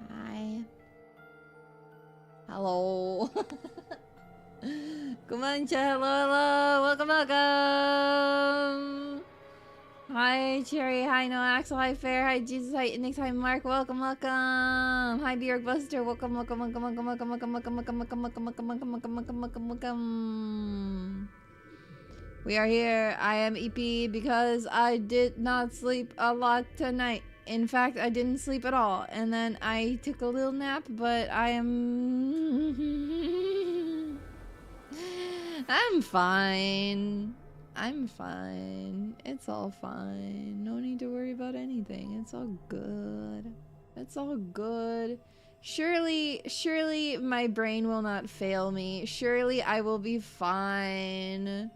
Hi. Hello. Kumancha, hello. Welcome. Hi, Cherry. Hi, No Axel. Hi, Fair. Hi, Jesus. Hi, Nix. Hi, Mark. Welcome. Hi, Bjork Buster. Welcome. We are here. I am EP because I did not sleep a lot tonight. In fact, I didn't sleep at all. And then I took a little nap, but I am... I'm fine. I'm fine. It's all fine. No need to worry about anything. It's all good. It's all good. Surely my brain will not fail me. Surely I will be fine.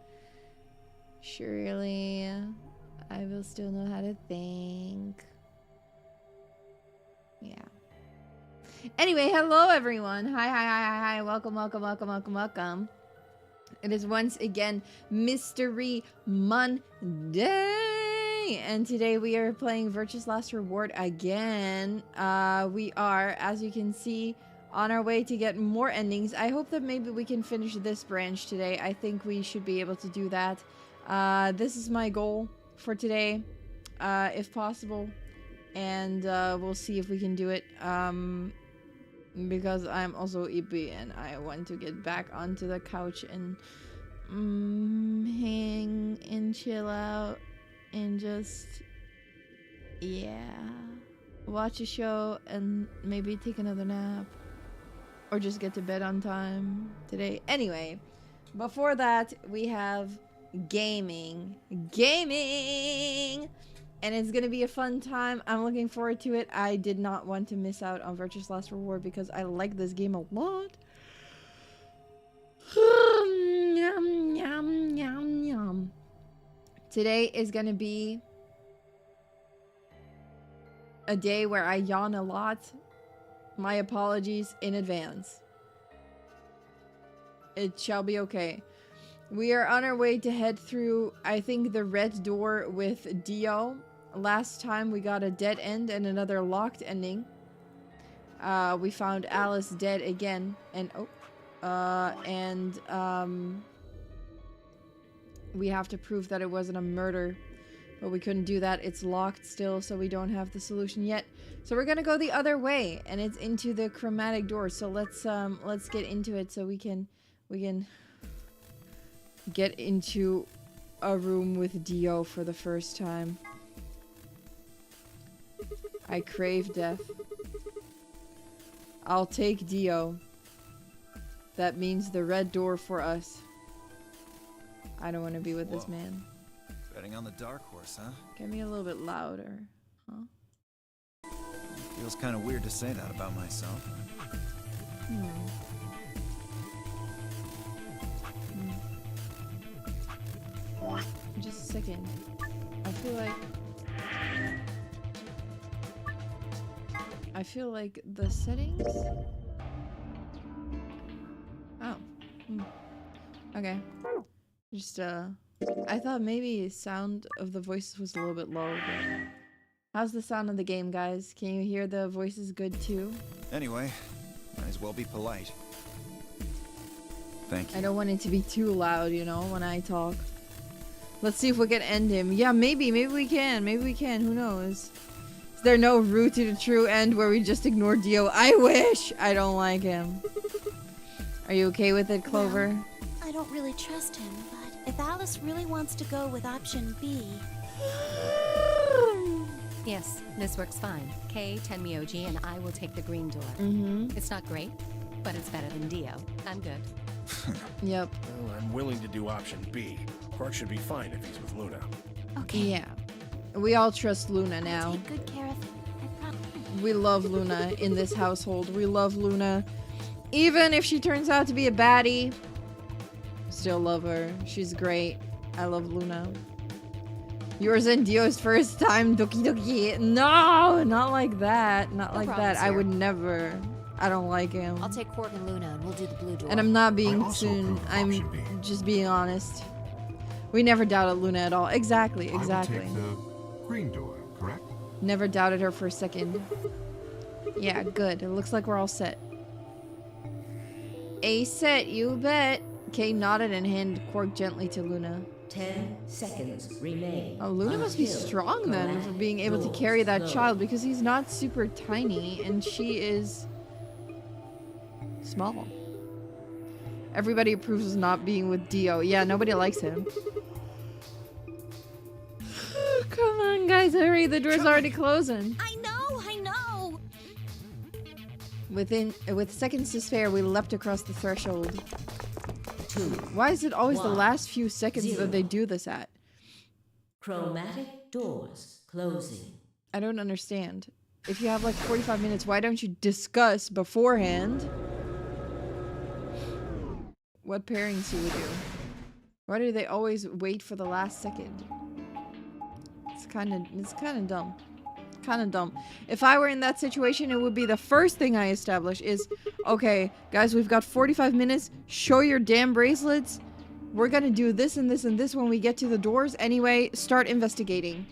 Surely I will still know how to think. Yeah. Anyway, hello everyone. Hi. Welcome. It is once again Mystery Monday, and today we are playing Virtue's Last Reward again. We are, as you can see, on our way to get more endings. I hope that maybe we can finish this branch today. I think we should be able to do that. This is my goal for today, if possible, and we'll see if we can do it. Because I'm also EP and I want to get back onto the couch and hang and chill out and just, yeah, watch a show and maybe take another nap or just get to bed on time today. Anyway, before that we have gaming, and it's gonna be a fun time. I'm looking forward to it. I did not want to miss out on Virtue's Last Reward because I like this game a lot. Yum, yum, yum, yum. Today is gonna be a day where I yawn a lot. My apologies in advance. It shall be okay. We are on our way to head through, I think, the red door with Dio. Last time we got a dead end and another locked ending. We found Alice dead again, and we have to prove that it wasn't a murder, but we couldn't do that. It's locked still, so we don't have the solution yet. So we're gonna go the other way, and it's into the chromatic door. So let's get into it so we can get into a room with Dio for the first time. I crave death. I'll take Dio. That means the red door for us. I don't want to be with this man. Betting on the dark horse, huh? Get me a little bit louder. Huh? Feels kind of weird to say that about myself. Just a second. I feel like the settings. Oh. Okay. Just I thought maybe sound of the voices was a little bit low, but how's the sound of the game, guys? Can you hear the voices good too? Anyway, might as well be polite. Thank you. I don't want it to be too loud, you know, when I talk. Let's see if we can end him. Yeah, maybe we can. Maybe we can. Who knows? Is there no route to the true end where we just ignore Dio? I wish! I don't like him. Are you okay with it, Clover? Well, I don't really trust him, but if Alice really wants to go with option B... Yes, this works fine. Kay, Tenmyoji, and I will take the green door. It's not great, but it's better than Dio. I'm good. Yep. Well, I'm willing to do option B. Quark should be fine if he's with Luna. Okay. Yeah. We all trust Luna now. Take good care of him. I promise. We love Luna in this household. We love Luna. Even if she turns out to be a baddie, still love her. She's great. I love Luna. Yours and Dio's first time, Doki Doki. No, not like that. Not like that. I would never. I don't like him. I'll take Quark and Luna and we'll do the blue door. And I'm not being soon. I'm just being honest. We never doubted Luna at all. Exactly. I will take the green door, correct? Never doubted her for a second. Yeah, good. It looks like we're all set. A set, you bet. Kay nodded and handed Quark gently to Luna. 10 seconds remain. Oh, Luna must be strong then for being able to carry that child because he's not super tiny and she is small. Everybody approves of not being with Dio. Yeah, nobody likes him. Come on, guys, hurry. The door's already closing. I know! With seconds to spare, we leapt across the threshold. 2. Why is it always the One. last few seconds 0. that they do this at? Chromatic doors closing. I don't understand. If you have like 45 minutes, why don't you discuss beforehand what pairings you would do? Why do they always wait for the last second? It's kind of dumb. Kind of dumb. If I were in that situation, it would be the first thing I establish is, okay, guys, we've got 45 minutes. Show your damn bracelets. we're gonna do this and this and this when we get to the doors. Anyway, start investigating.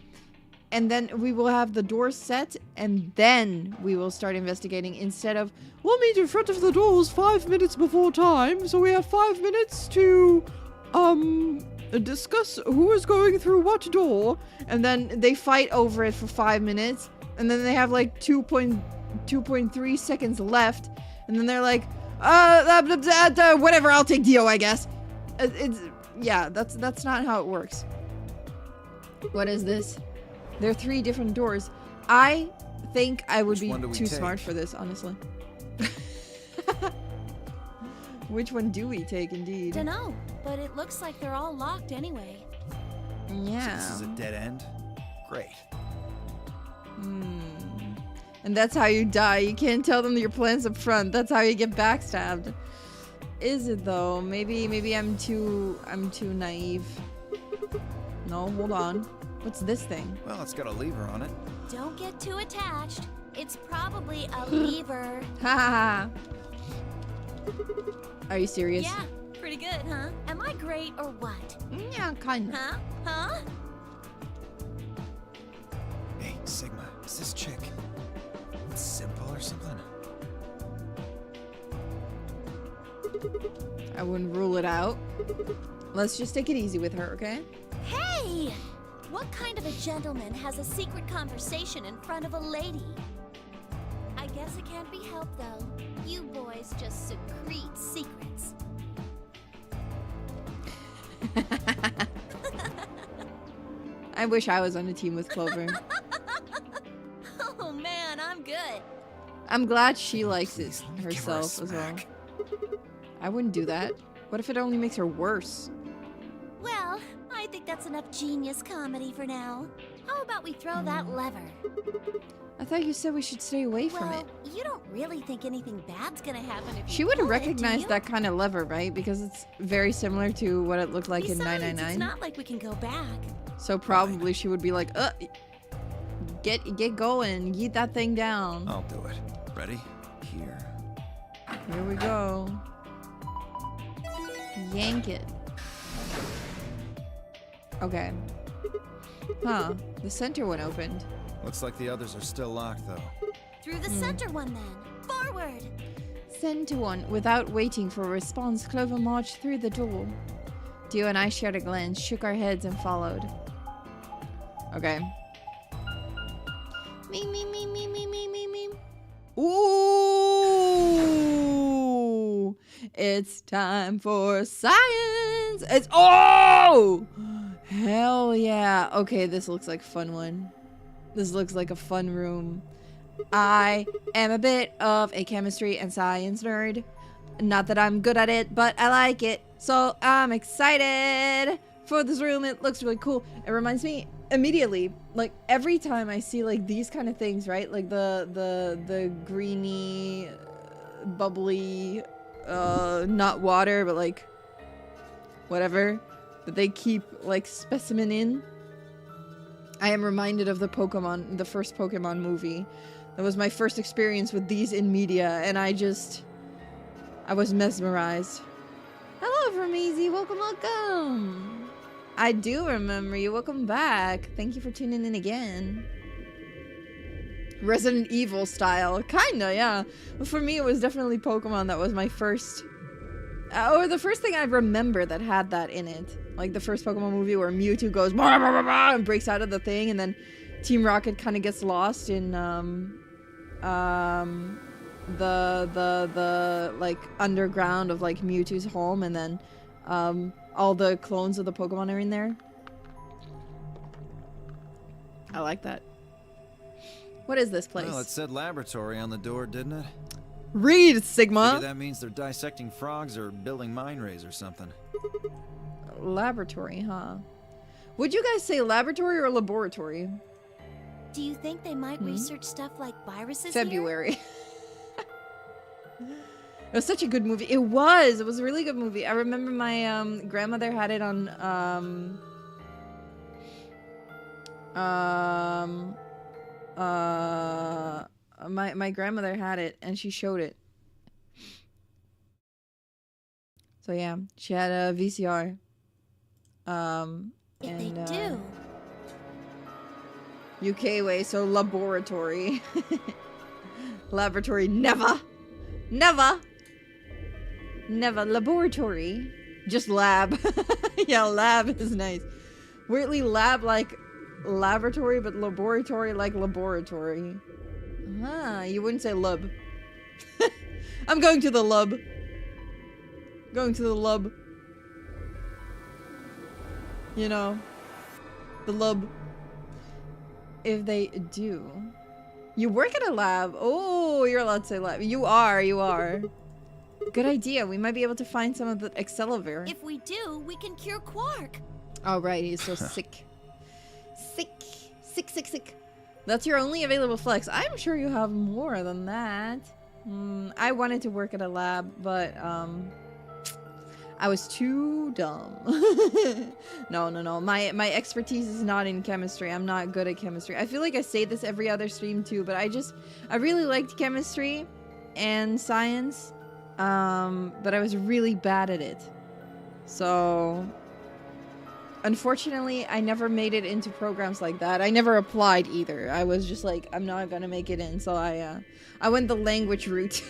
And then we will have the doors set, and then we will start investigating instead of, we'll meet in front of the doors 5 minutes before time, so we have 5 minutes to, discuss who is going through what door, and then they fight over it for 5 minutes, and then they have like 2.3 seconds left, and then they're like, whatever, I'll take Dio, I guess. Yeah, that's not how it works. What is this? There are 3 different doors. I think I would be too smart for this, honestly. Which one do we take, indeed? Dunno, but it looks like they're all locked anyway. Yeah. So this is a dead end? Great. And that's how you die. You can't tell them your plans up front. That's how you get backstabbed. Is it though? Maybe I'm too naive. No, hold on. What's this thing? Well, it's got a lever on it. Don't get too attached. It's probably a lever. Ha ha ha. Are you serious? Yeah, pretty good, huh? Am I great or what? Yeah, kinda. Huh? Huh? Hey, Sigma, is this chick simple or something? I wouldn't rule it out. Let's just take it easy with her, okay? Hey! What kind of a gentleman has a secret conversation in front of a lady? I guess it can't be helped, though. You boys just secrete secrets. I wish I was on a team with Clover. Oh man, I'm good. I'm glad she likes it Please, let me give her a herself as well. smack. I wouldn't do that. What if it only makes her worse? Well, I think that's enough genius comedy for now. How about we throw that lever? I thought you said we should stay away from Well, it. you don't really think anything bad's gonna happen if She you would pull it, do recognize you? that kind of lever, right? Because it's very similar to what it looked like Besides, in 999. it's not like we can go back. So probably she would be like, get going, yeet that thing down. I'll do it. Ready? Here. Here we go. Yank it. Okay. Huh. The center one opened. Looks like the others are still locked, though. Through the center one then. Forward! Center one. Without waiting for a response, Clover marched through the door. Dio and I shared a glance, shook our heads, and followed. Okay. Me. Ooh! It's time for science! It's... Oh! Hell yeah. Okay, this looks like a fun one. This looks like a fun room. I am a bit of a chemistry and science nerd. Not that I'm good at it, but I like it. So I'm excited for this room. It looks really cool. It reminds me immediately, like every time I see like these kind of things, right? Like the greeny, bubbly, not water, but like whatever that they keep like specimen in. I am reminded of the first Pokemon movie. That was my first experience with these in media, and I was mesmerized. Hello, Vermeezy. Welcome. I do remember you. Welcome back. Thank you for tuning in again. Resident Evil style. Kinda, yeah. But for me, it was definitely Pokemon that was my first... or the first thing I remember that had that in it. Like the first Pokemon movie where Mewtwo goes "Bah, bah, bah, bah," and breaks out of the thing, and then Team Rocket kind of gets lost in the like underground of like Mewtwo's home, and then all the clones of the Pokemon are in there. I like that. What is this place? Well, it said laboratory on the door, didn't it? Read, Sigma! Maybe that means they're dissecting frogs or building mine rays or something. Laboratory, huh? Would you guys say laboratory or laboratory? Do you think they might research stuff like viruses February. It was such a good movie. It was a really good movie. I remember my grandmother had it on my grandmother had it and she showed it. So yeah, she had a VCR If they do, UK way, so laboratory. Laboratory, never. Never. Never. Laboratory. Just lab. Yeah, lab is nice. Weirdly lab like laboratory, but laboratory like laboratory. Ah, you wouldn't say lub. I'm going to the lub. Going to the lub. You know. The lub. If they do. You work at a lab. Oh, you're allowed to say lab. You are. Good idea. We might be able to find some of the Excalibur. if we do, we can cure Quark. Oh, right. He's so sick. Sick. That's your only available flex. I'm sure you have more than that. I wanted to work at a lab, but, I was too dumb. No. My expertise is not in chemistry. I'm not good at chemistry. I feel like I say this every other stream too, but I really liked chemistry and science, but I was really bad at it. So, unfortunately, I never made it into programs like that. I never applied either. I was just like, I'm not gonna make it in, so I went the language route.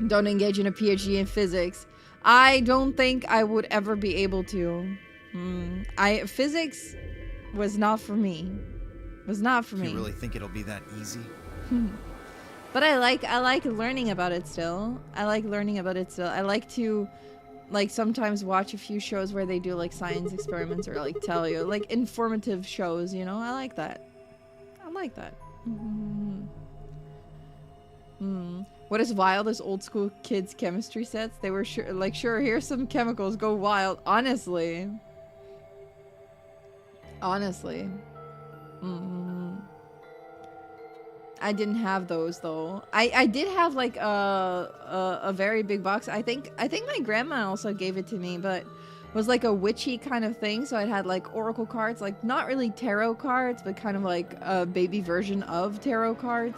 Don't engage in a PhD in physics. I don't think I would ever be able to. Physics was not for me. Was not for me. You really think it'll be that easy? But I like learning about it still. I like to sometimes watch a few shows where they do like science experiments or like tell you like informative shows, you know? I like that. What is wild is old school kids chemistry sets. They were sure, here's some chemicals, go wild. Honestly. I didn't have those though. I did have like a very big box. I think my grandma also gave it to me, but it was like a witchy kind of thing. So it had like oracle cards, like not really tarot cards, but kind of like a baby version of tarot cards.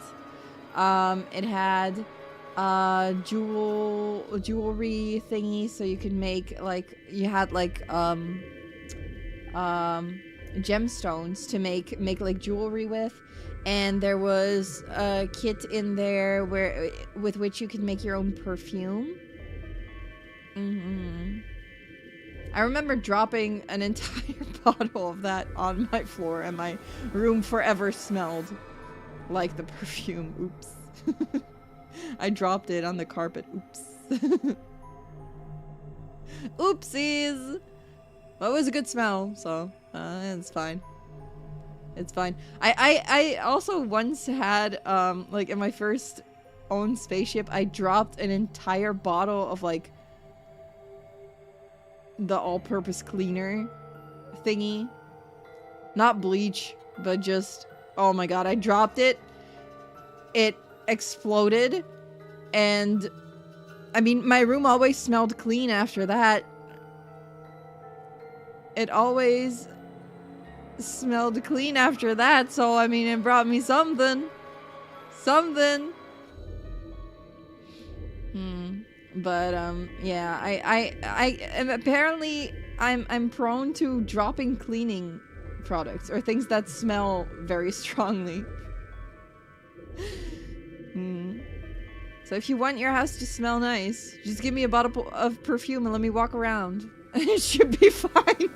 It had jewelry thingy, so you could make like gemstones to make like jewelry with. And there was a kit in there with which you could make your own perfume. I remember dropping an entire bottle of that on my floor, and my room forever smelled like the perfume. Oops. I dropped it on the carpet. Oops. Oopsies! Well, it was a good smell, so it's fine. It's fine. I also once had, like, in my first own spaceship, I dropped an entire bottle of, like, the all-purpose cleaner thingy. Not bleach, but just, oh my god, I dropped it. It exploded. And, I mean, my room always smelled clean after that. It always smelled clean after that, so I mean it brought me something. But yeah, I apparently I'm prone to dropping cleaning products or things that smell very strongly. So if you want your house to smell nice, just give me a bottle of perfume and let me walk around. It should be fine.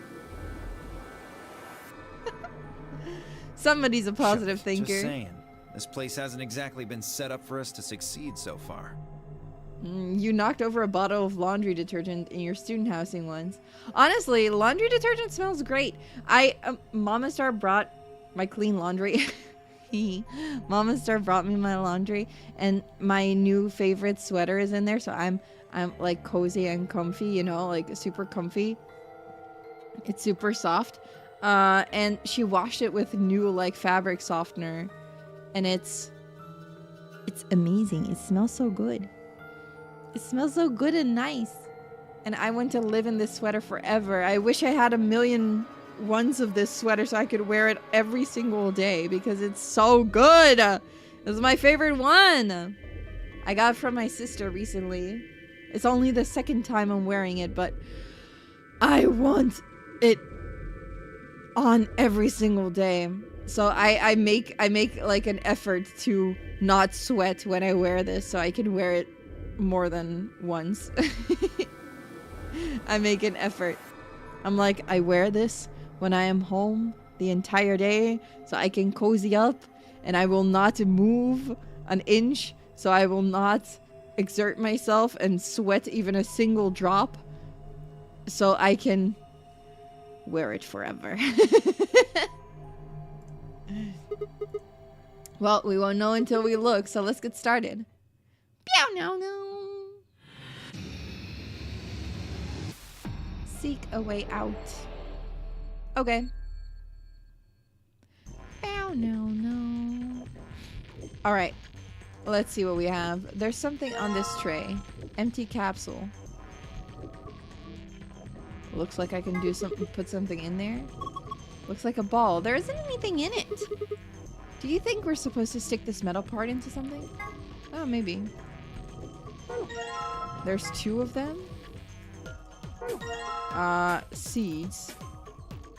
Somebody's a positive thinker. Just saying. This place hasn't exactly been set up for us to succeed so far. You knocked over a bottle of laundry detergent in your student housing once. Honestly, laundry detergent smells great. Mama Star brought my clean laundry. Mama Star brought me my laundry, and my new favorite sweater is in there, so I'm like cozy and comfy, you know, like super comfy. It's super soft. And she washed it with new like fabric softener, and it's amazing. It smells so good. It smells so good and nice. And I want to live in this sweater forever. I wish I had 1,000,000 ones of this sweater so I could wear it every single day because it's so good. It's my favorite one. I got it from my sister recently. It's only the second time I'm wearing it, but I want it on every single day. So I make like an effort to not sweat when I wear this, so I can wear it more than once. I make an effort. I'm like, I wear this when I am home the entire day, so I can cozy up, and I will not move an inch, so I will not exert myself and sweat even a single drop, so I can wear it forever. Well, we won't know until we look, so let's get started. Pew, no, no. Seek a way out. Okay. Pew, no, no. Alright. Let's see what we have. There's something on this tray. Empty capsule. Looks like I can do something, put something in there. Looks like a ball. There isn't anything in it. Do you think we're supposed to stick this metal part into something? Oh, maybe. There's 2 of them. Seeds.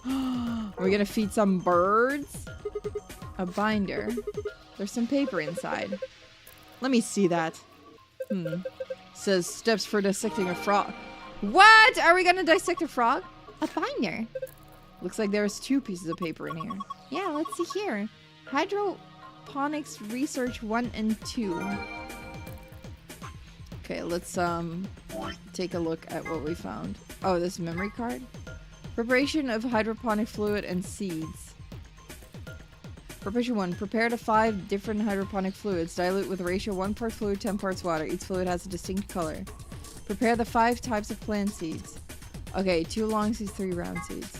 We're gonna feed some birds? A binder. There's some paper inside. Let me see that. Says steps for dissecting a frog. What? Are we gonna dissect a frog? A binder. Looks like there's 2 pieces of paper in here. Yeah, let's see here. Hydroponics Research 1 and 2. Okay, let's take a look at what we found. Oh, this memory card. Preparation of hydroponic fluid and seeds. Preparation 1. Prepare to 5 different hydroponic fluids. Dilute with a ratio 1 part fluid, 10 parts water. Each fluid has a distinct color. Prepare the 5 types of plant seeds. Okay, 2 long seeds, 3 round seeds.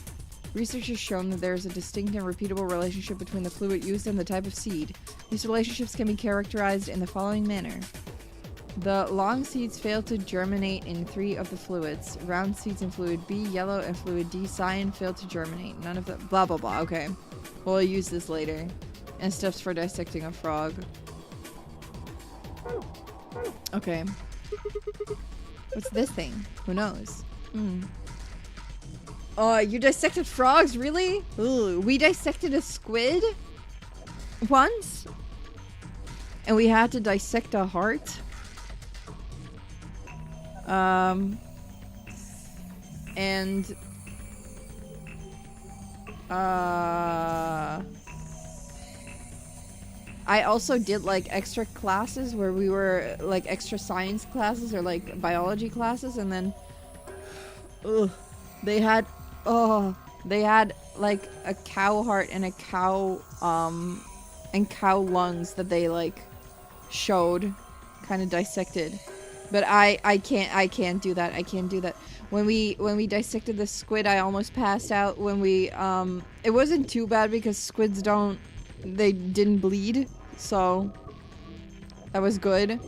Research has shown that there is a distinct and repeatable relationship between the fluid used and the type of seed. These relationships can be characterized in the following manner. The long seeds fail to germinate in 3 of the fluids. Round seeds in fluid B, yellow, and fluid D, cyan, failed to germinate. None of the... Blah, blah, blah. Okay. We'll use this later. And steps for dissecting a frog. Okay. What's this thing? Who knows? Oh, you dissected frogs? Really? Ooh, we dissected a squid once? And we had to dissect a heart? I also did like extra classes where we were like extra science classes or like biology classes, and then they had like a cow heart and a cow and cow lungs that they like showed, kind of dissected. But I can't do that. I can't do that. When we dissected the squid, I almost passed out. When we it wasn't too bad because squids didn't bleed, so that was good.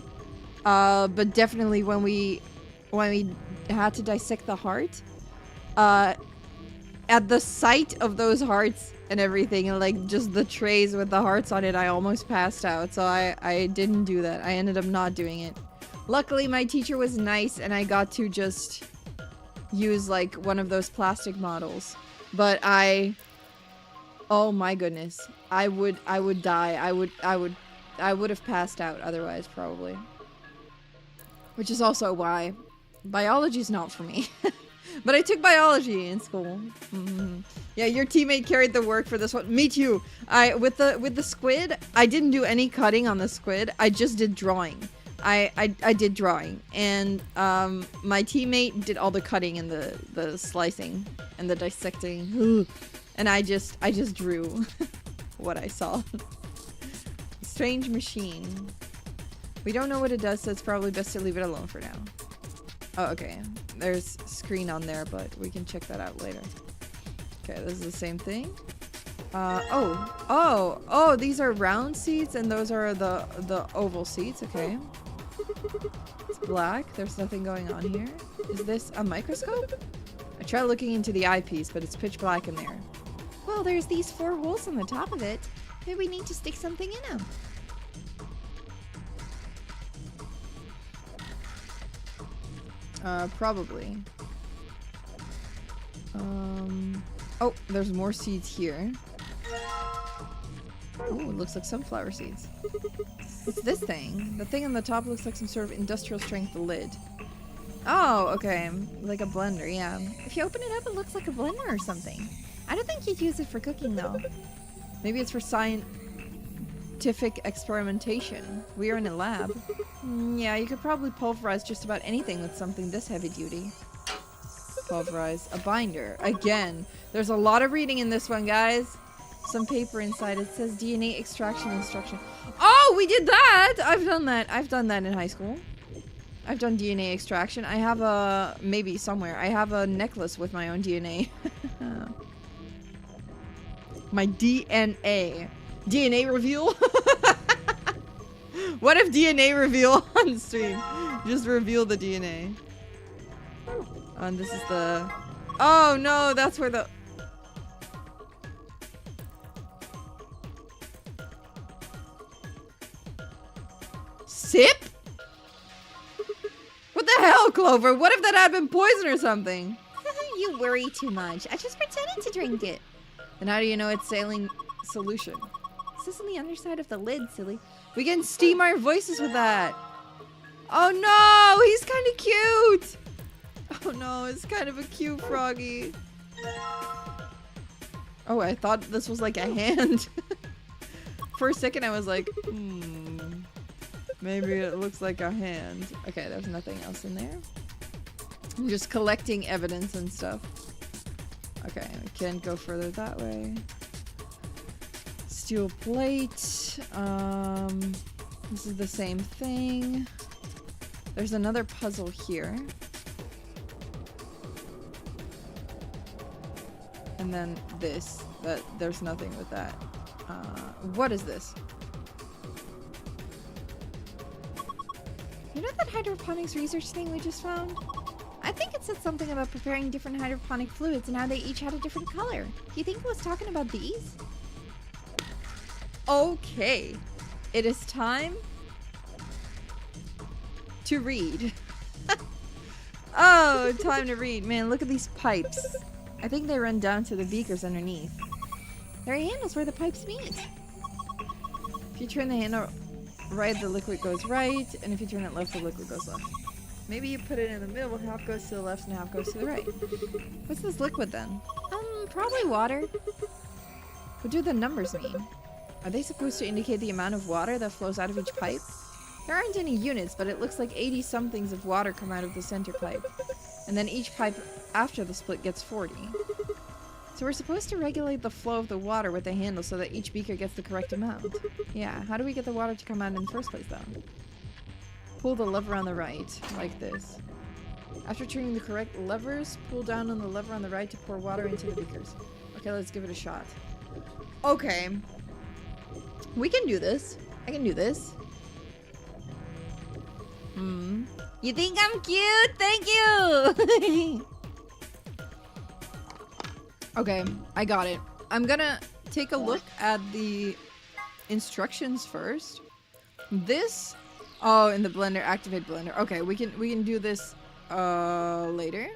But definitely when we had to dissect the heart, at the sight of those hearts and everything, and like just the trays with the hearts on it, I almost passed out. So I didn't do that. I ended up not doing it. Luckily, my teacher was nice, and I got to just use like one of those plastic models. But oh my goodness, I would die. I would have passed out otherwise, probably. Which is also why biology's not for me. But I took biology in school. Yeah, your teammate carried the work for this one. Me too. With the squid, I didn't do any cutting on the squid. I just did drawing. I did drawing, and my teammate did all the cutting and the slicing and the dissecting. And I just drew what I saw. Strange machine. We don't know what it does, so it's probably best to leave it alone for now. Oh, okay. There's screen on there, but we can check that out later. Okay, this is the same thing. Oh, these are round seeds, and those are the oval seeds. Okay. It's black. There's nothing going on here. Is this a microscope? I tried looking into the eyepiece, but it's pitch black in there. Well, there's these 4 holes on the top of it. Maybe we need to stick something in them. Probably. Oh, there's more seeds here. Oh, it looks like sunflower seeds. What's this thing? The thing on the top looks like some sort of industrial strength lid. Oh, okay. Like a blender, yeah. If you open it up, it looks like a blender or something. I don't think you'd use it for cooking, though. Maybe it's for scientific experimentation. We are in a lab. Yeah, you could probably pulverize just about anything with something this heavy duty. Pulverize a binder. Again, there's a lot of reading in this one, guys. Some paper inside. It says DNA extraction instruction. Oh, we did that! I've done that. I've done that in high school. I've done DNA extraction. I have a... maybe somewhere. I have a necklace with my own DNA. My DNA. DNA reveal? What if DNA reveal on stream? Just reveal the DNA. And this is the... oh no, that's where the... sip? What the hell, Clover? What if that had been poison or something? You worry too much. I just pretended to drink it. Then how do you know it's saline solution? Is this on the underside of the lid, silly? We can steam our voices with that. Oh no, he's kind of cute. Oh no, it's kind of a cute froggy. Oh, I thought this was like a hand. For a second I was like, maybe it looks like a hand. Okay, there's nothing else in there. I'm just collecting evidence and stuff. Okay, we can't go further that way. Steel plate. This is the same thing. There's another puzzle here. And then this. There's nothing with that. What is this? You know that hydroponics research thing we just found? I think it said something about preparing different hydroponic fluids and how they each had a different color. Do you think it was talking about these? Okay. It is time to read. Oh, time to read. Man, look at these pipes. I think they run down to the beakers underneath. There are handles where the pipes meet. If you turn the handle right, the liquid goes right, and if you turn it left, the liquid goes left. Maybe you put it in the middle, half goes to the left and half goes to the right. What's this liquid then? Probably water. What do the numbers mean? Are they supposed to indicate the amount of water that flows out of each pipe? There aren't any units, but it looks like 80 somethings of water come out of the center pipe. And then each pipe after the split gets 40. So we're supposed to regulate the flow of the water with the handle so that each beaker gets the correct amount. Yeah, how do we get the water to come out in the first place though? Pull the lever on the right, like this. After turning the correct levers, pull down on the lever on the right to pour water into the beakers. Okay, let's give it a shot. Okay. We can do this. I can do this. You think I'm cute? Thank you! Okay, I got it. I'm gonna take a look at the instructions first. This... oh, in the blender, activate blender. Okay, we can do this later.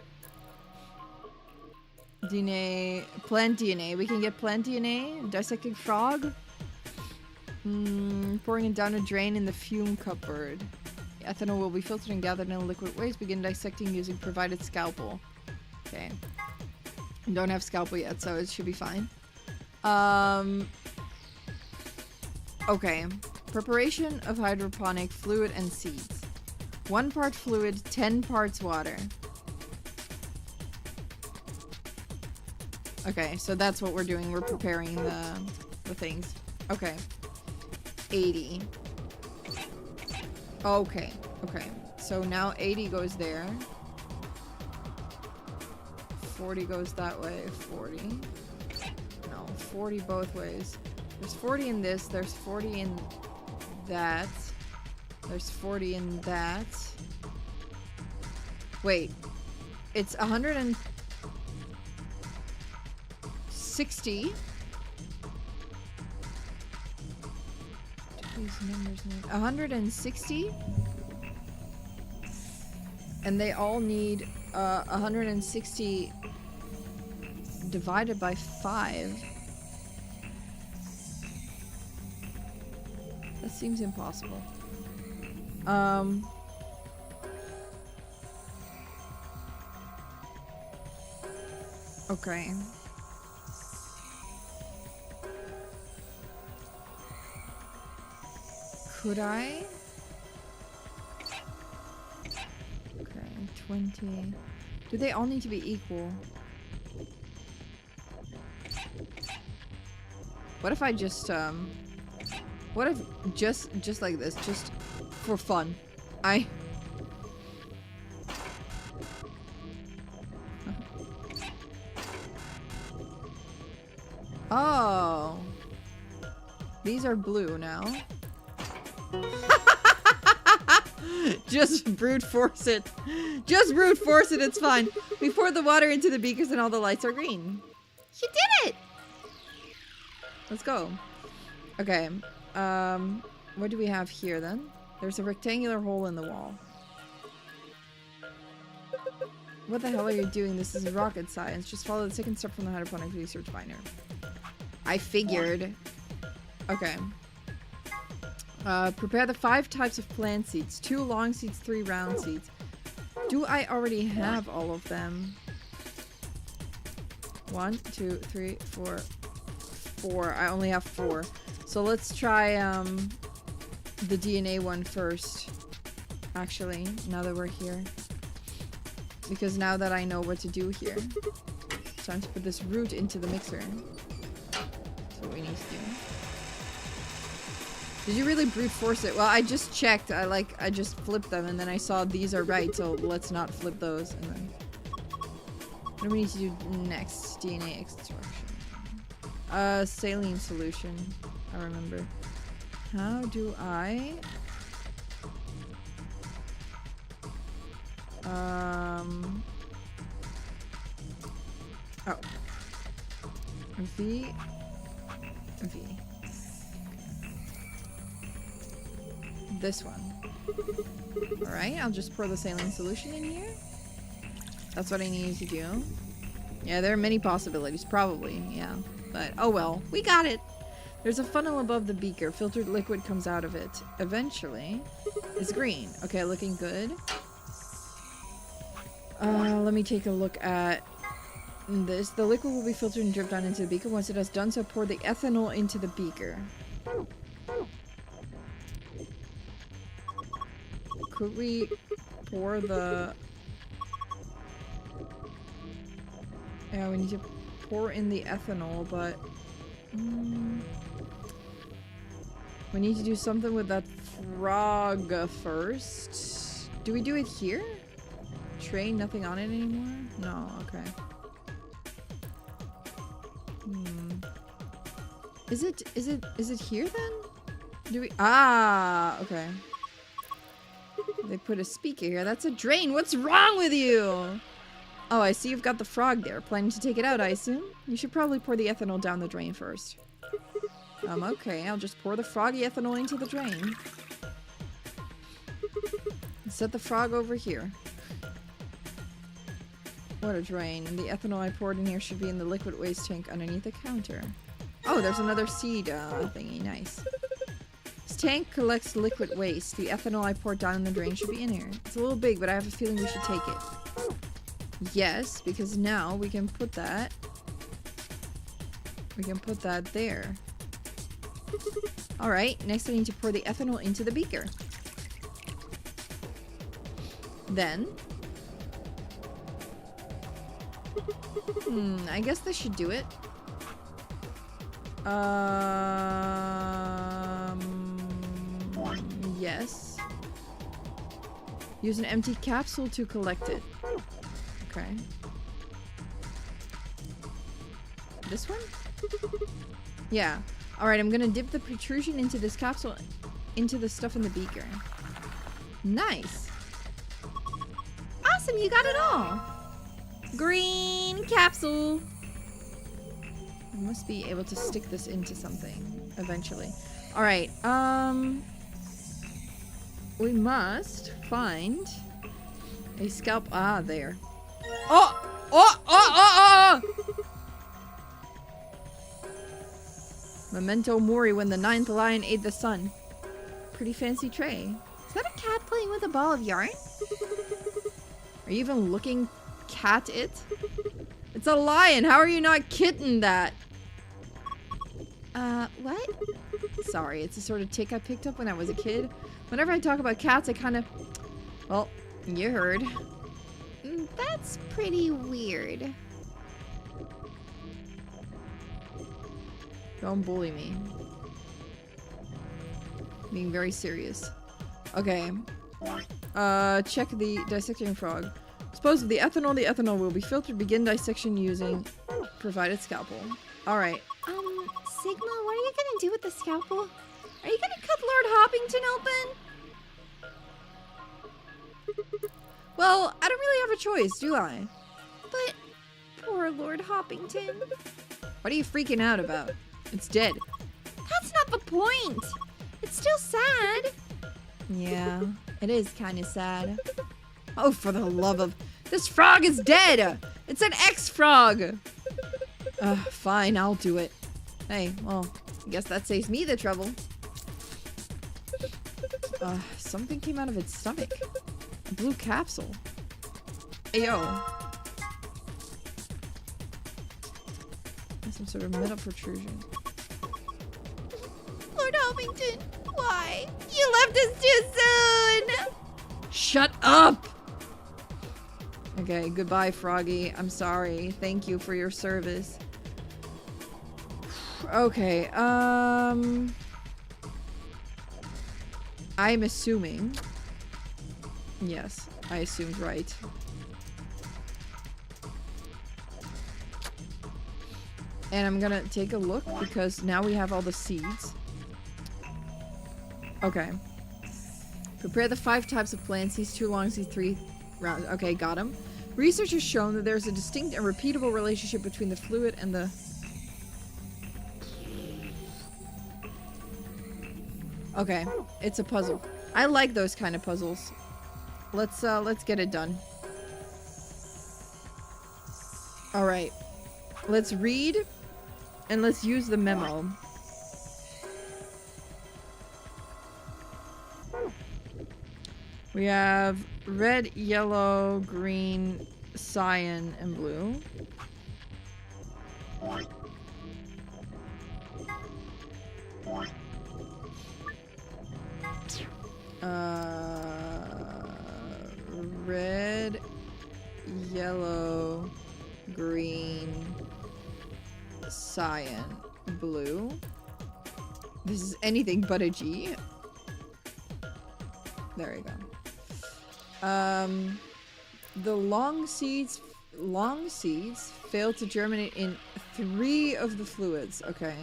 DNA, plant DNA. We can get plant DNA. Dissecting frog. Pouring it down a drain in the fume cupboard. Ethanol will be filtered and gathered in liquid waste. Begin dissecting using provided scalpel. Okay. I don't have scalpel yet, so it should be fine. Okay. Preparation of hydroponic fluid and seeds. 1 part fluid, 10 parts water. Okay, so that's what we're doing. We're preparing the things. Okay. 80. Okay, okay. So now 80 goes there. 40 goes that way. 40. No, 40 both ways. There's 40 in this. There's 40 in that. There's 40 in that. Wait. It's 160. These numbers 160. And they all need 160 divided by 5. That seems impossible. Okay. Could I? Okay, 20. Do they all need to be equal? What if I just, what if just like this, just for fun, Oh. These are blue now. Just brute force it. Just brute force it, it's fine. We pour the water into the beakers and all the lights are green. You did it! Let's go. Okay. What do we have here then? There's a rectangular hole in the wall. What the hell are you doing? This is rocket science. Just follow the second step from the hydroponic research binder. I figured. Okay. Prepare the 5 types of plant seeds. 2 long seeds, 3 round seeds. Do I already have all of them? 1, 2, 3, 4, 4. I only have 4. So let's try the DNA one first. Actually, now that we're here. Because now that I know what to do here. It's time to put this root into the mixer. That's what we need to do. Did you really brute force it? Well, I just checked. I just flipped them and then I saw these are right, so let's not flip those. And then what do we need to do next? DNA extraction. Saline solution. I remember. How do I... Oh. V. This one. Alright, I'll just pour the saline solution in here. That's what I need to do. Yeah, there are many possibilities, probably, yeah. But, oh well, we got it! There's a funnel above the beaker. Filtered liquid comes out of it. Eventually, it's green. Okay, looking good. Let me take a look at this. The liquid will be filtered and dripped down into the beaker. Once it has done so, pour the ethanol into the beaker. Could we pour the... Yeah, we need to pour in the ethanol, but... we need to do something with that frog first. Do we do it here? Tray, nothing on it anymore? No, okay. Is it here then? Do we... Ah, okay. They put a speaker here. That's a drain. What's wrong with you? Oh, I see you've got the frog there. Planning to take it out, I assume? You should probably pour the ethanol down the drain first. Okay. I'll just pour the froggy ethanol into the drain. And set the frog over here. What a drain. And the ethanol I poured in here should be in the liquid waste tank underneath the counter. Oh, there's another seed thingy. Nice. This tank collects liquid waste. The ethanol I poured down in the drain should be in here. It's a little big, but I have a feeling we should take it. Yes, because now we can put that... We can put that there. Alright, next I need to pour the ethanol into the beaker. Then... I guess this should do it. Yes. Use an empty capsule to collect it. Okay. This one? Yeah. Alright, I'm gonna dip the protrusion into this capsule, into the stuff in the beaker. Nice. Awesome, you got it all. Green capsule. I must be able to stick this into something eventually. Alright, we must find A scalp. Ah, there. Oh! Oh! Oh! Oh! Oh! Memento mori when the 9th lion ate the sun. Pretty fancy tray. Is that a cat playing with a ball of yarn? Are you even looking cat it? It's a lion. How are you not kitten that? What? Sorry, it's a sort of tick I picked up when I was a kid. Whenever I talk about cats, I kind of... Well, you heard. That's pretty weird. Don't bully me. Being very serious. Okay. Check the dissecting frog. Dispose of the ethanol will be filtered. Begin dissection using provided scalpel. Alright. Sigma, what are you gonna do with the scalpel? Are you gonna cut Lord Hoppington open? Well, I don't really have a choice, do I? But poor Lord Hoppington. What are you freaking out about? It's dead. That's not the point! It's still sad. Yeah, it is kind of sad. Oh, for the love of... This frog is dead! It's an ex-frog! Fine, I'll do it. Hey, well, I guess that saves me the trouble. Something came out of its stomach. A blue capsule. Ayo. Some sort of metal protrusion. Lord Hoppington, why? You left us too soon! Shut up! Okay, goodbye, Froggy. I'm sorry. Thank you for your service. Okay, I'm assuming... Yes, I assumed right. And I'm gonna take a look because now we have all the seeds. Okay. Prepare the 5 types of plants. Seeds 2 long, seeds 3 round. Okay, got them. Research has shown that there's a distinct and repeatable relationship between the fluid and the... Okay, it's a puzzle. I like those kind of puzzles. Let's get it done. All right. Let's read and let's use the memo. We have red, yellow, green, cyan, and blue. Red, yellow, green, cyan, blue. This is anything but a G. There we go. The long seeds fail to germinate in 3 of the fluids. Okay.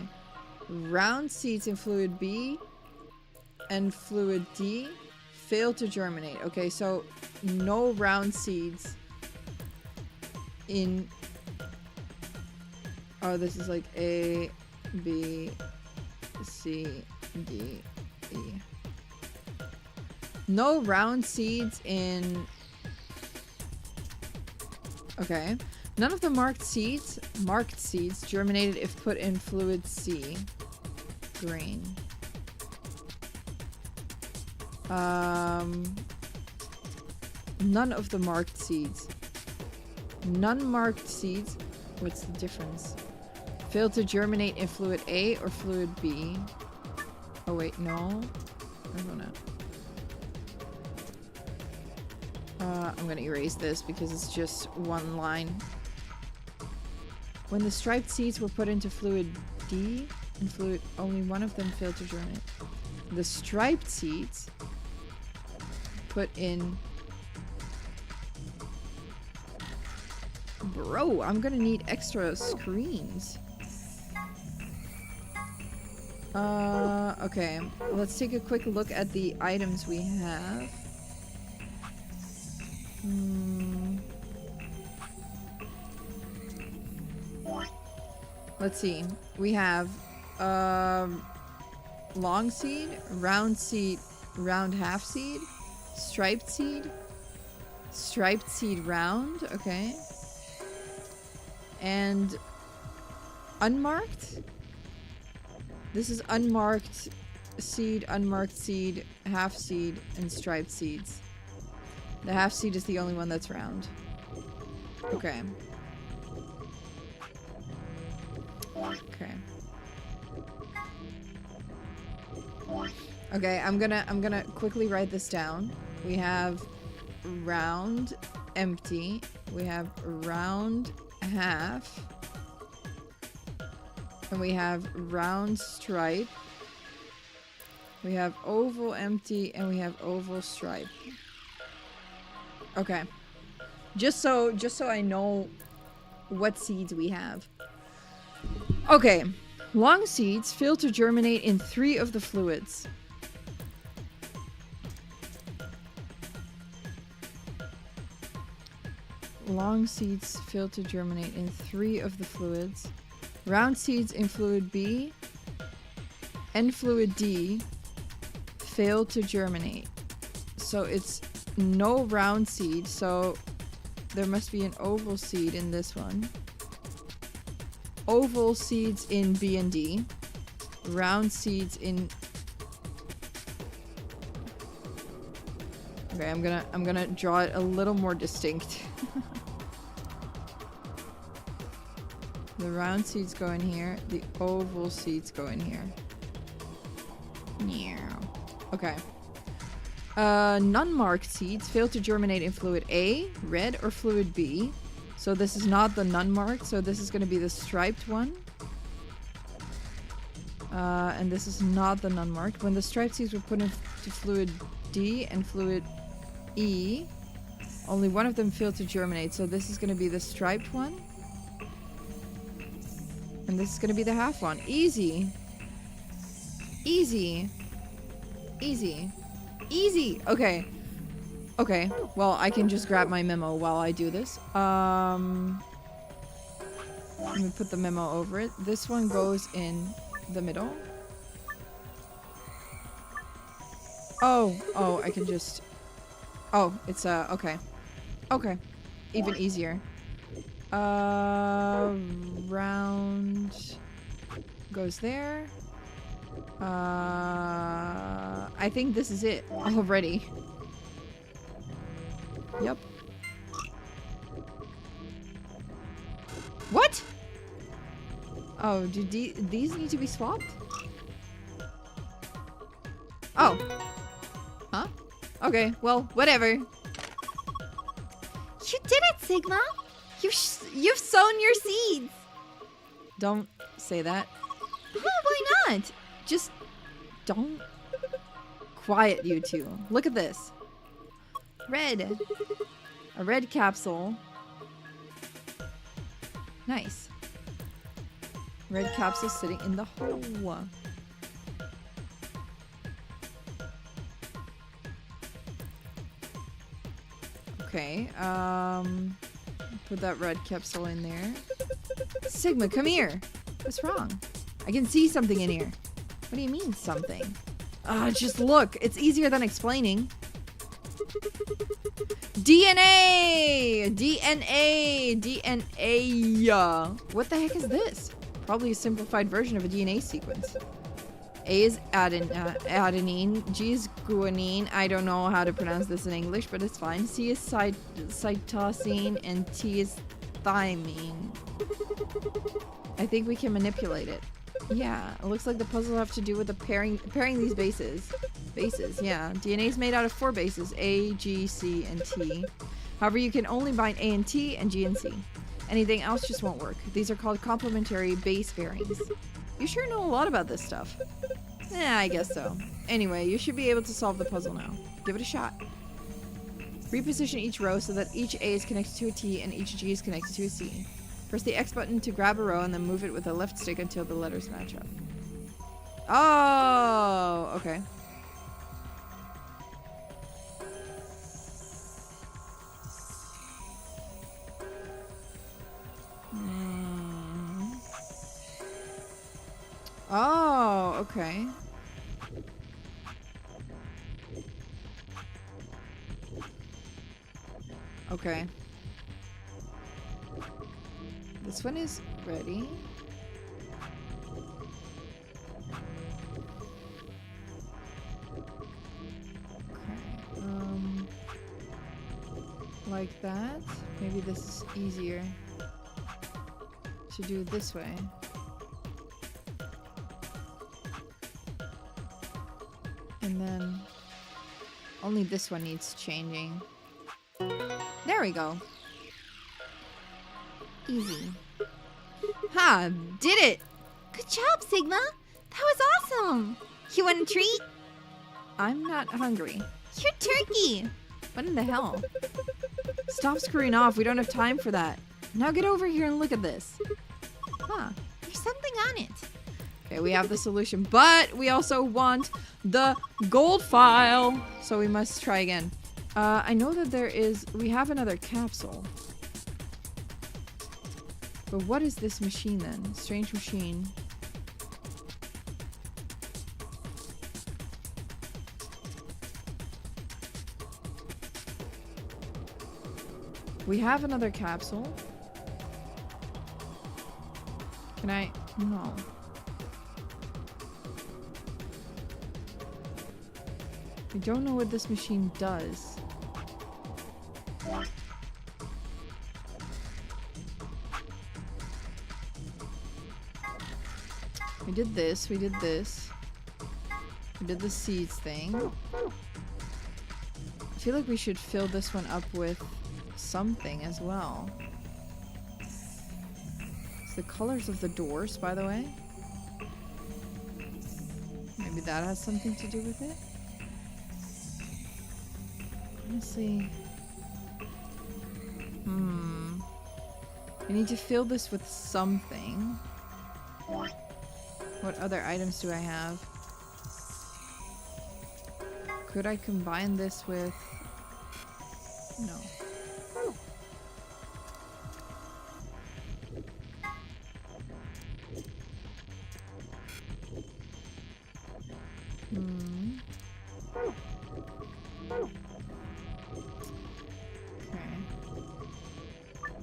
Round seeds in fluid B and fluid D fail to germinate. Okay, so no round seeds in... Oh, this is like A, B, C, D, E. No round seeds in... Okay. None of the marked seeds germinated if put in fluid C. Green. None of the marked seeds. None marked seeds. What's the difference? Failed to germinate in fluid A or fluid B. Oh wait, no. I'm gonna erase this because it's just one line. When the striped seeds were put into fluid D and fluid, only one of them failed to germinate. The striped seeds put in... Bro, I'm gonna need extra screens. Okay. Let's take a quick look at the items we have. Let's see. We have long seed, round half seed, striped seed, Striped seed round. Okay. And unmarked? This is unmarked seed, half seed, and striped seeds. The half seed is the only one that's round. Okay. Okay. Okay, I'm gonna quickly write this down. We have round, empty. We have round, half. And we have round stripe. We have oval, empty, and we have oval stripe. Okay. Just so I know what seeds we have. Okay. Long seeds fail to germinate in 3 of the fluids. Long seeds fail to germinate in 3 of the fluids. Round seeds in fluid B and fluid D fail to germinate. So it's no round seed, so there must be an oval seed in this one. Oval seeds in B and D. Round seeds in... Okay, I'm gonna draw it a little more distinct. The round seeds go in here. The oval seeds go in here. Okay. Non-marked seeds fail to germinate in fluid A, red, or fluid B. So this is not the non-marked, so this is going to be the striped one. And this is not the non-marked. When the striped seeds were put into fluid D and fluid E, only one of them failed to germinate. So this is going to be the striped one. And this is going to be the half one. Easy. Easy. Easy. Easy. Okay. Okay. Well, I can just grab my memo while I do this. Let me put the memo over it. This one goes in the middle. Oh, I can just... Oh, it's, okay. Okay. Even easier. Round goes there. I think this is it already. Yep. What? Oh, do these need to be swapped? Oh. Huh? Okay, well, whatever. You did it, Sigma! You've sown your seeds! Don't say that. Oh, why not? Just don't. Quiet, you two. Look at this. Red. A red capsule. Nice. Red capsule sitting in the hole. Okay, put that red capsule in there. Sigma, come here. What's wrong? I can see something in here. What do you mean, something? Just look. It's easier than explaining. DNA! DNA! DNA! What the heck is this? Probably a simplified version of a DNA sequence. A is adenine, G is guanine. I don't know how to pronounce this in English, but it's fine. C is cytosine, and T is thymine. I think we can manipulate it. Yeah, it looks like the puzzle will have to do with the pairing these bases. Bases, yeah. DNA is made out of 4 bases, A, G, C, and T. However, you can only bind A and T and G and C. Anything else just won't work. These are called complementary base pairings. You sure know a lot about this stuff. Yeah, I guess so. Anyway, you should be able to solve the puzzle now. Give it a shot. Reposition each row so that each A is connected to a T and each G is connected to a C. Press the X button to grab a row and then move it with the left stick until the letters match up. Oh, okay. Oh, okay. Okay. This one is ready. Okay. Like that. Maybe this is easier to do this way. And then only this one needs changing. There we go. Easy. Ha! Did it! Good job, Sigma. That was awesome. You want a treat? I'm not hungry. You're turkey. What in the hell? Stop screwing off. We don't have time for that. Now get over here and look at this. Huh. There's something on it. Okay, we have the solution, but we also want the gold file. So we must try again. I know that we have another capsule. But what is this machine then? Strange machine. We have another capsule. Can I? No. I don't know what this machine does. We did this, we did this. We did the seeds thing. I feel like we should fill this one up with something as well. It's the colors of the doors, by the way. Maybe that has something to do with it? Honestly. I need to fill this with something. What other items do I have? Could I combine this with... No.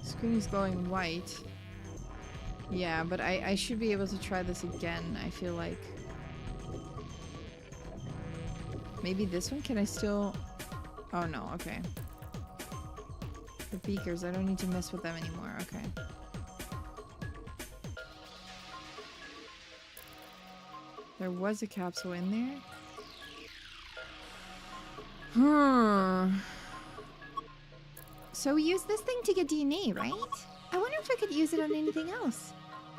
Screen is glowing white. Yeah, but I should be able to try this again, I feel like. Maybe this one? Can I still... Oh no, okay. The beakers, I don't need to mess with them anymore, okay. There was a capsule in there. So we use this thing to get DNA, right? I wonder if I could use it on anything else.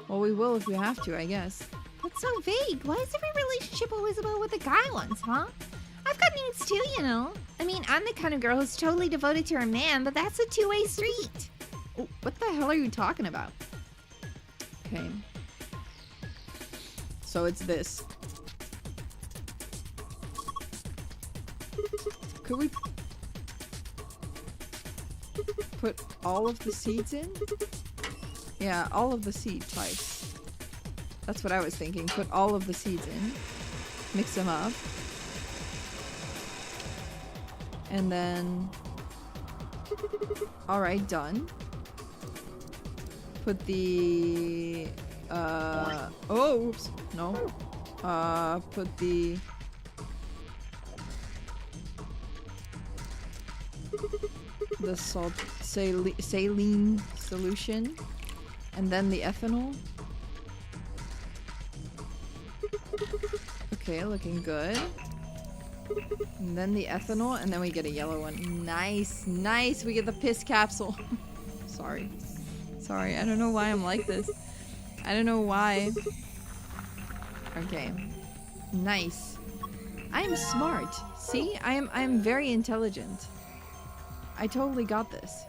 Well, we will if we have to, I guess. That's so vague. Why is every relationship always about what the guy wants, huh? I've got needs too, you know. I mean, I'm the kind of girl who's totally devoted to her man, but that's a two-way street. Oh, what the hell are you talking about? Okay. So it's this. Could we put all of the seeds in? Yeah, all of the seed types. That's what I was thinking. Put all of the seeds in. Mix them up. And then... Alright, done. Put the... Oh, oops. No. Put the... The saline solution. And then the ethanol. Okay, looking good. And then the ethanol, and then we get a yellow one. Nice, nice. We get the piss capsule. Sorry. Sorry, I don't know why I'm like this. I don't know why. Okay. Nice. I'm smart. See? I'm very intelligent. I totally got this.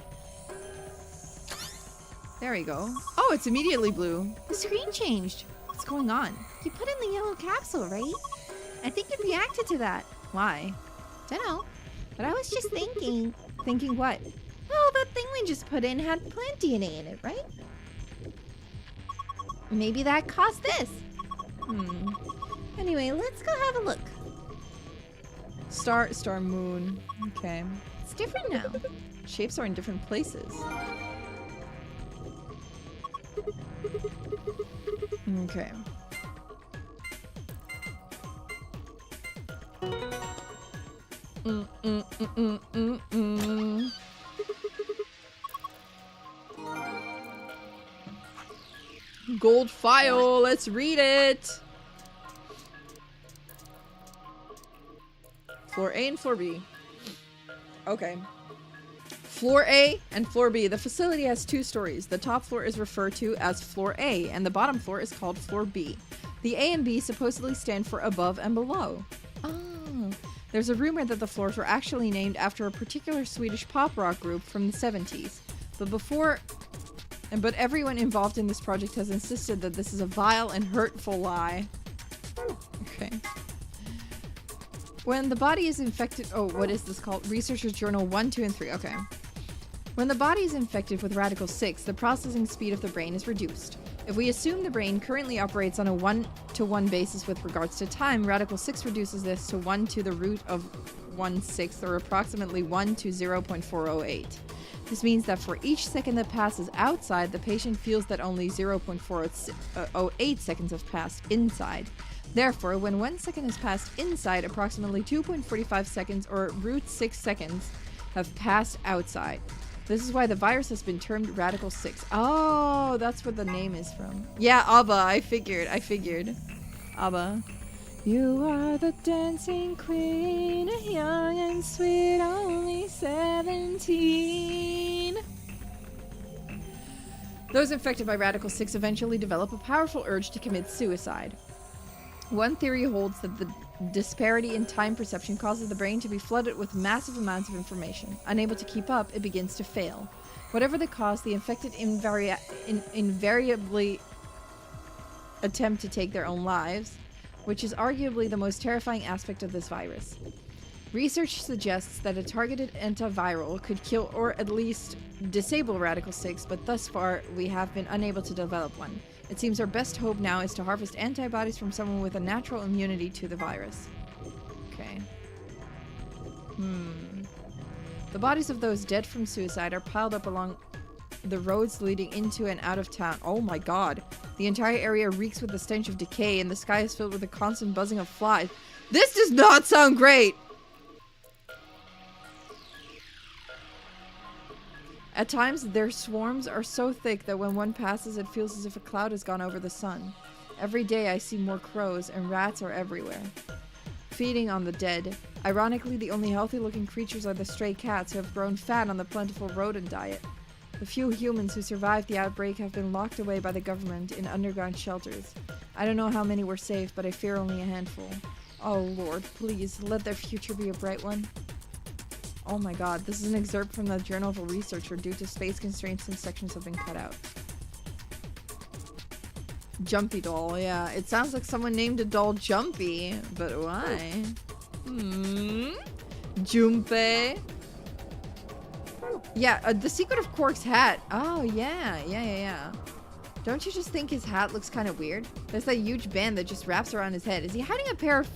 There we go. Oh, it's immediately blue. The screen changed. What's going on? You put in the yellow capsule, right? I think it reacted to that. Why? Dunno. But I was just thinking... Thinking what? Well, that thing we just put in had plant DNA in it, right? Maybe that caused this. Anyway, let's go have a look. Star, moon. Okay. It's different now. Shapes are in different places. Okay. Gold file, let's read it. Floor A and Floor B. Okay. Floor A and Floor B. The facility has 2 stories. The top floor is referred to as Floor A, and the bottom floor is called Floor B. The A and B supposedly stand for above and below. Oh. There's a rumor that the floors were actually named after a particular Swedish pop rock group from the 70s. But everyone involved in this project has insisted that this is a vile and hurtful lie. Okay. When the body is infected... Oh, what is this called? Researcher's Journal 1, 2, and 3. Okay. When the body is infected with Radical 6, the processing speed of the brain is reduced. If we assume the brain currently operates on a 1-to-1 basis with regards to time, Radical 6 reduces this to 1 to the root of 1/6, or approximately 1 to 0.408. This means that for each second that passes outside, the patient feels that only 0.408 seconds have passed inside. Therefore, when 1 second has passed inside, approximately 2.45 seconds, or root 6 seconds, have passed outside. This is why the virus has been termed Radical 6. Oh, that's where the name is from. Yeah, ABBA, I figured. ABBA. You are the dancing queen, young and sweet, only 17. Those infected by Radical 6 eventually develop a powerful urge to commit suicide. One theory holds that the disparity in time perception causes the brain to be flooded with massive amounts of information. Unable to keep up, it begins to fail. Whatever the cause, the infected invariably attempt to take their own lives, which is arguably the most terrifying aspect of this virus. Research suggests that a targeted antiviral could kill or at least disable Radical 6, but thus far we have been unable to develop one. It seems our best hope now is to harvest antibodies from someone with a natural immunity to the virus. Okay. The bodies of those dead from suicide are piled up along the roads leading into and out of town. Oh my god. The entire area reeks with the stench of decay, and the sky is filled with the constant buzzing of flies. This does not sound great! At times, their swarms are so thick that when one passes, it feels as if a cloud has gone over the sun. Every day I see more crows, and rats are everywhere, feeding on the dead. Ironically, the only healthy-looking creatures are the stray cats who have grown fat on the plentiful rodent diet. The few humans who survived the outbreak have been locked away by the government in underground shelters. I don't know how many were saved, but I fear only a handful. Oh Lord, please, let their future be a bright one. Oh my god, this is an excerpt from the Journal of a Researcher. Due to space constraints, some sections have been cut out. Jumpy doll, yeah. It sounds like someone named a doll Jumpy, but why? Jumpe. Yeah, the secret of Quark's hat. Oh, yeah. Don't you just think his hat looks kind of weird? There's that huge band that just wraps around his head. Is he hiding a pair of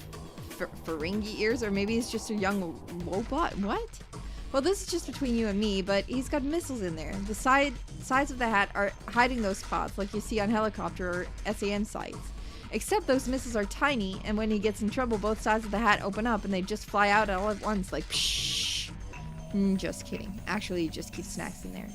Ferengi ears, or maybe he's just a young robot? What? Well, this is just between you and me, but he's got missiles in there. The sides of the hat are hiding those spots like you see on helicopter or SAM sites. Except those missiles are tiny, and when he gets in trouble, both sides of the hat open up and they just fly out all at once like pshh. Just kidding. Actually, he just keeps snacks in there.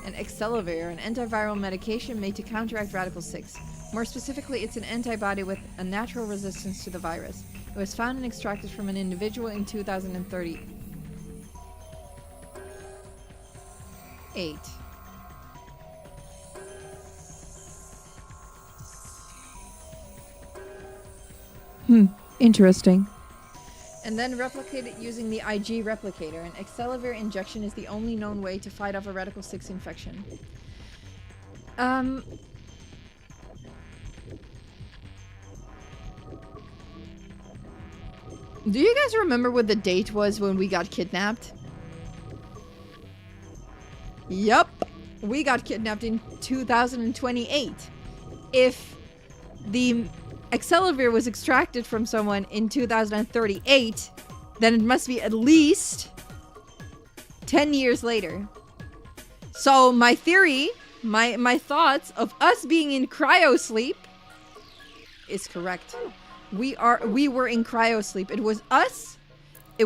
An Accelavir, an antiviral medication made to counteract Radical 6. More specifically, it's an antibody with a natural resistance to the virus. It was found and extracted from an individual in 2038. Interesting. And then replicate it using the IG replicator. An Accelavir injection is the only known way to fight off a Radical 6 infection. Do you guys remember what the date was when we got kidnapped? Yup. We got kidnapped in 2028. If the Accelavir was extracted from someone in 2038, then it must be at least 10 years later. So my theory, my thoughts of us being in cryo sleep is correct. We were in cryo sleep. It was us, it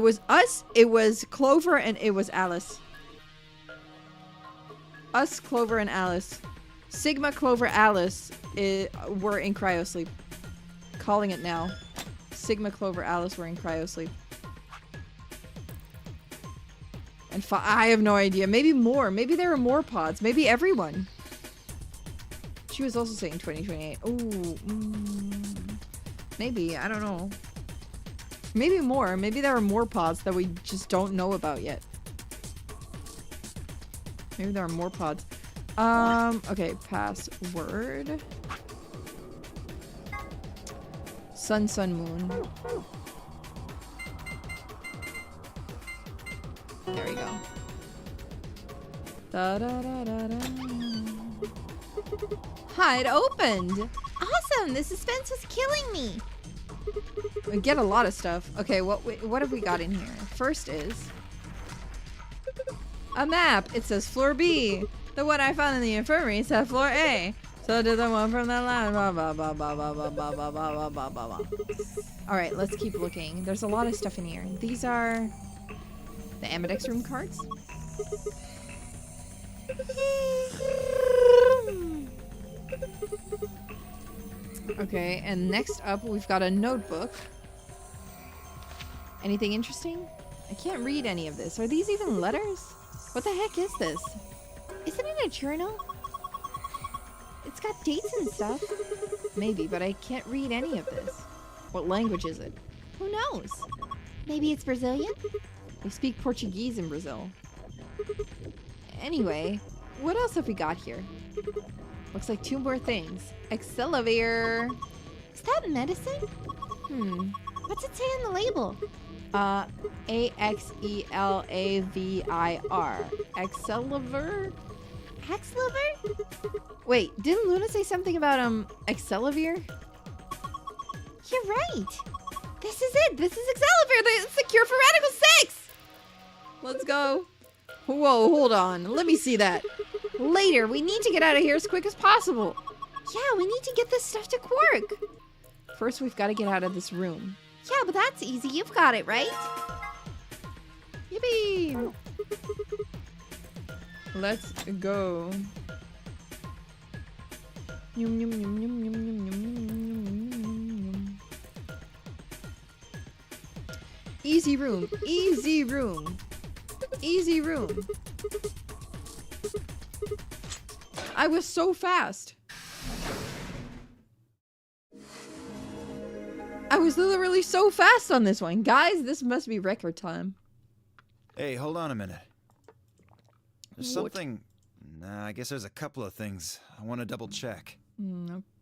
was Clover, and it was Alice. Us, Clover, and Alice. Sigma, Clover, Alice were in cryo sleep. Calling it now. Sigma, Clover, Alice were in cryo sleep. And I have no idea. Maybe more. Maybe there were more pods. Maybe everyone. She was also saying 2028. Ooh. Maybe. I don't know. Maybe more. Maybe there are more pods that we just don't know about yet. Maybe there are more pods. Okay. Password. Sun, moon. There we go. Da da da da da. Hi, it opened. Awesome. The suspense was killing me. We get a lot of stuff. Okay, what have we got in here? First is a map. It says floor B. The one I found in the infirmary said floor A. So did the one from the line. Blah, blah, blah, blah, blah, blah, blah, blah, blah, blah, blah, blah. All right, let's keep looking. There's a lot of stuff in here. These are the Amadex room cards. Okay, and next up we've got a notebook. Anything interesting? I can't read any of this. Are these even letters? What the heck is this? Isn't it a journal? It's got dates and stuff. Maybe, but I can't read any of this. What language is it? Who knows? Maybe it's Brazilian? They speak Portuguese in Brazil. Anyway, what else have we got here? Looks like 2 more things. Accelavir. Is that medicine? What's it say on the label? A-X-E-L-A-V-I-R. Accelavir? Axelavir? Wait, didn't Luna say something about, Accelavir? You're right. This is it. This is Accelavir. It's the cure for Radical 6. Let's go. Whoa, hold on. Let me see that. Later, we need to get out of here as quick as possible. Yeah, we need to get this stuff to Quark. First, we've got to get out of this room. Yeah, but that's easy. You've got it, right? Yippee! Let's go. Yum, yum, yum, yum, yum, yum, yum, yum. Easy room. Easy room. Easy room. I was so fast. I was literally so fast on this one. Guys, this must be record time. Hey, hold on a minute. There's something... Nah, I guess there's a couple of things I want to double check.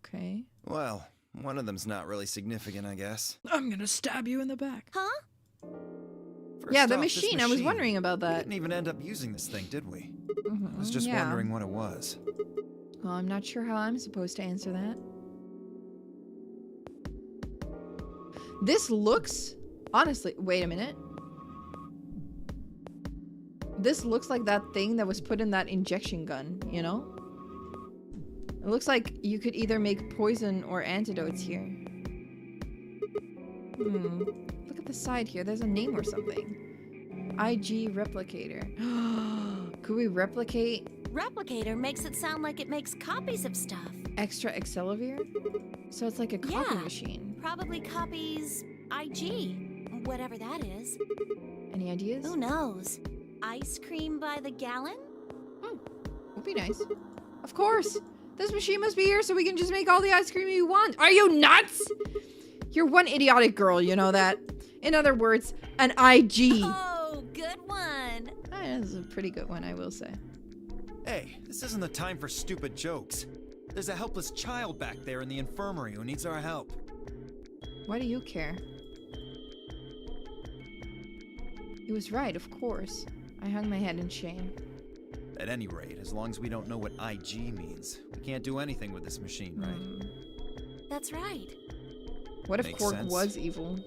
Okay. Well, one of them's not really significant, I guess. I'm gonna stab you in the back. Huh? First Yeah, the off, this machine. I was wondering about We that. didn't even end up using this thing, did we? I was just wondering what it was. Well, I'm not sure how I'm supposed to answer that. This looks... Honestly, wait a minute. This looks like that thing that was put in that injection gun, you know? It looks like you could either make poison or antidotes here. Look at the side here. There's a name or something. IG replicator. Could we replicate... Replicator makes it sound like it makes copies of stuff. Extra Accelavir? So it's like a copy machine. Probably copies IG, whatever that is. Any ideas? Who knows? Ice cream by the gallon? Would be nice. Of course! This machine must be here so we can just make all the ice cream you want. Are you nuts? You're one idiotic girl, you know that. In other words, an IG. Oh, good one. That is a pretty good one, I will say. Hey, this isn't the time for stupid jokes. There's a helpless child back there in the infirmary who needs our help. Why do you care? He was right, of course. I hung my head in shame. At any rate, as long as we don't know what IG means, we can't do anything with this machine, right? That's right. What if Makes Quark sense. was evil?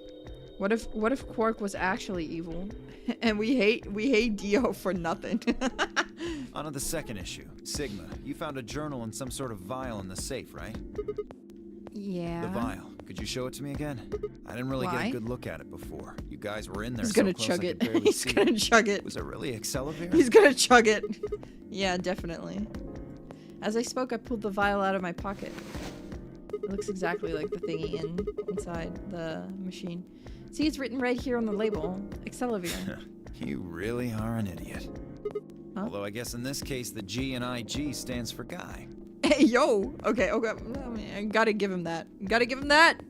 What if Quark was actually evil? And we hate Dio for nothing. On to the second issue. Sigma, you found a journal and some sort of vial in the safe, right? Yeah. The vial. Could you show it to me again? I didn't really get a good look at it before. You guys were in there He's so gonna close chug I it. could barely He's see gonna it. chug it. Was it really Accelavir? He's gonna chug it. Yeah, definitely. As I spoke, I pulled the vial out of my pocket. It looks exactly like the thingy inside the machine. See, it's written right here on the label. Accelavir. You really are an idiot. Huh? Although I guess in this case the G in IG stands for guy. Hey, yo! Okay. I gotta give him that. Gotta give him that!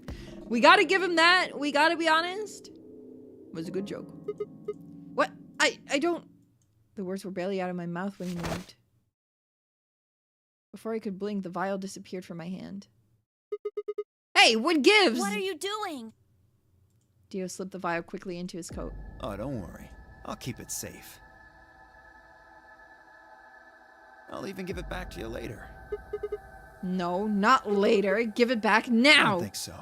We gotta give him that! We gotta be honest. It was a good joke. What? I don't... The words were barely out of my mouth when he moved. Before I could blink, the vial disappeared from my hand. Hey, what gives? What are you doing? Dio slipped the vial quickly into his coat. Oh, don't worry. I'll keep it safe. I'll even give it back to you later. No, not later. Give it back I now! don't think so.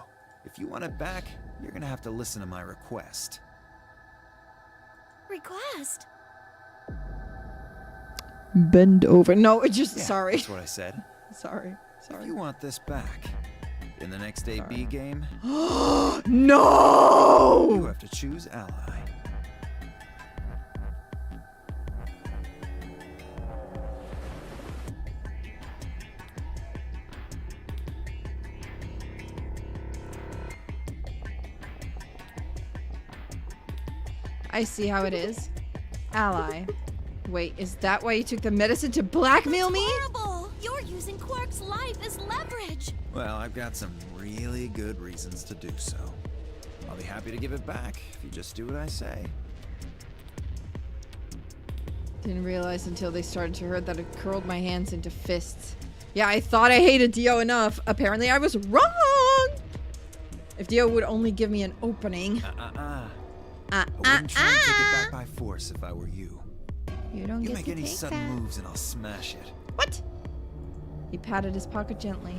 If you want it back, you're gonna have to listen to my request. Request? Bend over. No, it just... Yeah, sorry. That's what I said. Sorry. If you want this back, in the next AB game, No! you have to choose ally. I see how it is. Ally. Wait, is that why you took the medicine to blackmail me? Horrible! You're using Quark's life as leverage. Well, I've got some really good reasons to do so. I'll be happy to give it back if you just do what I say. Didn't realize until they started to hurt that it curled my hands into fists. Yeah, I thought I hated Dio enough. Apparently I was wrong! If Dio would only give me an opening. I wouldn't try and take it back by force if I were you. You don't You get make to any take sudden that. moves and I'll smash it. What? He patted his pocket gently.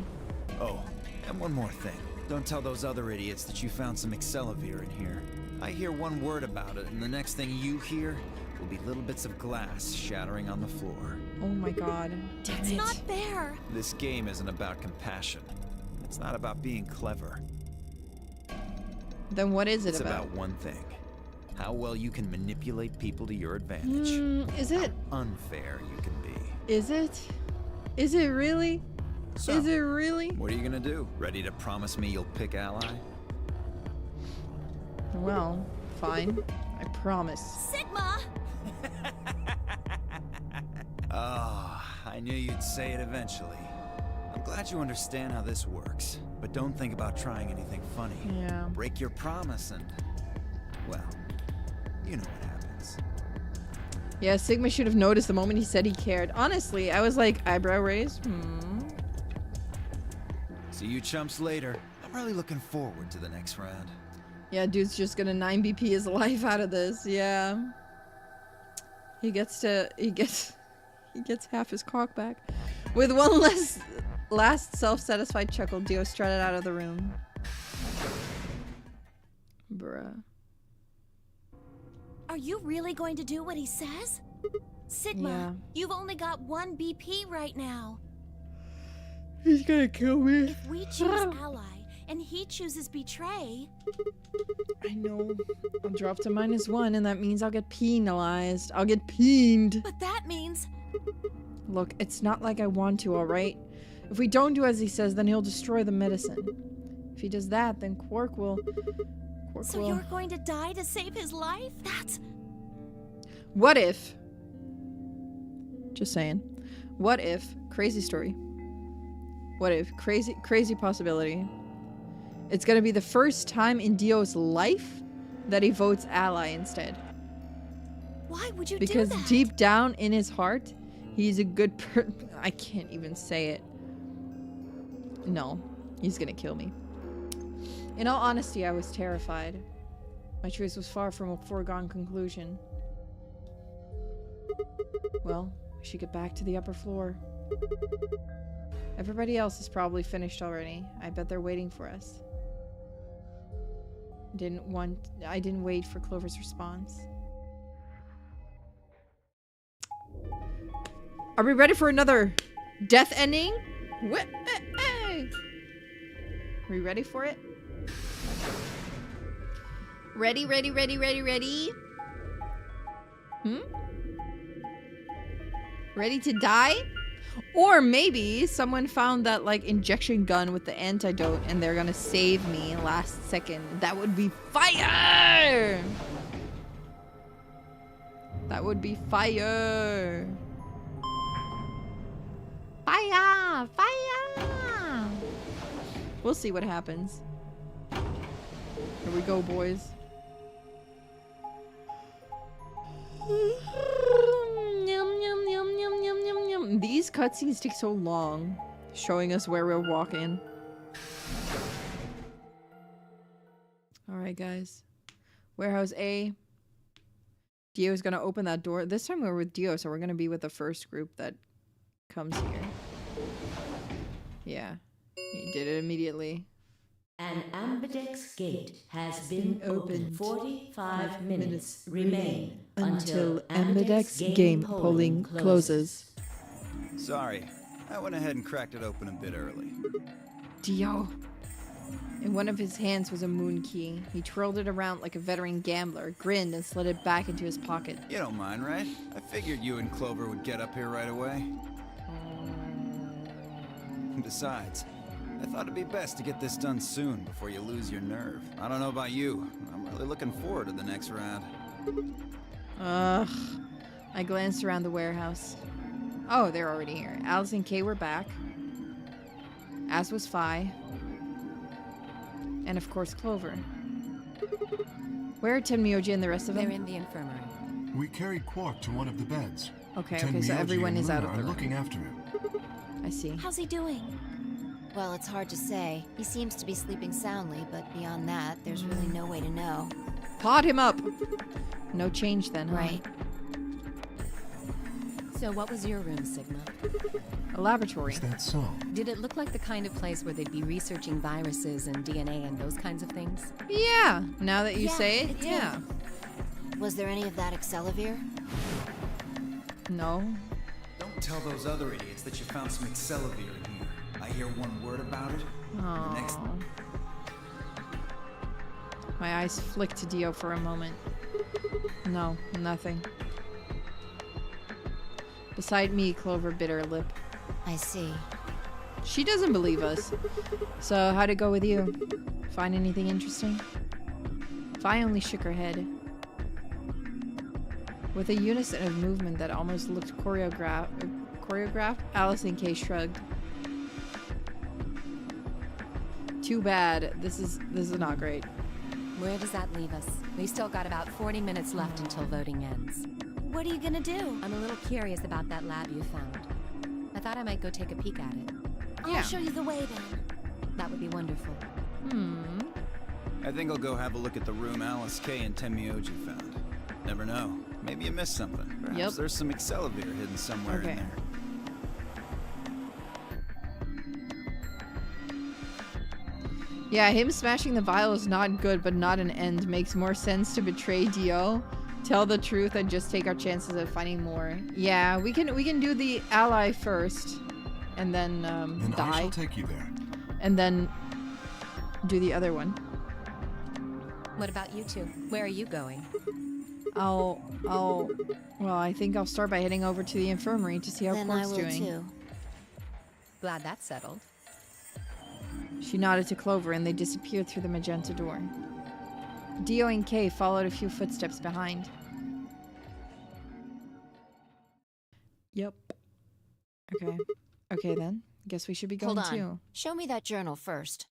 Oh, and one more thing. Don't tell those other idiots that you found some Accelavir in here. I hear one word about it, and the next thing you hear will be little bits of glass shattering on the floor. Oh my god. Damn It's it. not fair. This game isn't about compassion. It's not about being clever. Then what is it It's about one thing. How well you can manipulate people to your advantage. Is it? Unfair you can be. Is it? Is it really? So, Is it really? what are you gonna do? Ready to promise me you'll pick ally? Well, fine. I promise. Sigma! Oh, I knew you'd say it eventually. I'm glad you understand how this works, but don't think about trying anything funny. Yeah. Break your promise and, well, you know what happens. Yeah, Sigma should have noticed the moment he said he cared. Honestly, I was like, eyebrow raise? See you chumps later. I'm really looking forward to the next round. Yeah, dude's just gonna 9 BP his life out of this. Yeah. He gets half his cock back. With one last self-satisfied chuckle, Dio strutted out of the room. Bruh. Are you really going to do what he says? Sigma, Yeah. you've only got 1 BP right now. He's gonna kill me. If we choose ally and he chooses betray, I know. I'll drop to -1 and that means I'll get penalized. I'll get peened. but that means Look, it's not like I want to, alright? If we don't do as he says, then he'll destroy the medicine. If he does that, then Quark will... so you're going to die to save his life? That's What if... Just saying. What if... Crazy story. What if... Crazy possibility. It's gonna be the first time in Dio's life that he votes ally instead. why would you Because do that? deep down in his heart, he's a good I can't even say it. No. He's gonna kill me. In all honesty, I was terrified. My choice was far from a foregone conclusion. Well, we should get back to the upper floor. Everybody else is probably finished already. I bet they're waiting for us. I didn't wait for Clover's response. Are we ready for another death ending? Are we ready for it? Ready? Ready to die? Or maybe someone found that like injection gun with the antidote and they're gonna save me last second. That would be fire! That would be fire! Fire! Fire! We'll see what happens. Here we go, boys. These cutscenes take so long, showing us where we're walking. Alright, guys. Warehouse A. Dio's gonna open that door. This time we're with Dio, so we're gonna be with the first group that comes here. Yeah. He did it immediately. An ambidex gate has been opened. 45 minutes remain until ambidex game polling closes. Sorry, I went ahead and cracked it open a bit early. Dio. In one of his hands was a moon key. He twirled it around like a veteran gambler, grinned, and slid it back into his pocket. You don't mind, right? I figured you and Clover would get up here right away. Besides, I thought it'd be best to get this done soon before you lose your nerve. I don't know about you. I'm really looking forward to the next round. Ugh. I glanced around the warehouse. Oh, they're already here. Alice and Kay were back. As was Phi. And of course, Clover. Where are Tenmyoji and the rest of them? They're in the infirmary. We carried Quark to one of the beds. Okay, so Tenmyoji everyone and is out Luna of the are room. looking after him. I see. How's he doing? Well, it's hard to say. He seems to be sleeping soundly, but beyond that, there's really no way to know. Pod him up! No change then, huh? Right. So what was your room, Sigma? A laboratory. Is that so? Did it look like the kind of place where they'd be researching viruses and DNA and those kinds of things? Yeah, now that you Yeah, say it, it did. yeah. Was there any of that Excelavir? No. Don't tell those other idiots that you found some Excelavir in here. I hear one word about it. Aww. The next... My eyes flicked to Dio for a moment. No, nothing. Beside me, Clover bit her lip. I see. She doesn't believe us. So, how'd it go with you? Find anything interesting? Phi only shook her head. With a unison of movement that almost looked choreographed, Alice and Kay shrugged. Too bad. This is not great. Where does that leave us? We've still got about 40 minutes left until voting ends. What are you gonna do? I'm a little curious about that lab you found. I thought I might go take a peek at it. I'll show you the way then. That would be wonderful. I think I'll go have a look at the room Alice, Kay, and Tenmyoji found. Never know. Maybe you missed something. Perhaps there's some Excelavir hidden somewhere in there. Yeah, him smashing the vial is not good, but not an end. Makes more sense to betray Dio, tell the truth, and just take our chances of finding more. Yeah, we can do the ally first, and then die. I shall take you there. And then do the other one. What about you two? Where are you going? Well, I think I'll start by heading over to the infirmary to see how Then I Quark's will doing. too. Glad that's settled. She nodded to Clover and they disappeared through the magenta door. Dio and Kay followed a few footsteps behind. Yep. Okay then. Guess we should be going Hold on. too. Show me that journal first.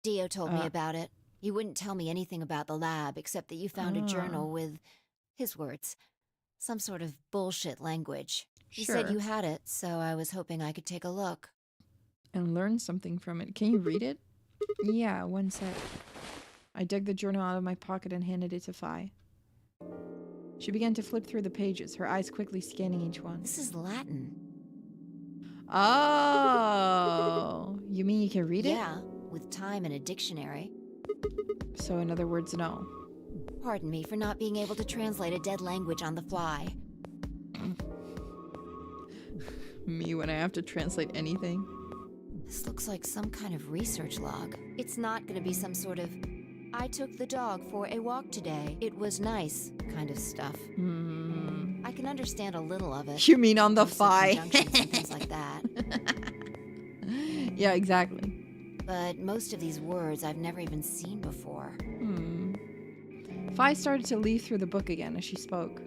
Dio told me about it. He wouldn't tell me anything about the lab except that you found a journal with, his words, some sort of bullshit language. He said you had it, so I was hoping I could take a look. And learn something from it. Can you read it? Yeah, one sec. I dug the journal out of my pocket and handed it to Phi. She began to flip through the pages, her eyes quickly scanning each one. This is Latin. Oh, you mean you can read it? Yeah, with time and a dictionary. So in other words, no. Pardon me for not being able to translate a dead language on the fly. Me when I have to translate anything. This looks like some kind of research log. It's not gonna be some sort of, I took the dog for a walk today. It was nice kind of stuff. I can understand a little of it. You mean on the Mostly fly? conjunctions and things like that. Yeah, exactly. But most of these words I've never even seen before. Fi started to leaf through the book again as she spoke.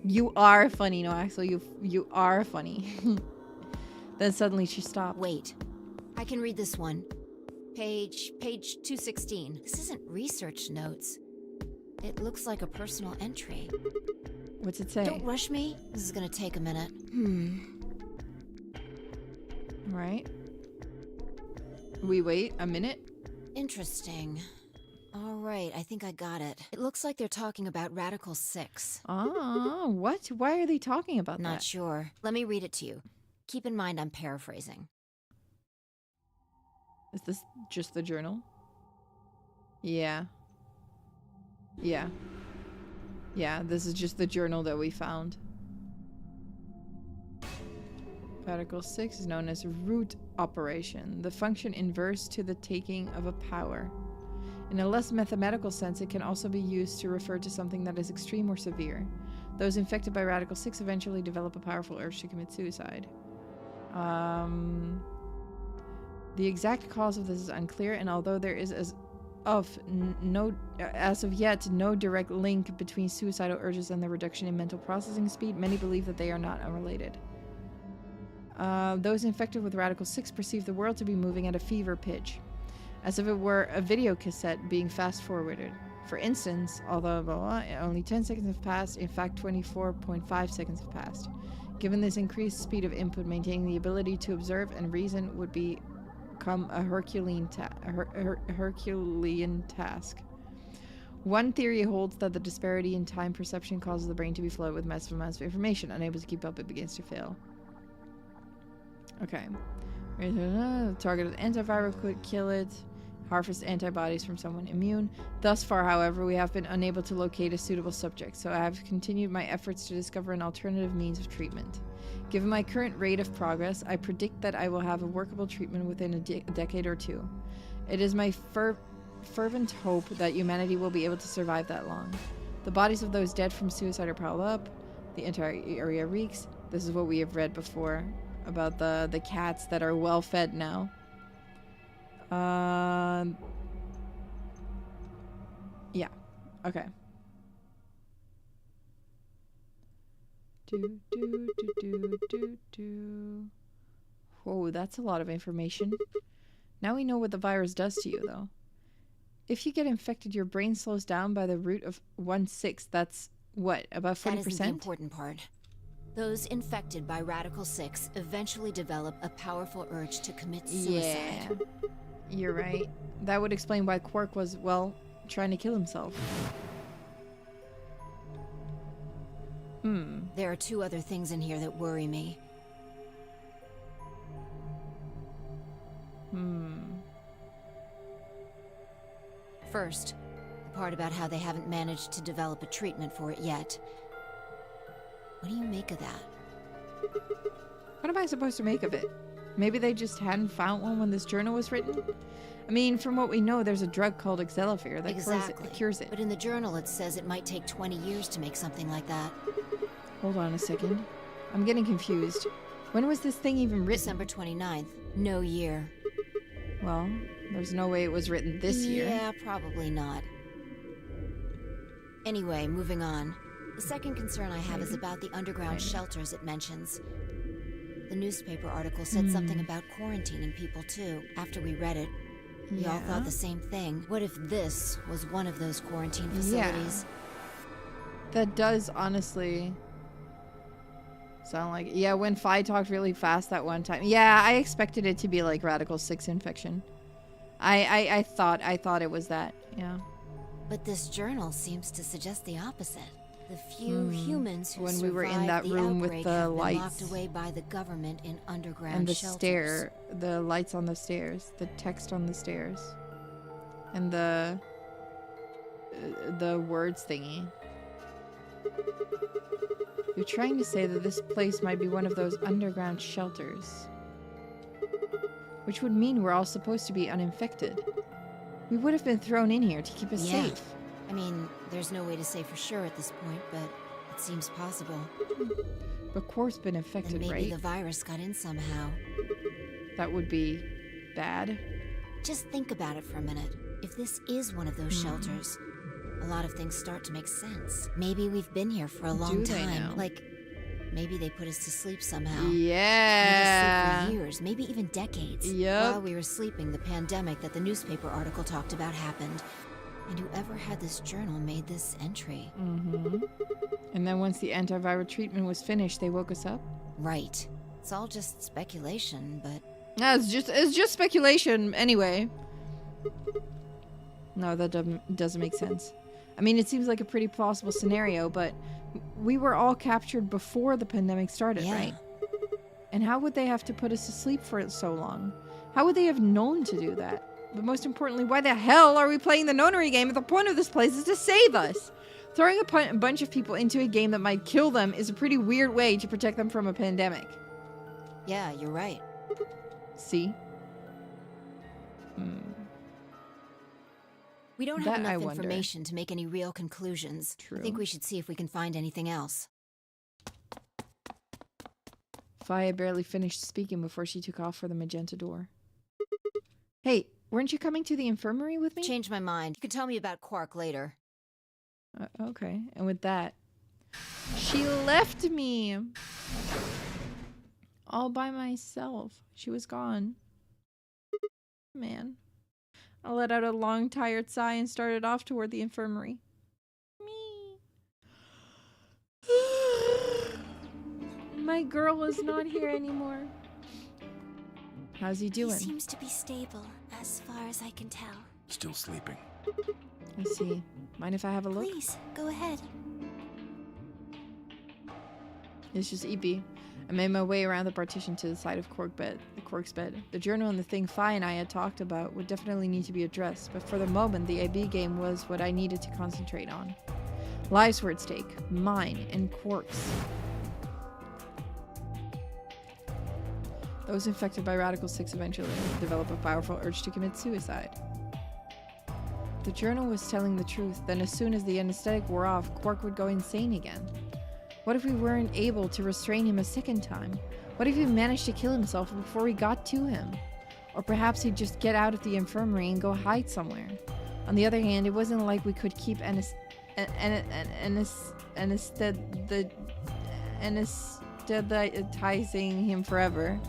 You are funny, no, Axel. You are funny. Then suddenly she stopped. Wait, I can read this one. Page 216. This isn't research notes. It looks like a personal entry. What's it say? Don't rush me. This is gonna take a minute. Right. We wait a minute. Interesting. All right, I think I got it. It looks like they're talking about Radical 6. Ah, what? Why are they talking about Not that? sure. Let me read it to you. Keep in mind I'm paraphrasing. Is this just the journal? Yeah. Yeah. Yeah, this is just the journal that we found. Article 6 is known as root operation, the function inverse to the taking of a power. In a less mathematical sense, it can also be used to refer to something that is extreme or severe. Those infected by Radical 6 eventually develop a powerful urge to commit suicide. The exact cause of this is unclear, and although there is as of yet no direct link between suicidal urges and the reduction in mental processing speed, many believe that they are not unrelated. Those infected with Radical 6 perceive the world to be moving at a fever pitch, as if it were a video cassette being fast-forwarded. For instance, although only 10 seconds have passed, in fact 24.5 seconds have passed. Given this increased speed of input, maintaining the ability to observe and reason would become a Herculean task. One theory holds that the disparity in time perception causes the brain to be flooded with massive amounts of information. Unable to keep up, it begins to fail. Okay. Targeted antiviral could kill it. Harvest antibodies from someone immune. Thus far, however, we have been unable to locate a suitable subject, so I have continued my efforts to discover an alternative means of treatment. Given my current rate of progress, I predict that I will have a workable treatment within a decade or two. It is my fervent hope that humanity will be able to survive that long. The bodies of those dead from suicide are piled up. The entire area reeks. This is what we have read before about the cats that are well fed now. Yeah. Okay. Whoa, that's a lot of information. Now we know what the virus does to you, though. If you get infected, your brain slows down by the root of 1/6. That's what, about 40%? That isn't the important part. Those infected by Radical 6 eventually develop a powerful urge to commit suicide. Yeah, you're right. That would explain why Quark was, well, trying to kill himself. There are two other things in here that worry me. First, the part about how they haven't managed to develop a treatment for it yet. What do you make of that? What am I supposed to make of it? Maybe they just hadn't found one when this journal was written? I mean, from what we know, there's a drug called Exelavir that cures it. But in the journal it says it might take 20 years to make something like that. Hold on a second. I'm getting confused. When was this thing even written? December 29th. No year. Well, there's no way it was written this year. Yeah, probably not. Anyway, moving on. The second concern I have is about the underground shelters it mentions. The newspaper article said something about quarantining people too. After we read it, we all thought the same thing. What if this was one of those quarantine facilities? Yeah. That does honestly sound like... Yeah, when Fi talked really fast that one time. Yeah, I expected it to be like Radical 6 infection. I thought it was that. Yeah. But this journal seems to suggest the opposite. The few humans who when we were in that room with the lights locked away by the government in underground and the shelters. the lights on the stairs, the text on the stairs. And the words thingy. You're trying to say that this place might be one of those underground shelters. Which would mean we're all supposed to be uninfected. We would have been thrown in here to keep us safe. I mean, there's no way to say for sure at this point, but it seems possible. But Quark's been infected, And maybe right? the virus got in somehow. That would be bad. Just think about it for a minute. If this is one of those shelters, a lot of things start to make sense. Maybe we've been here for a long Do they time. now? Like, maybe they put us to sleep somehow. Yeah. Made us sleep for years, maybe even decades. Yep. While we were sleeping, the pandemic that the newspaper article talked about happened. And whoever had this journal made this entry. Mm-hmm. And then once the antiviral treatment was finished, they woke us up? Right. It's all just speculation, but... No, it's just speculation anyway. No, that doesn't make sense. I mean, it seems like a pretty plausible scenario, but we were all captured before the pandemic started, Yeah. right? And how would they have to put us to sleep for so long? How would they have known to do that? But most importantly, why the hell are we playing the nonary game if the point of this place is to save us? Throwing a bunch of people into a game that might kill them is a pretty weird way to protect them from a pandemic. Yeah, you're right. See? We don't have That I enough wonder. information to make any real conclusions. True. I think we should see if we can find anything else. Faya barely finished speaking before she took off for the magenta door. Hey, weren't you coming to the infirmary with me? Change my mind. You can tell me about Quark later. Okay, and with that, she left me all by myself. She was gone. Man. I let out a long, tired sigh and started off toward the infirmary. Me. My girl is not here anymore. How's he doing? He seems to be stable, as far as I can tell. Still sleeping. I see. Mind if I have a look? Please, go ahead. It's just EP. I made my way around the partition to the side of Quark's bed. The journal and the thing Fi and I had talked about would definitely need to be addressed, but for the moment, the AB game was what I needed to concentrate on. Lives were at stake. Mine and Quark's. Those infected by Radical 6 eventually develop a powerful urge to commit suicide. The journal was telling the truth. Then as soon as the anesthetic wore off, Quark would go insane again. What if we weren't able to restrain him a second time? What if he managed to kill himself before we got to him? Or perhaps he'd just get out of the infirmary and go hide somewhere. On the other hand, it wasn't like we could keep anesthetizing him forever.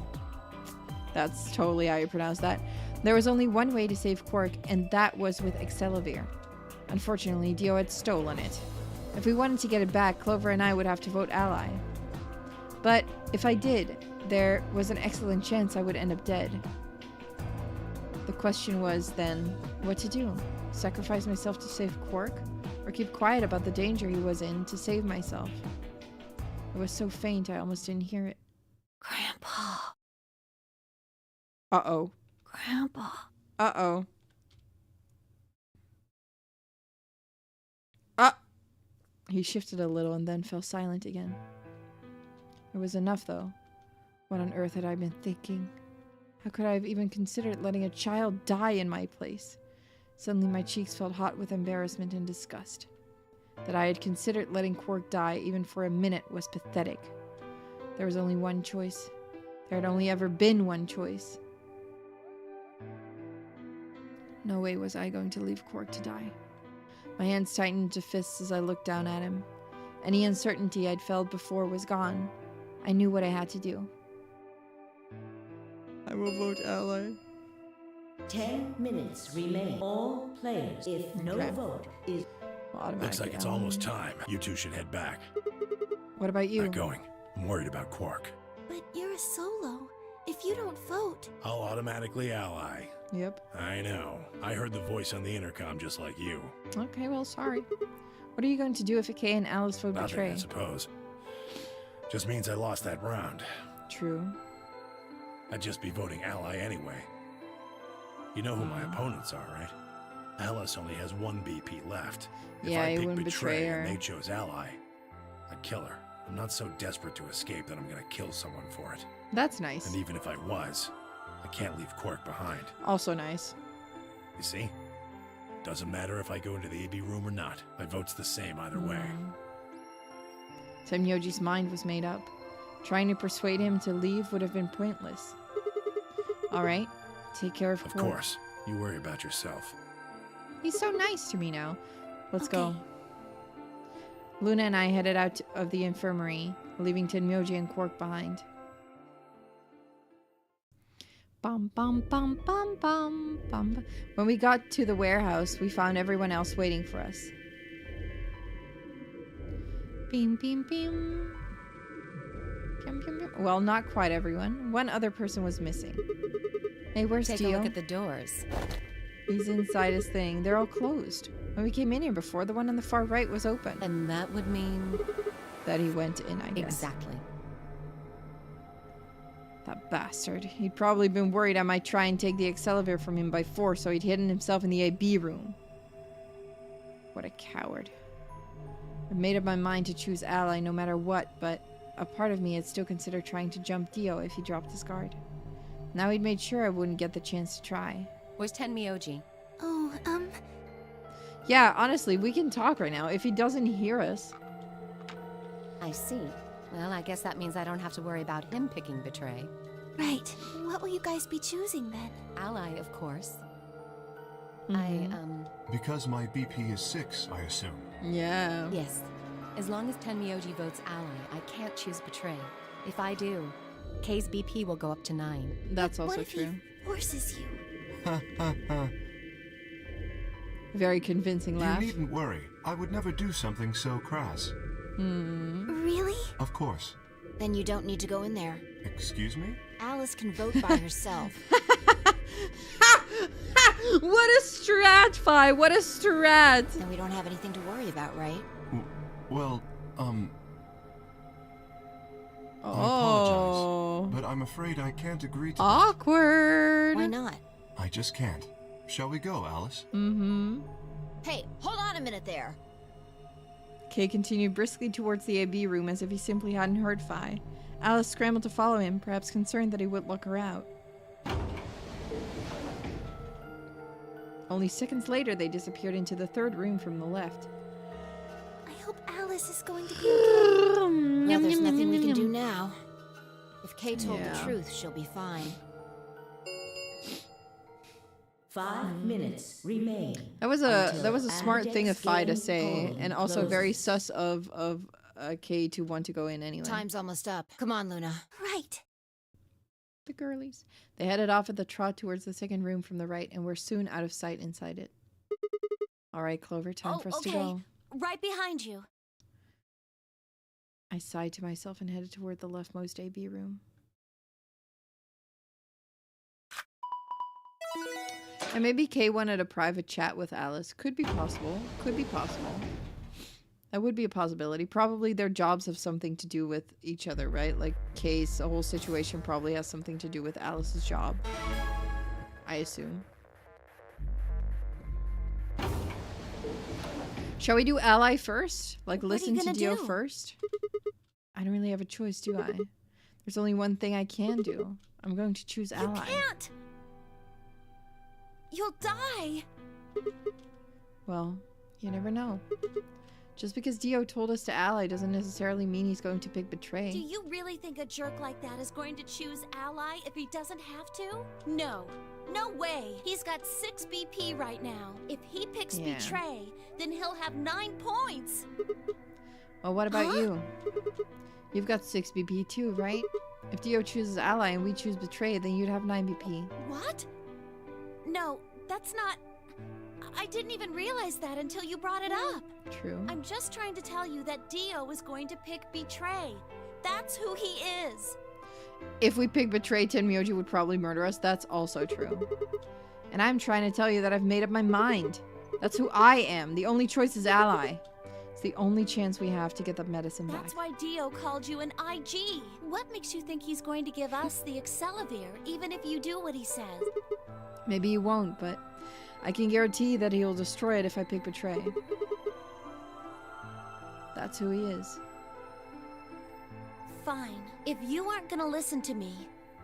That's totally how you pronounce that. There was only one way to save Quark, and that was with Excelavir. Unfortunately, Dio had stolen it. If we wanted to get it back, Clover and I would have to vote ally. But if I did, there was an excellent chance I would end up dead. The question was, then, what to do? Sacrifice myself to save Quark? Or keep quiet about the danger he was in to save myself? It was so faint I almost didn't hear it. Grandpa. Uh-oh. Grandpa. Uh-oh. He shifted a little and then fell silent again. It was enough, though. What on earth had I been thinking? How could I have even considered letting a child die in my place? Suddenly my cheeks felt hot with embarrassment and disgust. That I had considered letting Quark die even for a minute was pathetic. There was only one choice. There had only ever been one choice. No way was I going to leave Quark to die. My hands tightened into fists as I looked down at him. Any uncertainty I'd felt before was gone. I knew what I had to do. I will vote ally. 10 minutes remain. All players, if no Okay. vote is... Looks like it's ally. almost time. You two should head back. What about you? Not going. I'm worried about Quark. But you're a solo. If you don't vote... I'll automatically ally. Yep. I know. I heard the voice on the intercom just like you. Okay, well, sorry. What are you going to do if Kay and Alice vote Nothing, betray? I suppose. Just means I lost that round. True. I'd just be voting ally anyway. You know who my opponents are, right? Alice only has 1 BP left. If Yeah, I you pick wouldn't betray her. and they chose ally, I'd kill her. I'm not so desperate to escape that I'm gonna kill someone for it. That's nice. And even if I was, I can't leave Quark behind. Also nice. You see? Doesn't matter if I go into the AB room or not. My vote's the same either way. Tenmyoji's mind was made up. Trying to persuade him to leave would have been pointless. Alright, take care of Of Quark. course. You worry about yourself. He's so nice to me now. Let's go. Okay. Luna and I headed out of the infirmary, leaving Tenmyoji and Quark behind. Bum bum bum bum bum bum. When we got to the warehouse, we found everyone else waiting for us. Beam beam beam. Pew, pew, pew. Well, not quite everyone. One other person was missing. Hey, where's Take Dio? a look at the doors. He's inside his thing. They're all closed. When we came in here before, the one on the far right was open. And that would mean... That he went in, I guess. Exactly. That bastard. He'd probably been worried I might try and take the accelerator from him by force, so he'd hidden himself in the AB room. What a coward. I made up my mind to choose Ally no matter what, but a part of me had still considered trying to jump Dio if he dropped his guard. Now he'd made sure I wouldn't get the chance to try. Where's Tenmyoji? Oh, Yeah, honestly, we can talk right now if he doesn't hear us. I see. Well, I guess that means I don't have to worry about him picking Betray. right. What will you guys be choosing then? Ally, of course. Mhm. Because my BP is 6, I assume. Yeah. Yes. As long as Tenmyoji votes Ally, I can't choose Betray. If I do, K's BP will go up to 9. That's What also if true. he forces you? Ha ha ha. Very convincing You laugh. needn't worry. I would never do something so crass. Really? Of course. Then you don't need to go in there. Excuse me? Alice can vote by herself. What a strat, Fi! What a strat! Then we don't have anything to worry about, right? Well, I Oh. apologize. But I'm afraid I can't agree to that. Awkward. Why not? I just can't. Shall we go, Alice? Mm-hmm. Hey, hold on a minute there. Kay continued briskly towards the AB room as if he simply hadn't heard Fi. Alice scrambled to follow him, perhaps concerned that he would look her out. Only seconds later, they disappeared into the third room from the left. I hope Alice is going to be okay. Well, there's nothing we can do now. If Kay told Yeah. the truth, she'll be fine. 5 minutes remain. That was a Until smart thing of Fi to Adex say, game and also very closes. sus of Kay to want to go in anyway. Time's almost up. Come on, Luna. Right. The girlies. They headed off at the trot towards the second room from the right, and were soon out of sight inside it. All right, Clover, time for us to go. Right behind you. I sighed to myself and headed toward the leftmost AB room. And maybe Kay wanted a private chat with Alice. Could be possible. Could be possible. That would be a possibility. Probably their jobs have something to do with each other, right? Like Kay's whole situation probably has something to do with Alice's job. I assume. Shall we do Ally first? Like What are you listen to gonna Dio do? first? I don't really have a choice, do I? There's only one thing I can do. I'm going to choose Ally. You can't. You'll die. Well, you never know. Just because Dio told us to ally doesn't necessarily mean he's going to pick Betray. Do you really think a jerk like that is going to choose ally if he doesn't have to? No. No way. He's got 6 BP right now. If he picks Yeah. Betray, then he'll have 9 points. Well, what about Huh? you? You've got 6 BP too, right? If Dio chooses ally and we choose Betray, then you'd have 9 BP. What? No, that's not... I didn't even realize that until you brought it up. True. I'm just trying to tell you that Dio is going to pick Betray. That's who he is. If we pick Betray, Tenmyoji would probably murder us. That's also true. And I'm trying to tell you that I've made up my mind. That's who I am. The only choice is ally. It's the only chance we have to get the medicine back. That's why Dio called you an IG. What makes you think he's going to give us the Accelavir, even if you do what he says? Maybe you won't, but I can guarantee that he'll destroy it if I pick Betray. That's who he is. Fine. If you aren't gonna listen to me,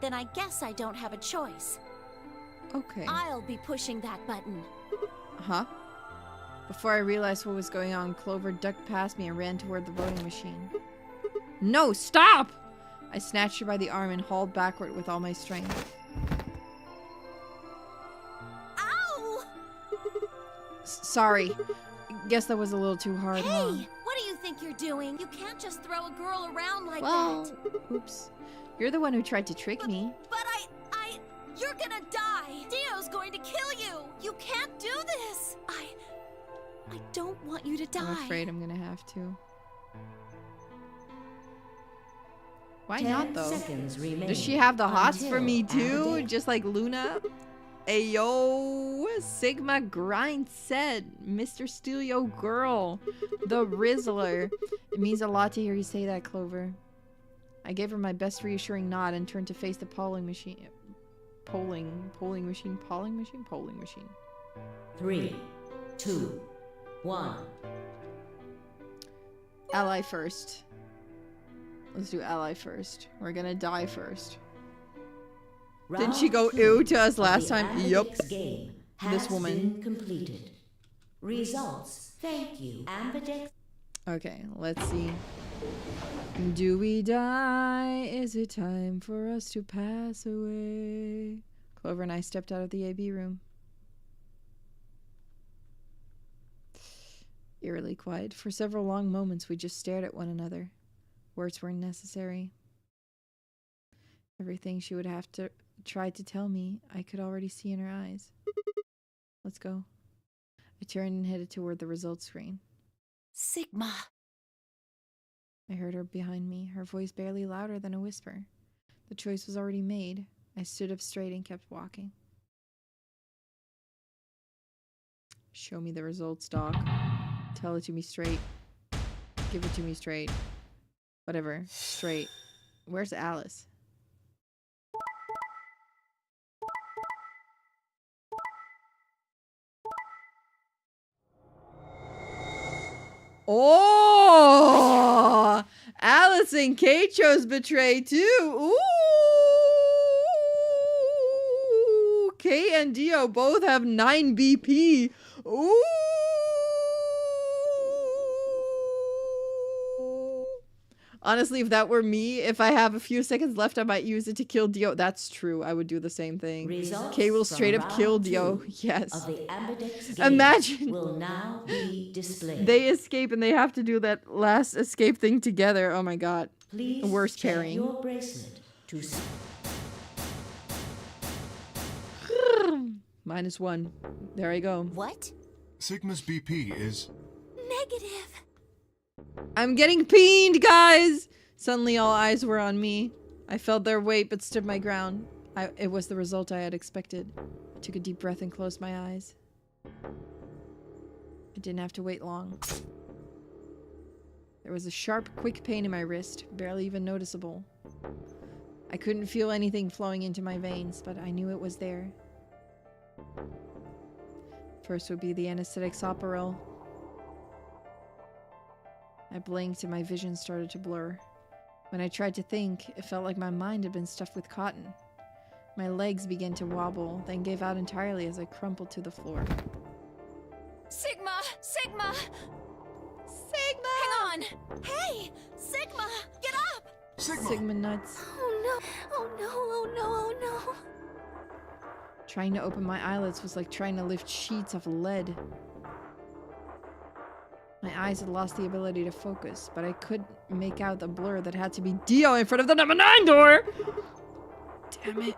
then I guess I don't have a choice. Okay. I'll be pushing that button. Huh? Before I realized what was going on, Clover ducked past me and ran toward the voting machine. No, stop! I snatched her by the arm and hauled backward with all my strength. Ow! Sorry. Guess that was a little too hard, huh? Hey! What do you think you're doing? You can't just throw a girl around like Well, that. oops. You're the one who tried to trick me. But you're gonna die! Dio's going to kill you! You can't do this! I don't want you to die. I'm afraid I'm gonna have to. Why 10 not, though? seconds remain Does she have the hots for until me, too? activate. Just like Luna? Ayo! Sigma Grind said, Mr. Steal Yo Girl. The Rizzler. It means a lot to hear you say that, Clover. I gave her my best reassuring nod and turned to face the polling machine. Polling machine. 3, 2, 1. Ally first. Let's do ally first. We're gonna die first. Didn't she go Round ew 2 to us of last the time? Yup. Ambidex game This has woman. been completed. Results. Thank you, Ambidex. Okay, let's see. Do we die? Is it time for us to pass away? Clover and I stepped out of the AB room. Eerily quiet. For several long moments, we just stared at one another. Words weren't necessary. Everything she would have to try to tell me, I could already see in her eyes. Let's go. I turned and headed toward the results screen. Sigma. I heard her behind me, her voice barely louder than a whisper. The choice was already made. I stood up straight and kept walking. Show me the results, Doc. Tell it to me straight. Give it to me straight. Whatever. Straight. Where's Alice? Oh! Alice and Kate chose Betray too. Ooh! Kate and Dio both have 9 BP. Ooh! Honestly, if that were me, if I have a few seconds left, I might use it to kill Dio. That's true. I would do the same thing. Results Kate will from straight up kill round Dio. 2 Yes. of the Ambidex game Imagine. will now be displayed. They escape and they have to do that last escape thing together. Oh my god. Please Worst check pairing. your bracelet to -1. There I go. What? Sigma's BP is... Negative. I'm getting peened, guys! Suddenly all eyes were on me. I felt their weight but stood my ground. It was the result I had expected. I took a deep breath and closed my eyes. I didn't have to wait long. There was a sharp, quick pain in my wrist, barely even noticeable. I couldn't feel anything flowing into my veins, but I knew it was there. First would be the anesthetic Soparil. I blinked and my vision started to blur. When I tried to think, it felt like my mind had been stuffed with cotton. My legs began to wobble, then gave out entirely as I crumpled to the floor. Sigma! Sigma! Sigma! Hang on! Hey! Sigma! Get up! Sigma nuts. Oh no! Oh no! Oh no! Oh no! Trying to open my eyelids was like trying to lift sheets of lead. My eyes had lost the ability to focus, but I could make out the blur that had to be Dio in front of the number 9 door! Damn it.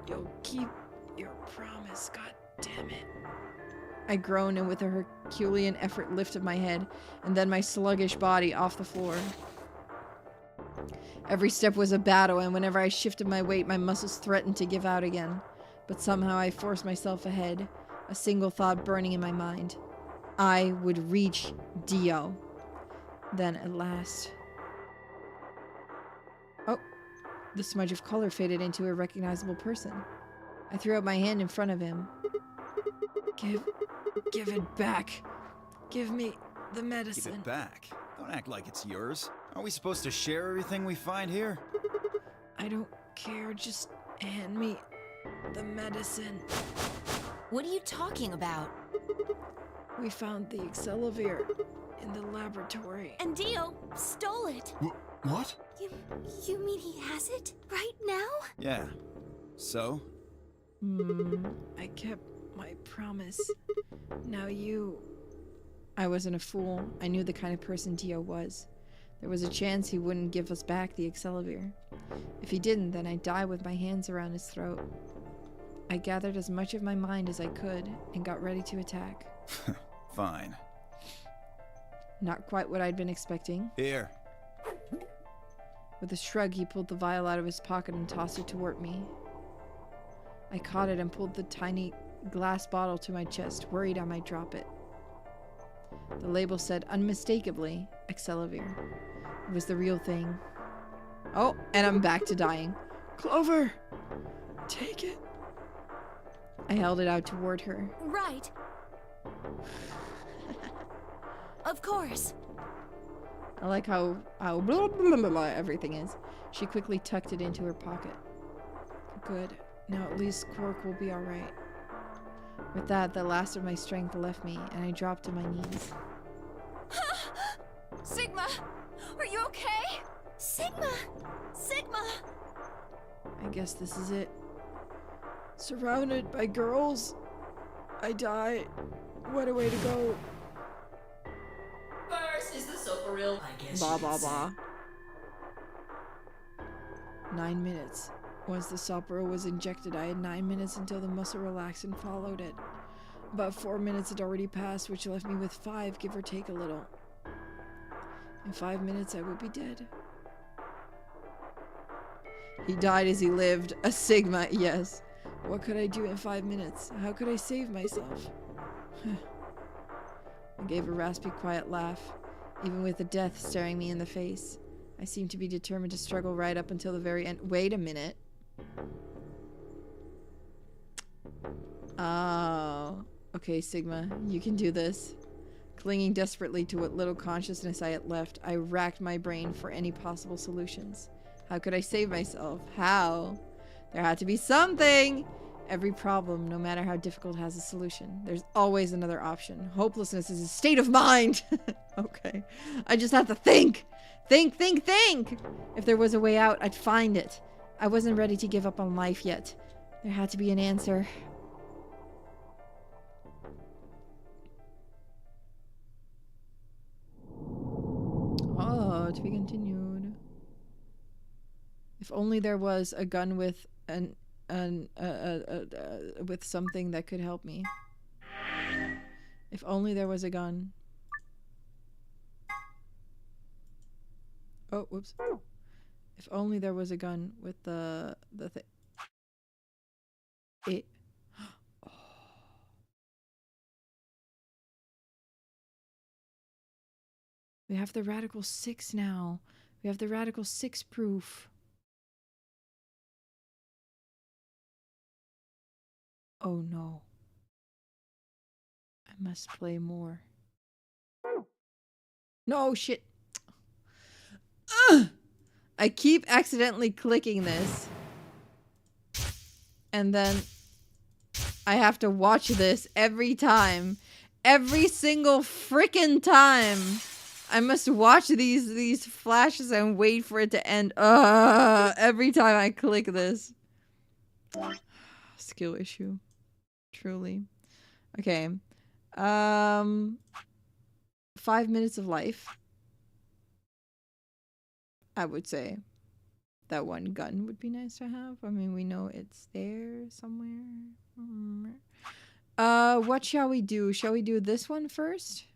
You'll keep your promise, god damn it. I groaned and with a Herculean effort lifted my head, and then my sluggish body off the floor. Every step was a battle, and whenever I shifted my weight, my muscles threatened to give out again. But somehow I forced myself ahead, a single thought burning in my mind. I would reach Dio. Then at last... Oh, the smudge of color faded into a recognizable person. I threw up my hand in front of him. Give it back. Give me the Give medicine. it back. Don't act like it's yours. Aren't we supposed to share everything we find here? I don't care. Just hand me the medicine. What are you talking about? We found the Excelavir in the laboratory. And Dio stole it. What? You mean he has it right now? Yeah. So? I kept my promise. Now you... I wasn't a fool. I knew the kind of person Dio was. There was a chance he wouldn't give us back the Excelavir. If he didn't, then I'd die with my hands around his throat. I gathered as much of my mind as I could and got ready to attack. Fine. Not quite what I'd been expecting. Here. With a shrug, he pulled the vial out of his pocket and tossed it toward me. I caught it and pulled the tiny glass bottle to my chest, worried I might drop it. The label said unmistakably, Excelavir. It was the real thing. Oh, and I'm back to dying. Clover! Take it. I held it out toward her. Right. Of course. I like how blah, blah, blah, blah, everything is. She quickly tucked it into her pocket. Good. Now at least Quark will be alright. With that, the last of my strength left me, and I dropped to my knees. Sigma! Are you okay? Sigma! Sigma! I guess this is it. Surrounded by girls. I die. What a way to go. First, is the soap for real? I guess. Blah, blah, blah. 9 minutes. Once the Sopero was injected, I had 9 minutes until the muscle relaxed and followed it. About 4 minutes had already passed, which left me with 5, give or take a little. In 5 minutes, I would be dead. He died as he lived. A Sigma, yes. What could I do in 5 minutes? How could I save myself? I gave a raspy, quiet laugh. Even with the death staring me in the face, I seemed to be determined to struggle right up until the very end. Wait a minute. Oh. Okay, Sigma, you can do this. Clinging desperately to what little consciousness I had left, I racked my brain for any possible solutions. How could I save myself? How? There had to be something! Every problem, no matter how difficult, has a solution. There's always another option. Hopelessness is a state of mind! Okay. I just have to think! Think! If there was a way out, I'd find it. I wasn't ready to give up on life yet. There had to be an answer. Oh, to be continued. If only there was a gun with with something that could help me. If only there was a gun. Oh, whoops. If only there was a gun with the thing. It. Oh. We have the Radical 6 now. We have the Radical 6 proof. Oh no. I must play more. No, shit. Ugh! I keep accidentally clicking this. And then I have to watch this every time. Every single frickin' time. I must watch these flashes and wait for it to end. Every time I click this. Skill issue. Truly. Okay. 5 minutes of life. I would say that one gun would be nice to have. I mean, we know it's there somewhere. What shall we do? Shall we do this one first?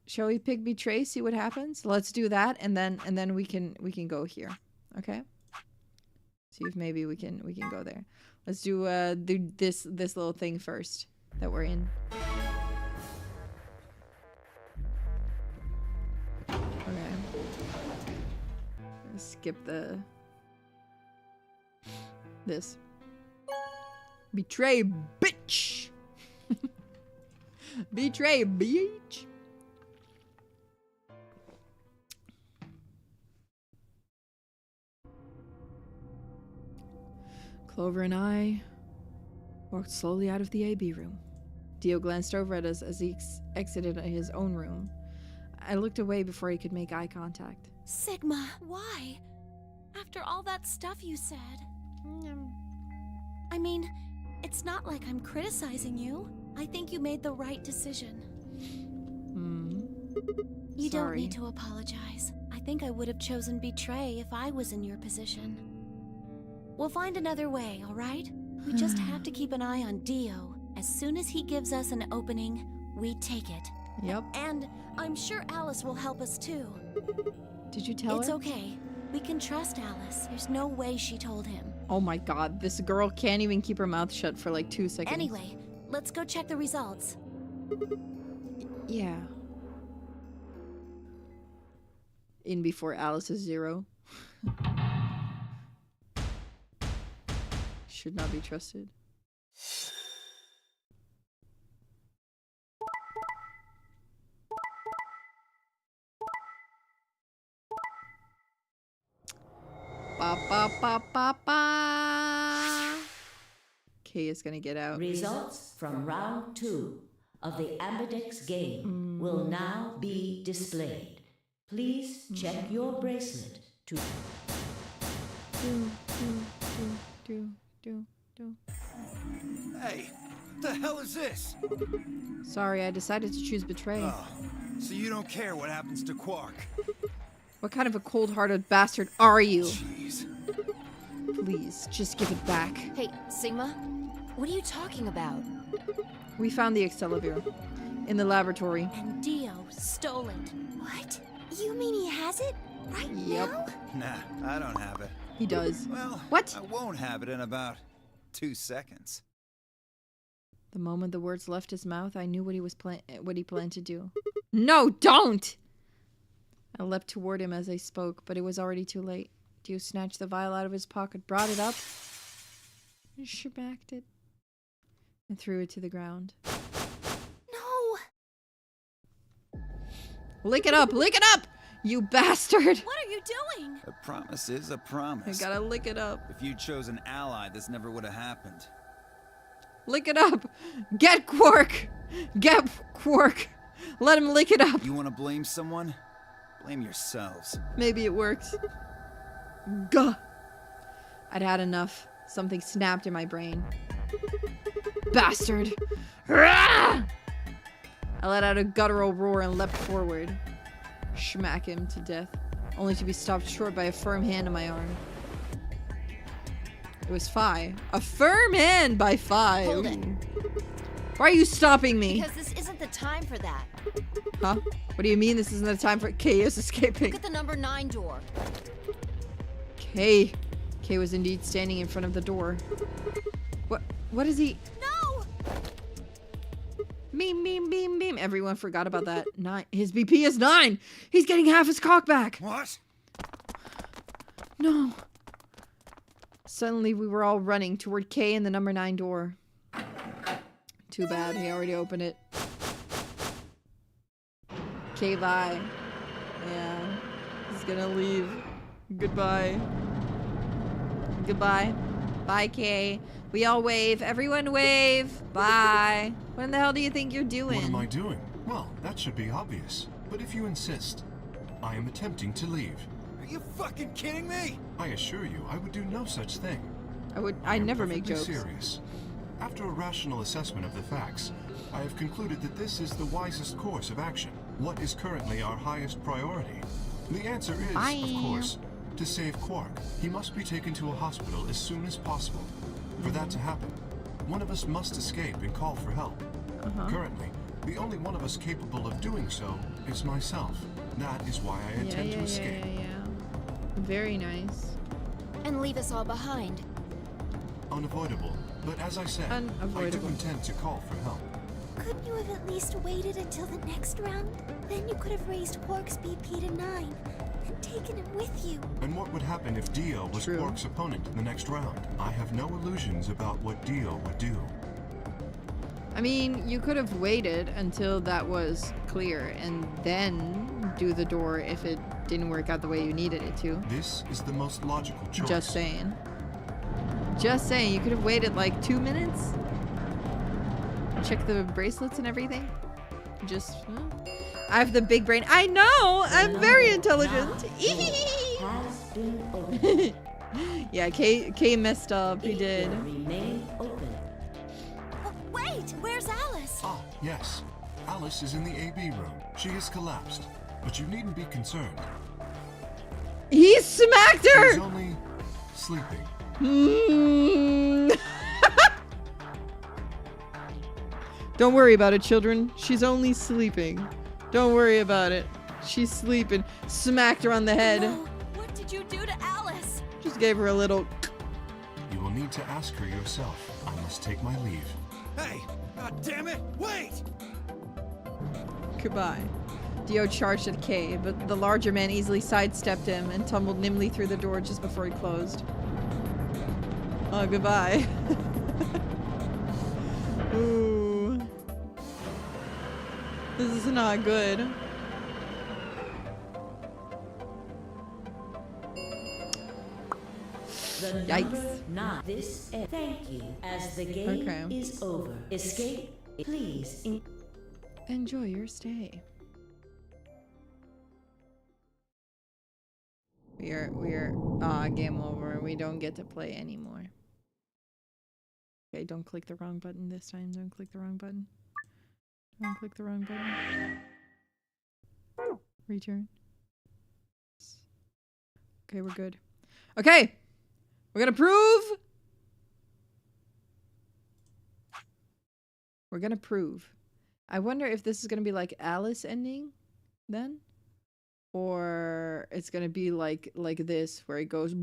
Shall we pick Betray, see what happens? Let's do that, and then we can go here. Okay? See if maybe we can go there. Let's do this little thing first that we're in. Okay. Let's skip this. Betray, bitch. Betray, bitch. Clover and I walked slowly out of the AB room. Dio glanced over at us as he exited his own room. I looked away before he could make eye contact. Sigma, why? After all that stuff you said. I mean, it's not like I'm criticizing you. I think you made the right decision. You don't need to apologize. I think I would have chosen betray if I was in your position. We'll find another way, all right? We just have to keep an eye on Dio. As soon as he gives us an opening, we take it. Yep. And I'm sure Alice will help us too. Did you tell her? It's okay. We can trust Alice. There's no way she told him. Oh my god, this girl can't even keep her mouth shut for like 2 seconds. Anyway, let's go check the results. Yeah. In before Alice is 0. Should not be trusted. Ba ba ba ba ba. Kay is gonna get out. Results from round 2 of the Ambidex game will now be displayed. Please check your bracelet to... Hey, what the hell is this? Sorry, I decided to choose betray. Oh, so you don't care what happens to Quark? What kind of a cold-hearted bastard are you? Jeez. Please, just give it back. Hey, Sigma, what are you talking about? We found the Accelavir in the laboratory. And Dio stole it. What? You mean he has it? Right now? Nah, I don't have it. He does. Well, what? I won't have it in about 2 seconds. The moment the words left his mouth, I knew what he planned to do. No, don't! I leapt toward him as I spoke, but it was already too late. Dio snatched the vial out of his pocket, brought it up, and smacked it, and threw it to the ground. No! Lick it up! Lick it up! You bastard! What are you doing? A promise is a promise. I gotta lick it up. If you'd chosen Ally, this never would have happened. Lick it up! Get Quark! Get Quark! Let him lick it up! You want to blame someone? Blame yourselves. Maybe it worked. Gah! I'd had enough. Something snapped in my brain. Bastard! Rah! I let out a guttural roar and leapt forward. Smack him to death, only to be stopped short by a firm hand on my arm. It was Phi. A firm hand by Phi. Hold it. Why are you stopping me? Because this isn't the time for that. Huh? What do you mean this isn't the time for... Kay is escaping. Look at the number 9 door. Kay. Kay was indeed standing in front of the door. What is he... No! Beam, beam, beam, beam. Everyone forgot about that. 9. His BP is 9. He's getting half his cock back. What? No. Suddenly, we were all running toward Kay and the number 9 door. Too bad. He already opened it. Kay, bye. Yeah. He's gonna leave. Goodbye. Goodbye. Bye, Kay. We all wave. Everyone wave. Bye. What in the hell do you think you're doing? What am I doing? Well, that should be obvious. But if you insist, I am attempting to leave. Are you fucking kidding me? I assure you, I would do no such thing. I never make jokes. Serious. After a rational assessment of the facts, I have concluded that this is the wisest course of action. What is currently our highest priority? The answer is, of course, to save Quark. He must be taken to a hospital as soon as possible. For that to happen, one of us must escape and call for help. Currently, the only one of us capable of doing so is myself. That is why I intend to escape. Very nice. And leave us all behind. Unavoidable. But as I said, I do intend to call for help. Couldn't you have at least waited until the next round? Then you could have raised Quark's BP to 9 and taken him with you. And what would happen if Dio was Quark's opponent in the next round? I have no illusions about what Dio would do. I mean, you could have waited until that was clear and then do the door if it didn't work out the way you needed it to. This is the most logical choice. Just saying. Just saying, you could have waited like 2 minutes. Check the bracelets and everything. Just, I have the big brain. I know! I'm very intelligent. Yeah, Kay messed up. He did. Remain open. Wait, where's Alice? Ah, yes. Alice is in the AB room. She has collapsed, but you needn't be concerned. He smacked her! She's only sleeping. Don't worry about it, children. She's only sleeping. Don't worry about it. She's sleeping. Smacked her on the head. No. What did you do to Alice? Just gave her a little... You will need to ask her yourself. I must take my leave. Hey! God damn it! Wait! Goodbye. Dio charged at Kay, but the larger man easily sidestepped him and tumbled nimbly through the door just before he closed. Oh, goodbye. Ooh. This is not good. Yikes. Not this. Thank you. As the game is over, escape, please. Enjoy your stay. We're game over. We don't get to play anymore. Okay, don't click the wrong button this time. Don't click the wrong button. Don't click the wrong button. Return. Okay, we're good. Okay! We're gonna prove! We're gonna prove. I wonder if this is gonna be like Alice ending then? Or it's gonna be like this, where it goes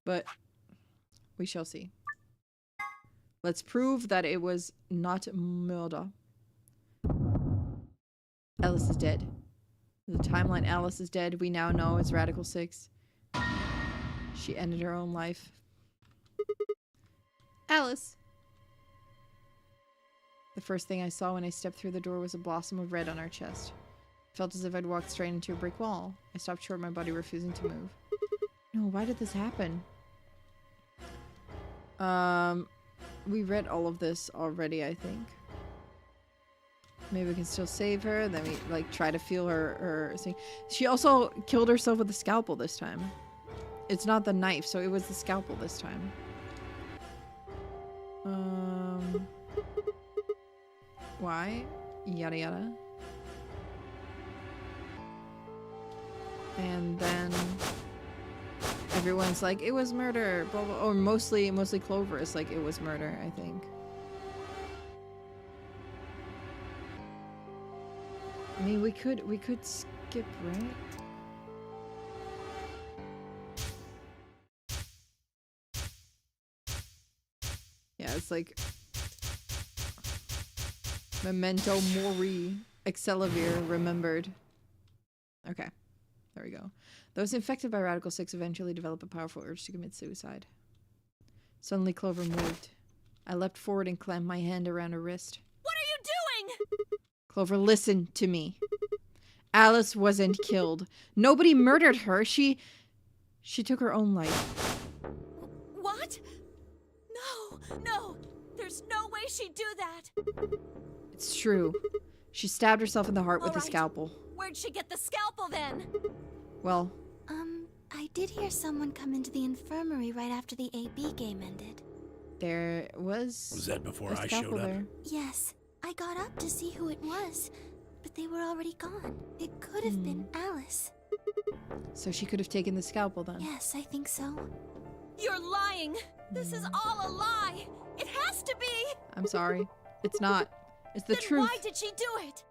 but we shall see. Let's prove that it was not murder. Alice is dead. The timeline Alice is dead, we now know is Radical 6. She ended her own life. Alice! The first thing I saw when I stepped through the door was a blossom of red on our chest. I felt as if I'd walked straight into a brick wall. I stopped short, my body refusing to move. No, why did this happen? We read all of this already, I think. Maybe we can still save her, then we like try to feel her thing. She also killed herself with a scalpel this time. It's not the knife, so it was the scalpel this time. Why? Yada yada. And then everyone's like, it was murder, blah blah, or mostly Clover is like, it was murder, I think. I mean, we could skip, right? Yeah, it's like Memento Mori, Excelivir remembered. Okay, there we go. Those infected by Radical 6 eventually develop a powerful urge to commit suicide. Suddenly Clover moved. I leapt forward and clamped my hand around her wrist. What are you doing? Clover, listen to me. Alice wasn't killed. Nobody murdered her. She took her own life. What? No. There's no way she'd do that. It's true. She stabbed herself in the heart with a scalpel. Where'd she get the scalpel then? Well, I did hear someone come into the infirmary right after the AB game ended. there was... Was that before a I scalpel showed up? there. Yes, I got up to see who it was, but they were already gone. It could have been Alice. So she could have taken the scalpel then? Yes, I think so. You're lying! This is all a lie! It has to be! I'm sorry. It's not. It's the truth. Why did she do it?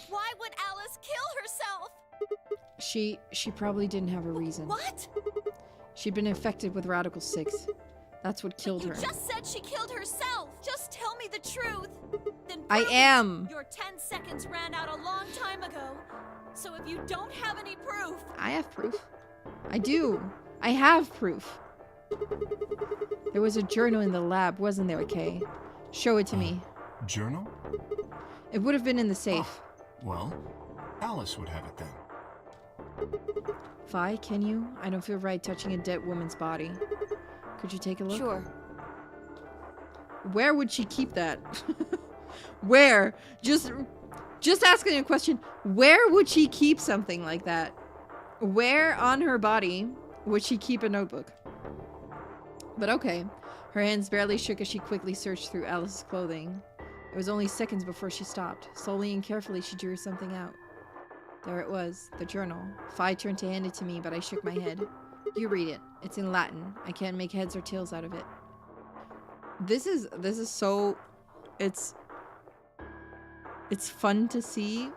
Why would Alice kill herself? She probably didn't have a reason. What? She'd been infected with Radical 6. That's what killed her. You just said she killed herself! Just tell me the truth! Then I am! Your 10 seconds ran out a long time ago. So if you don't have any proof... I have proof. I do. I have proof. There was a journal in the lab, wasn't there, Kay? Show it to me. Journal? It would have been in the safe. Well, Alice would have it then. Vi, can you? I don't feel right touching a dead woman's body. Could you take a look? Sure. Where would she keep that? Where? Just asking a question. Where would she keep something like that? Where on her body would she keep a notebook? But okay. Her hands barely shook as she quickly searched through Alice's clothing. It was only seconds before she stopped. Slowly and carefully, she drew something out. There it was, the journal. Fi turned to hand it to me, but I shook my head. You read it. It's in Latin. I can't make heads or tails out of it. This is so... It's fun to see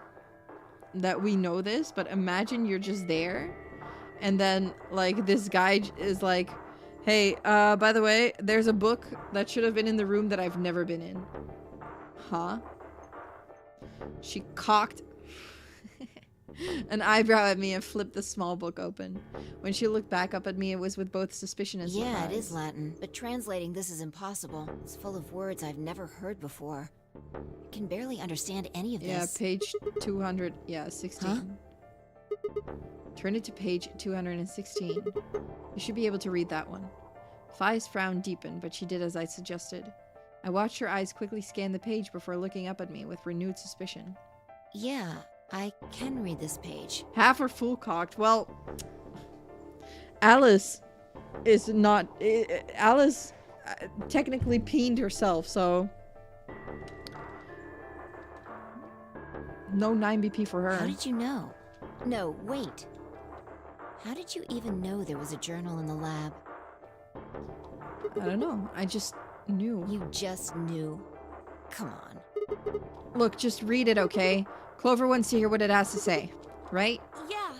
that we know this, but imagine you're just there, and then, like, this guy is like, hey, by the way, there's a book that should have been in the room that I've never been in. Huh? She cocked an eyebrow at me and flipped the small book open. When she looked back up at me, it was with both suspicion and surprise. Yeah, it is Latin, but translating this is impossible. It's full of words I've never heard before. I can barely understand any of this. Yeah, page 200. Yeah, 16. Huh? Turn it to page 216. You should be able to read that one. Fi's frown deepened, but she did as I suggested. I watched her eyes quickly scan the page before looking up at me with renewed suspicion. Yeah, I can read this page. Half or full cocked. Well, Alice is not... Alice technically peened herself, so... No 9 BP for her. How did you know? No, wait. How did you even know there was a journal in the lab? I don't know. I just knew. You just knew. Come on. Look, just read it, okay? Clover wants to hear what it has to say, right? Yeah.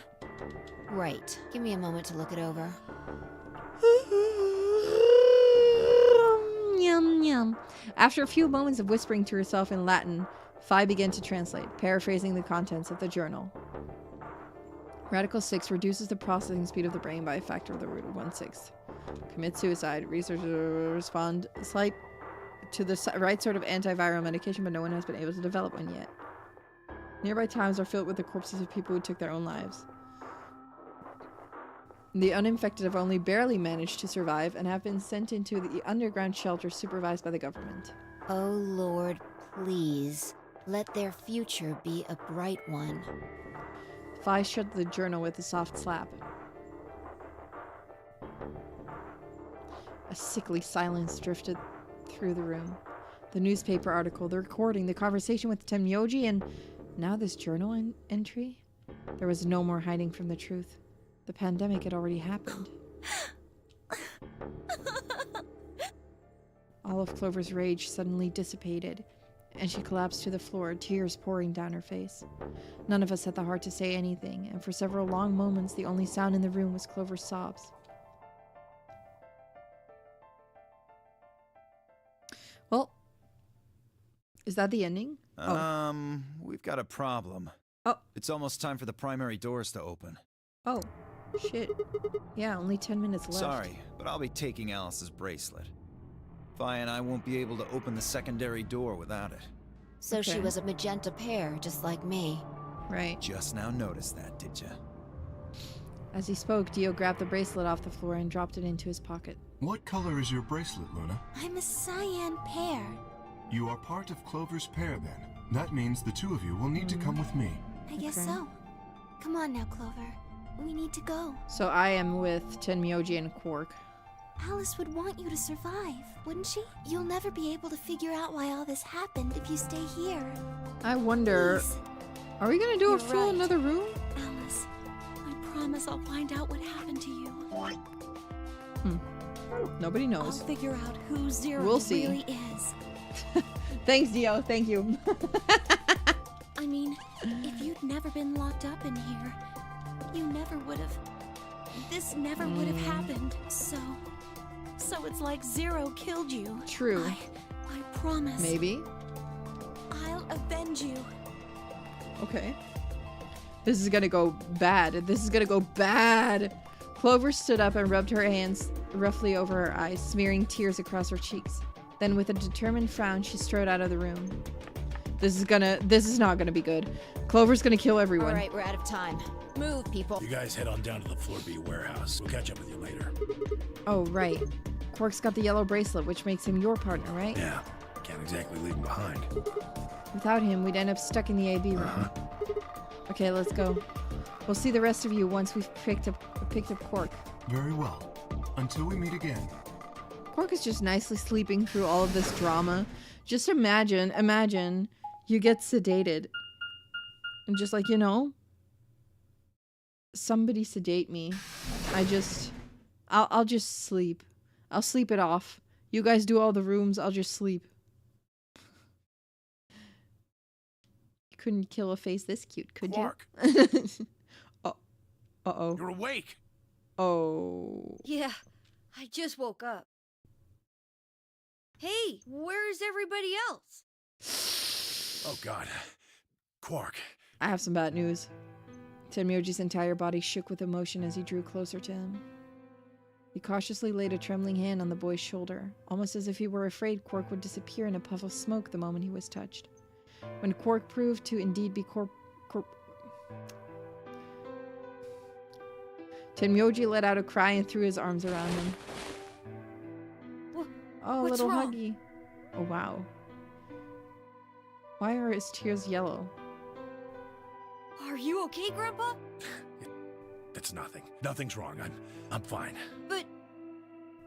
Right. Give me a moment to look it over. Yum, yum. After a few moments of whispering to herself in Latin, Fi began to translate, paraphrasing the contents of the journal. Radical 6 reduces the processing speed of the brain by a factor of the root of 1/6. Commit suicide. Researchers respond slight to the right sort of antiviral medication, but no one has been able to develop one yet. Nearby towns are filled with the corpses of people who took their own lives. The uninfected have only barely managed to survive and have been sent into the underground shelter supervised by the government. Oh Lord, please. Let their future be a bright one. Fi shut the journal with a soft slap. A sickly silence drifted through the room. The newspaper article, the recording, the conversation with Tenmyoji, and now this journal entry? There was no more hiding from the truth. The pandemic had already happened. All of Clover's rage suddenly dissipated, and she collapsed to the floor, tears pouring down her face. None of us had the heart to say anything, and for several long moments the only sound in the room was Clover's sobs. Well, is that the ending? We've got a problem. Oh. It's almost time for the primary doors to open. Oh, shit. Yeah, only 10 minutes left. Sorry, but I'll be taking Alice's bracelet. Vi and I won't be able to open the secondary door without it. So she was a magenta pear, just like me. Right. Just now noticed that, did ya? As he spoke, Dio grabbed the bracelet off the floor and dropped it into his pocket. What color is your bracelet, Luna? I'm a cyan pear. You are part of Clover's pair, then. That means the two of you will need to come with me. I guess so. Come on now, Clover. We need to go. So I am with Tenmyoji and Quark. Alice would want you to survive, wouldn't she? You'll never be able to figure out why all this happened if you stay here. I wonder... Please. Are we gonna do You're a full right. another room? Alice, I promise I'll find out what happened to you. Nobody knows. I'll figure out who Zero We'll see. really is. Thanks, Dio. Thank you. I mean, if you'd never been locked up in here, you never would have... This never would have happened. So it's like Zero killed you. True. I promise. Maybe. I'll avenge you. Okay. This is gonna go bad. This is gonna go bad. Clover stood up and rubbed her hands roughly over her eyes, smearing tears across her cheeks. Then with a determined frown, she strode out of the room. This is not gonna be good. Clover's gonna kill everyone. All right, we're out of time. Move, people. You guys head on down to the Floor B warehouse. We'll catch up with you later. Oh, right. Quark's got the yellow bracelet, which makes him your partner, right? Yeah, can't exactly leave him behind. Without him, we'd end up stuck in the AB room. Okay, let's go. We'll see the rest of you once we've picked up Quark. Very well. Until we meet again. Quark is just nicely sleeping through all of this drama. Just imagine you get sedated. And just like, you know, somebody sedate me. I'll just sleep. I'll sleep it off. You guys do all the rooms, I'll just sleep. You couldn't kill a face this cute, could Quark. you? Uh-oh. You're awake. Oh. Yeah, I just woke up. Hey, where's everybody else? Oh, God. Quark. I have some bad news. Tenmyoji's entire body shook with emotion as he drew closer to him. He cautiously laid a trembling hand on the boy's shoulder, almost as if he were afraid Quark would disappear in a puff of smoke the moment he was touched. When Quark proved to indeed be Tenmyoji let out a cry and threw his arms around him. Oh, what's little wrong? huggy. Oh, wow. Why are his tears yellow? Are you okay, Grandpa? That's nothing. Nothing's wrong. I'm fine. But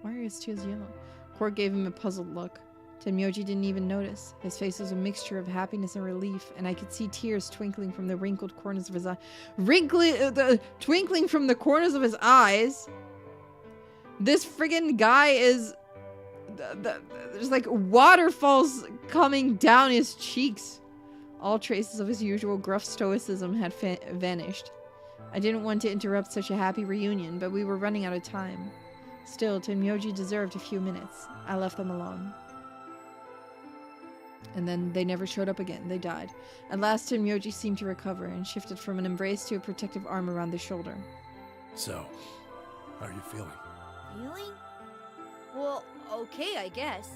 Why are his tears yellow? Quark gave him a puzzled look. Tenmyoji didn't even notice. His face was a mixture of happiness and relief, and I could see tears twinkling from the wrinkled corners of his eyes. Twinkling from the corners of his eyes? This friggin' guy is... There's like waterfalls coming down his cheeks. All traces of his usual gruff stoicism had vanished. I didn't want to interrupt such a happy reunion, but we were running out of time. Still, Tenmyoji deserved a few minutes. I left them alone. And then they never showed up again. They died. At last, Tenmyoji seemed to recover and shifted from an embrace to a protective arm around the shoulder. So, how are you feeling? feeling? Well, okay, I guess.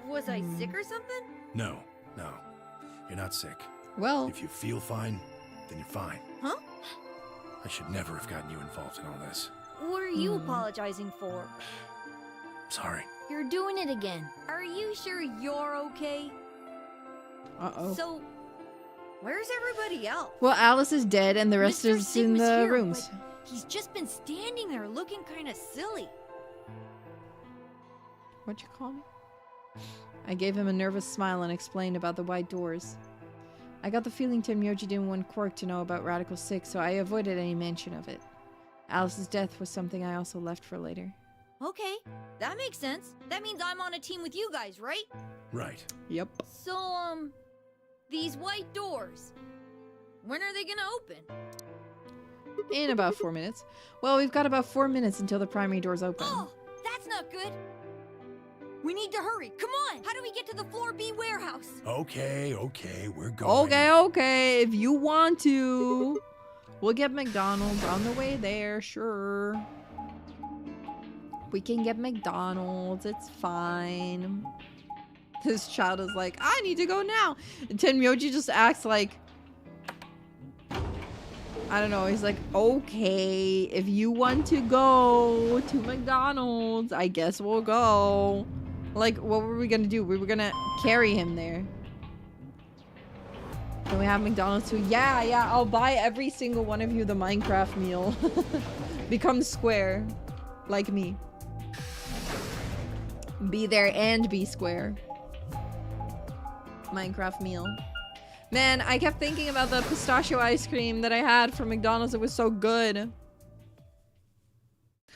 Was I sick or something? No. You're not sick. Well... If you feel fine, then you're fine. Huh? I should never have gotten you involved in all this. What are you apologizing for? Sorry. You're doing it again. Are you sure you're okay? Uh-oh. So, where's everybody else? Well, Alice is dead and the rest Mr. is in Sigma's the here, rooms. but he's just been standing there looking kind of silly. What'd you call me? I gave him a nervous smile and explained about the white doors. I got the feeling Tenmyoji didn't want Quark to know about Radical 6, so I avoided any mention of it. Alice's death was something I also left for later. Okay, that makes sense. That means I'm on a team with you guys, right? Right. Yep. So, these white doors, when are they gonna open? In about 4 minutes. Well, we've got about 4 minutes until the primary doors open. Oh, that's not good. We need to hurry. Come on. How do we get to the Floor B warehouse? Okay, we're going. Okay, if you want to. We'll get McDonald's on the way there, sure. We can get McDonald's, it's fine. This child is like, I need to go now. And Tenmyoji just acts like, I don't know, he's like, okay, if you want to go to McDonald's, I guess we'll go. Like, what were we gonna do? We were gonna carry him there. Can we have McDonald's too? Yeah, I'll buy every single one of you the Minecraft meal. Become square. Like me. Be there and be square. Minecraft meal. Man, I kept thinking about the pistachio ice cream that I had from McDonald's. It was so good.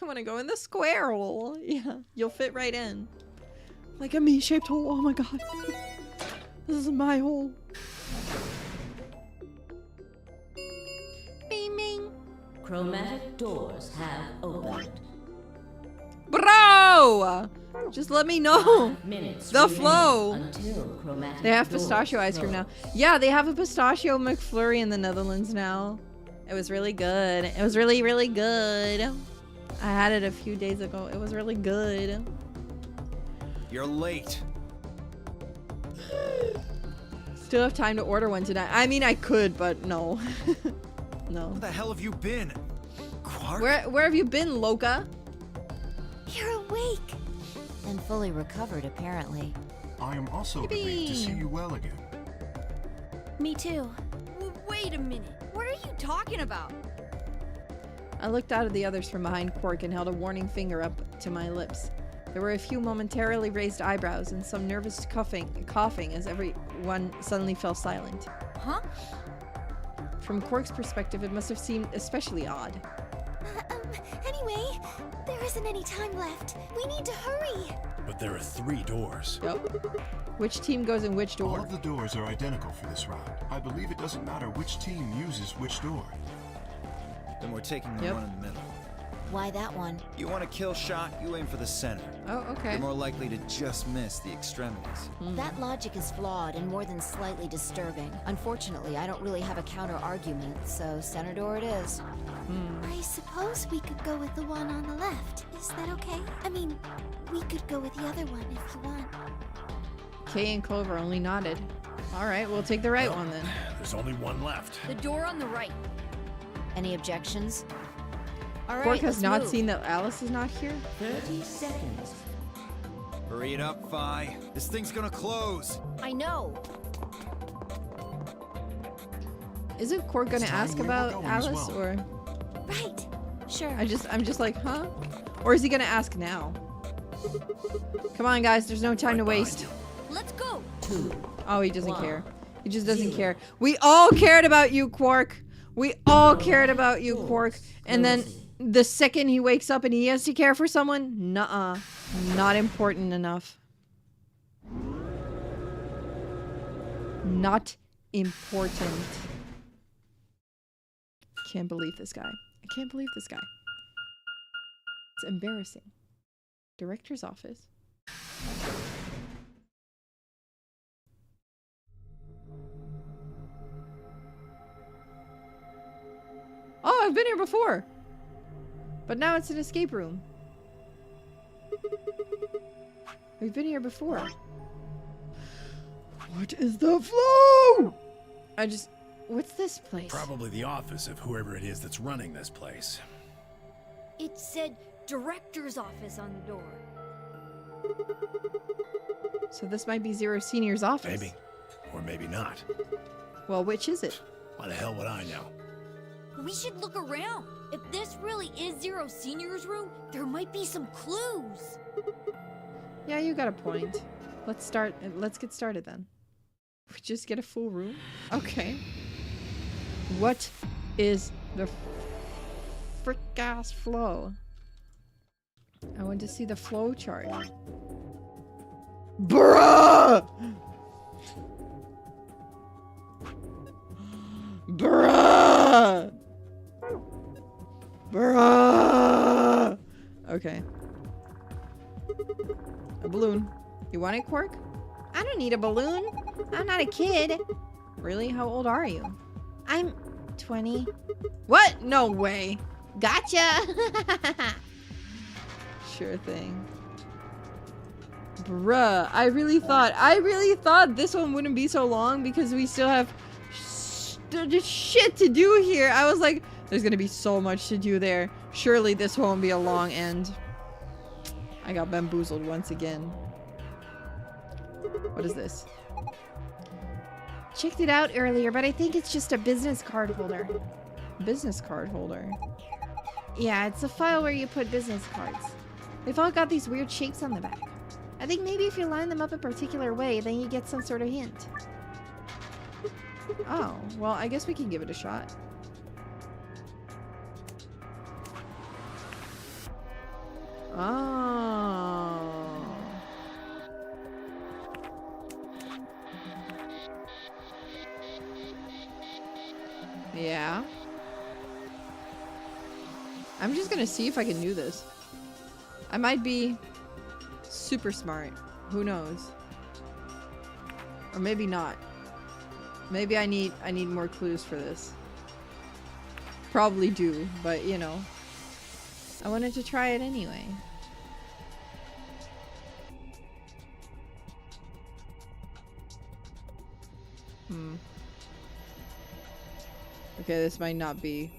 I want to go in the square hole. Yeah, you'll fit right in. Like a me-shaped hole. Oh my god. This is my hole. Bing bing. Chromatic doors have opened. Bro! Just let me know. 5 minutes the remain flow. Until chromatic They have doors pistachio ice cream now. Yeah, they have a pistachio McFlurry in the Netherlands now. It was really good. It was really, really good. I had it a few days ago. It was really good. You're late. Still have time to order one tonight. I mean, I could, but no. No. Where the hell have you been? Quark? Where have you been, Loka? You're awake. And fully recovered, apparently. I am also relieved to see you well again. Me too. Wait a minute. What are you talking about? I looked out at the others from behind Quark and held a warning finger up to my lips. There were a few momentarily raised eyebrows and some nervous coughing as everyone suddenly fell silent. Huh? From Quark's perspective, it must have seemed especially odd. Anyway, there isn't any time left. We need to hurry. But there are 3 doors. Yep. Which team goes in which door? All of the doors are identical for this round. I believe it doesn't matter which team uses which door. Then we're taking the one in the middle. Why that one? You want a kill shot, you aim for the center. Oh, okay. You're more likely to just miss the extremities. That logic is flawed and more than slightly disturbing. Unfortunately, I don't really have a counter-argument, so center door it is. I suppose we could go with the one on the left. Is that okay? I mean, we could go with the other one if you want. Kay and Clover only nodded. Alright, we'll take the right one then. There's only one left. The door on the right. Any objections? All Quark right, has let's not move. seen that Alice is not here? 30 seconds. Hurry it up, Vi. This thing's gonna close. I know. Isn't Quark gonna It's time ask we were about going as Alice well. or Right. Sure. I'm just like, huh? Or is he gonna ask now? Come on guys, there's no time to waste. Let's go. 2. Oh, he doesn't One. care. He just doesn't 0. care. We all cared about you, Quark. We all cared about you, Quark. And then the second he wakes up and he has to care for someone, nuh-uh. Not important enough. Not important. Can't believe this guy. I can't believe this guy. It's embarrassing. Director's office. Oh, I've been here before. But now it's an escape room. We've been here before. What is the flow? What's this place? Probably the office of whoever it is that's running this place. It said director's office on the door. So this might be Zero Senior's office. Maybe. Or maybe not. Well, which is it? Why the hell would I know? We should look around. If this really is Zero Senior's room, there might be some clues. Yeah, you got a point. Let's get started then. We just get a full room? Okay. What is the frick-ass flow? I want to see the flow chart. Bruh! Bruh! Bruh! Okay. A balloon. You want it, Quark? I don't need a balloon. I'm not a kid. Really? How old are you? I'm 20. What? No way. Gotcha! Sure thing. Bruh, I really thought this one wouldn't be so long because we still have shit to do here. I was like, there's gonna be so much to do there. Surely this won't be a long end. I got bamboozled once again. What is this? Checked it out earlier, but I think it's just a business card holder. Business card holder? Yeah, it's a file where you put business cards. They've all got these weird shapes on the back. I think maybe if you line them up a particular way, then you get some sort of hint. Oh, well, I guess we can give it a shot. Oh. Yeah. I'm just gonna see if I can do this. I might be super smart. Who knows? Or maybe not. Maybe I need more clues for this. Probably do, but you know. I wanted to try it anyway. Okay, this might not be.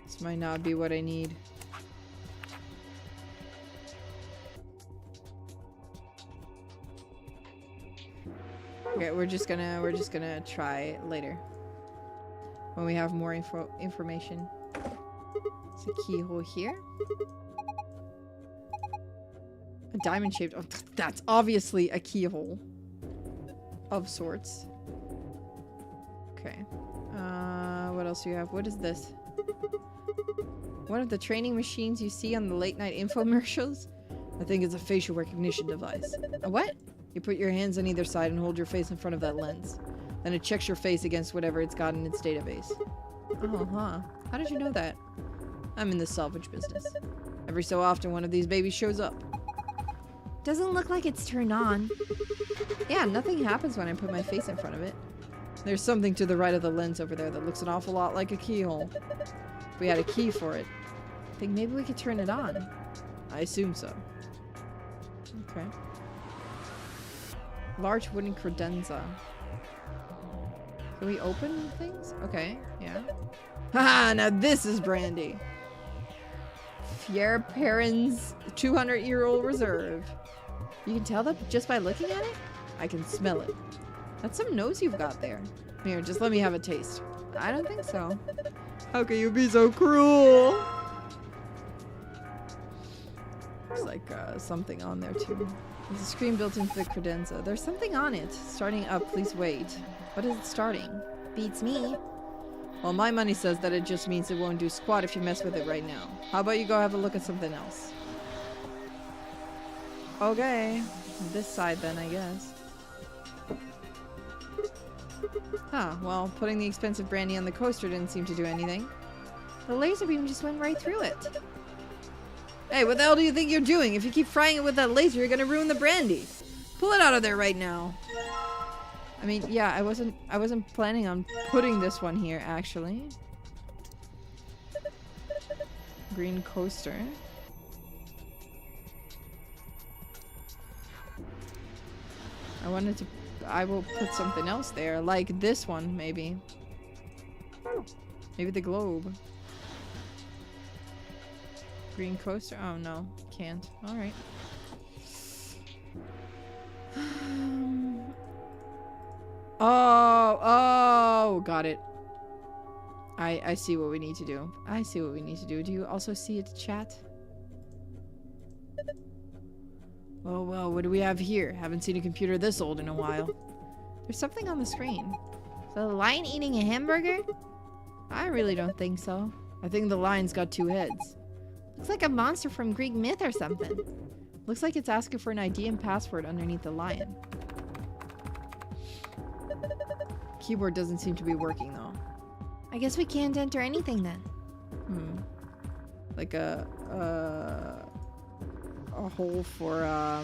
This might not be what I need. Okay, we're just gonna try later. When we have more information. It's a keyhole here. A diamond shaped. Oh, that's obviously a keyhole. Of sorts. Okay. What else do you have? What is this? One of the training machines you see on the late night infomercials? I think it's a facial recognition device. A what? You put your hands on either side and hold your face in front of that lens. Then it checks your face against whatever it's got in its database. Oh, huh. How did you know that? I'm in the salvage business. Every so often one of these babies shows up. Doesn't look like it's turned on. Yeah, nothing happens when I put my face in front of it. There's something to the right of the lens over there that looks an awful lot like a keyhole. If we had a key for it, I think maybe we could turn it on. I assume so. Okay. Large wooden credenza. Can we open things? Okay, yeah. Haha, now this is brandy. Fier Perrin's 200-year-old reserve. You can tell that just by looking at it? I can smell it. That's some nose you've got there. Here, just let me have a taste. I don't think so. How can you be so cruel? There's like something on there too. There's a screen built into the credenza. There's something on it. Starting up, please wait. What is it starting? Beats me. Well, my money says that it just means it won't do squat if you mess with it right now. How about you go have a look at something else? Okay. This side then, I guess. Huh, well, putting the expensive brandy on the coaster didn't seem to do anything. The laser beam just went right through it. Hey, what the hell do you think you're doing? If you keep frying it with that laser, you're gonna ruin the brandy. Pull it out of there right now. I mean, yeah, I wasn't planning on putting this one here, actually. Green coaster. I will put something else there, like this one, maybe. Maybe the globe. Green coaster? Oh no, can't. Alright. Oh, got it. I see what we need to do. I see what we need to do. Do you also see it, chat? Oh, well, what do we have here? Haven't seen a computer this old in a while. There's something on the screen. Is the lion eating a hamburger? I really don't think so. I think the lion's got two heads. Looks like a monster from Greek myth or something. Looks like it's asking for an ID and password underneath the lion. Keyboard doesn't seem to be working though. I guess we can't enter anything then. Like a hole for a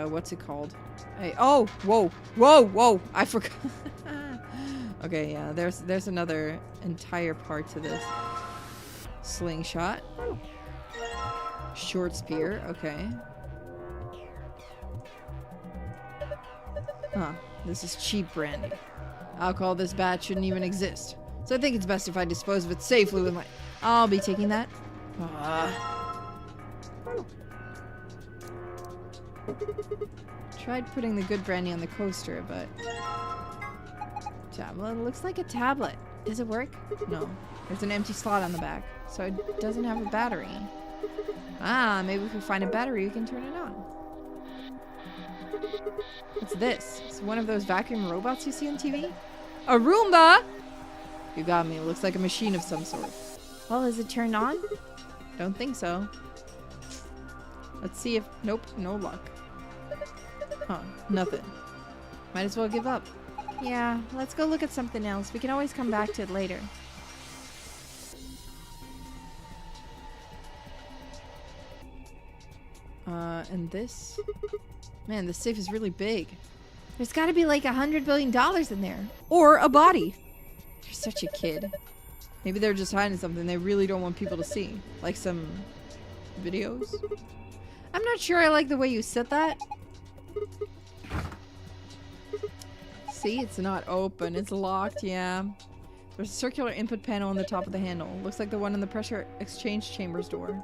what's it called? Oh, whoa! I forgot. Okay, yeah. There's another entire part to this. Slingshot. Short spear. Okay. Huh. This is cheap brandy. Alcohol this batch shouldn't even exist. So I think it's best if I dispose of it safely with my... I'll be taking that. Tried putting the good brandy on the coaster, but... Tablet looks like a tablet. Does it work? No. There's an empty slot on the back, so it doesn't have a battery. Maybe if we find a battery, we can turn it on. What's this? It's one of those vacuum robots you see on TV? A Roomba! You got me. It looks like a machine of some sort. Well, is it turned on? Don't think so. Let's see if... Nope, no luck. Huh, nothing. Might as well give up. Yeah, let's go look at something else. We can always come back to it later. And this? Man, the safe is really big. There's gotta be like $100 billion in there. Or a body. You're such a kid. Maybe they're just hiding something they really don't want people to see. Like some videos. I'm not sure I like the way you said that. See, it's not open. It's locked, yeah. There's a circular input panel on the top of the handle. Looks like the one on the pressure exchange chambers door.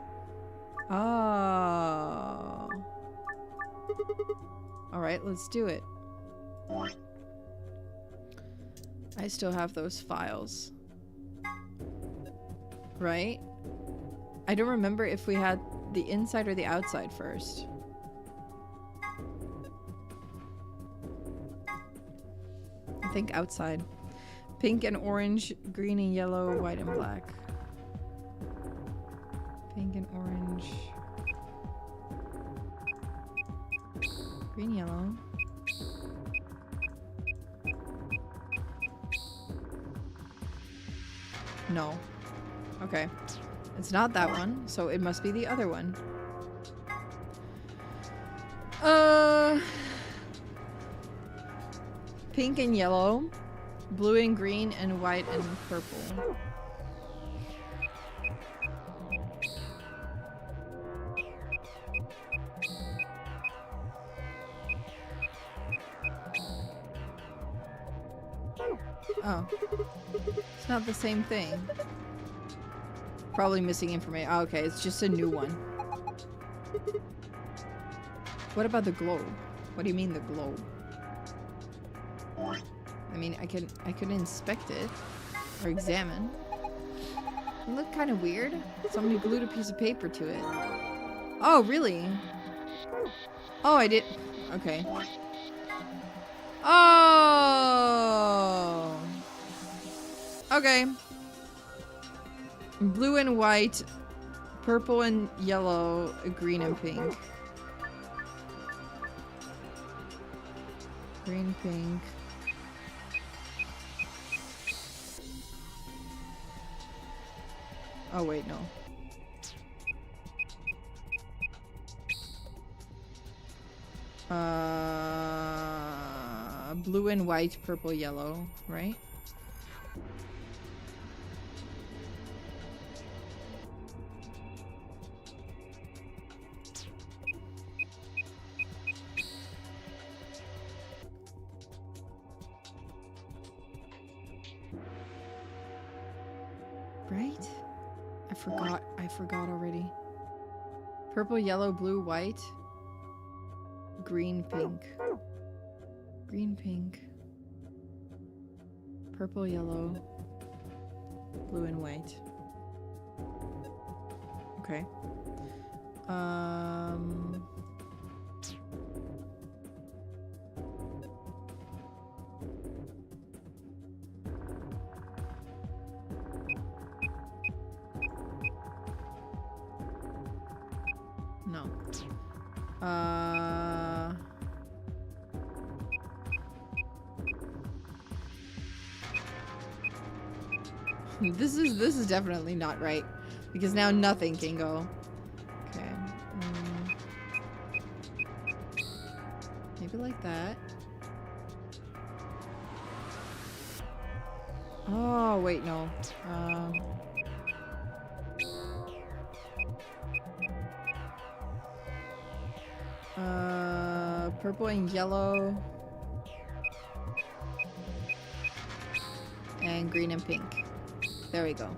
Oh. Alright, let's do it. I still have those files. Right? I don't remember if we had the inside or the outside first. I think outside. Pink and orange, green and yellow, white and black. Pink and orange. Green, yellow. No. Okay. It's not that one, so it must be the other one. Pink and yellow. Blue and green and white and purple. Oh. It's not the same thing. Probably missing information. Oh, okay, it's just a new one. What about the globe? What do you mean the globe? I mean, I could inspect it or examine. It looked kind of weird. Somebody glued a piece of paper to it. Oh, really? Oh, I did. Okay. Oh. Okay. Blue and white, purple and yellow, green and pink. Green, pink. Oh wait, no. Blue and white, purple, yellow, right? Right? I forgot already. Purple, yellow, blue, white. Green, pink. Green, pink. Purple, yellow. Blue and white. Okay. No. This is definitely not right, because now nothing can go. Okay. Maybe like that. Oh wait, no. Purple and yellow. And green and pink. There we go.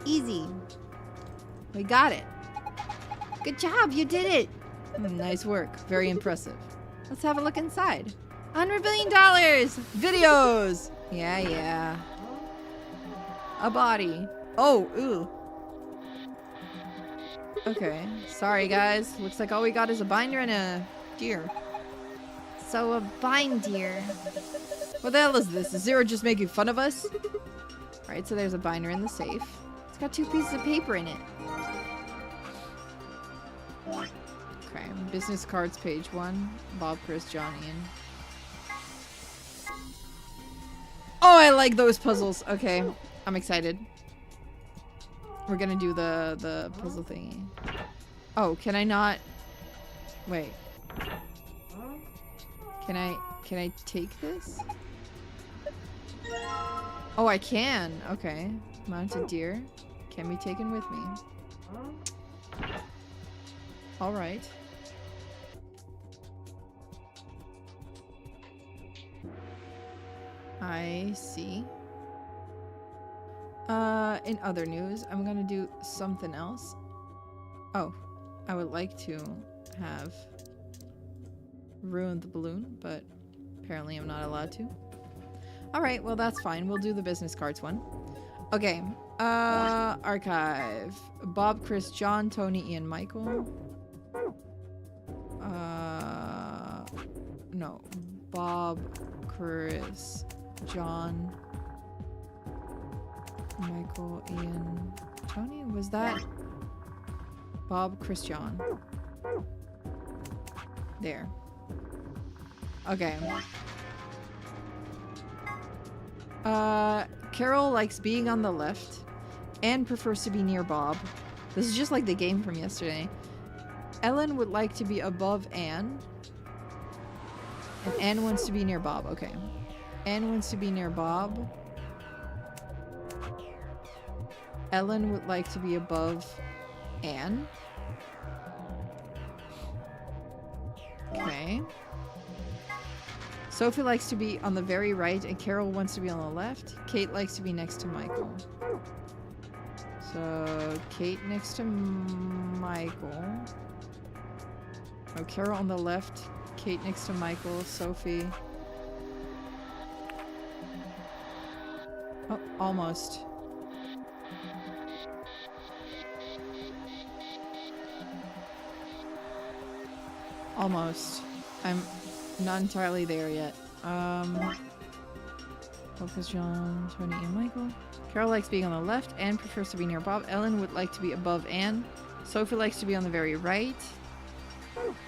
Easy. We got it. Good job, you did it. Nice work. Very impressive. Let's have a look inside. $100 billion! Videos! Yeah. A body. Oh, ooh. Okay. Sorry, guys. Looks like all we got is a binder and a deer. So a binder. What the hell is this? Is Zero just making fun of us? Alright, so there's a binder in the safe. It's got 2 pieces of paper in it. Okay, business cards, page 1. Bob, Chris, John, Ian. Oh, I like those puzzles. Okay, I'm excited. We're gonna do the puzzle thingy. Oh, can I not? Wait. Can I take this? Oh, I can. Okay. Mounted deer can be taken with me. All right. I see. In other news, I'm gonna do something else. Oh, I would like to have ruined the balloon, but apparently I'm not allowed to. Alright, well that's fine. We'll do the business cards one. Okay. Archive. Bob, Chris, John, Tony, Ian, Michael. No. Bob, Chris, John, Michael, Ian, Tony? Was that Bob, Chris, John? There. Okay. Carol likes being on the left and prefers to be near Bob. This is just like the game from yesterday. Ellen would like to be above Anne. And Anne wants to be near Bob. Okay. Anne wants to be near Bob. Ellen would like to be above Anne. Okay. Sophie likes to be on the very right and Carol wants to be on the left. Kate likes to be next to Michael. So, Kate next to Michael. Oh, Carol on the left. Kate next to Michael. Sophie. Oh, almost. Almost. I'm not entirely there yet. Focus John, Tony, and Michael. Carol likes being on the left. Anne prefers to be near Bob. Ellen would like to be above Anne. Sophie likes to be on the very right.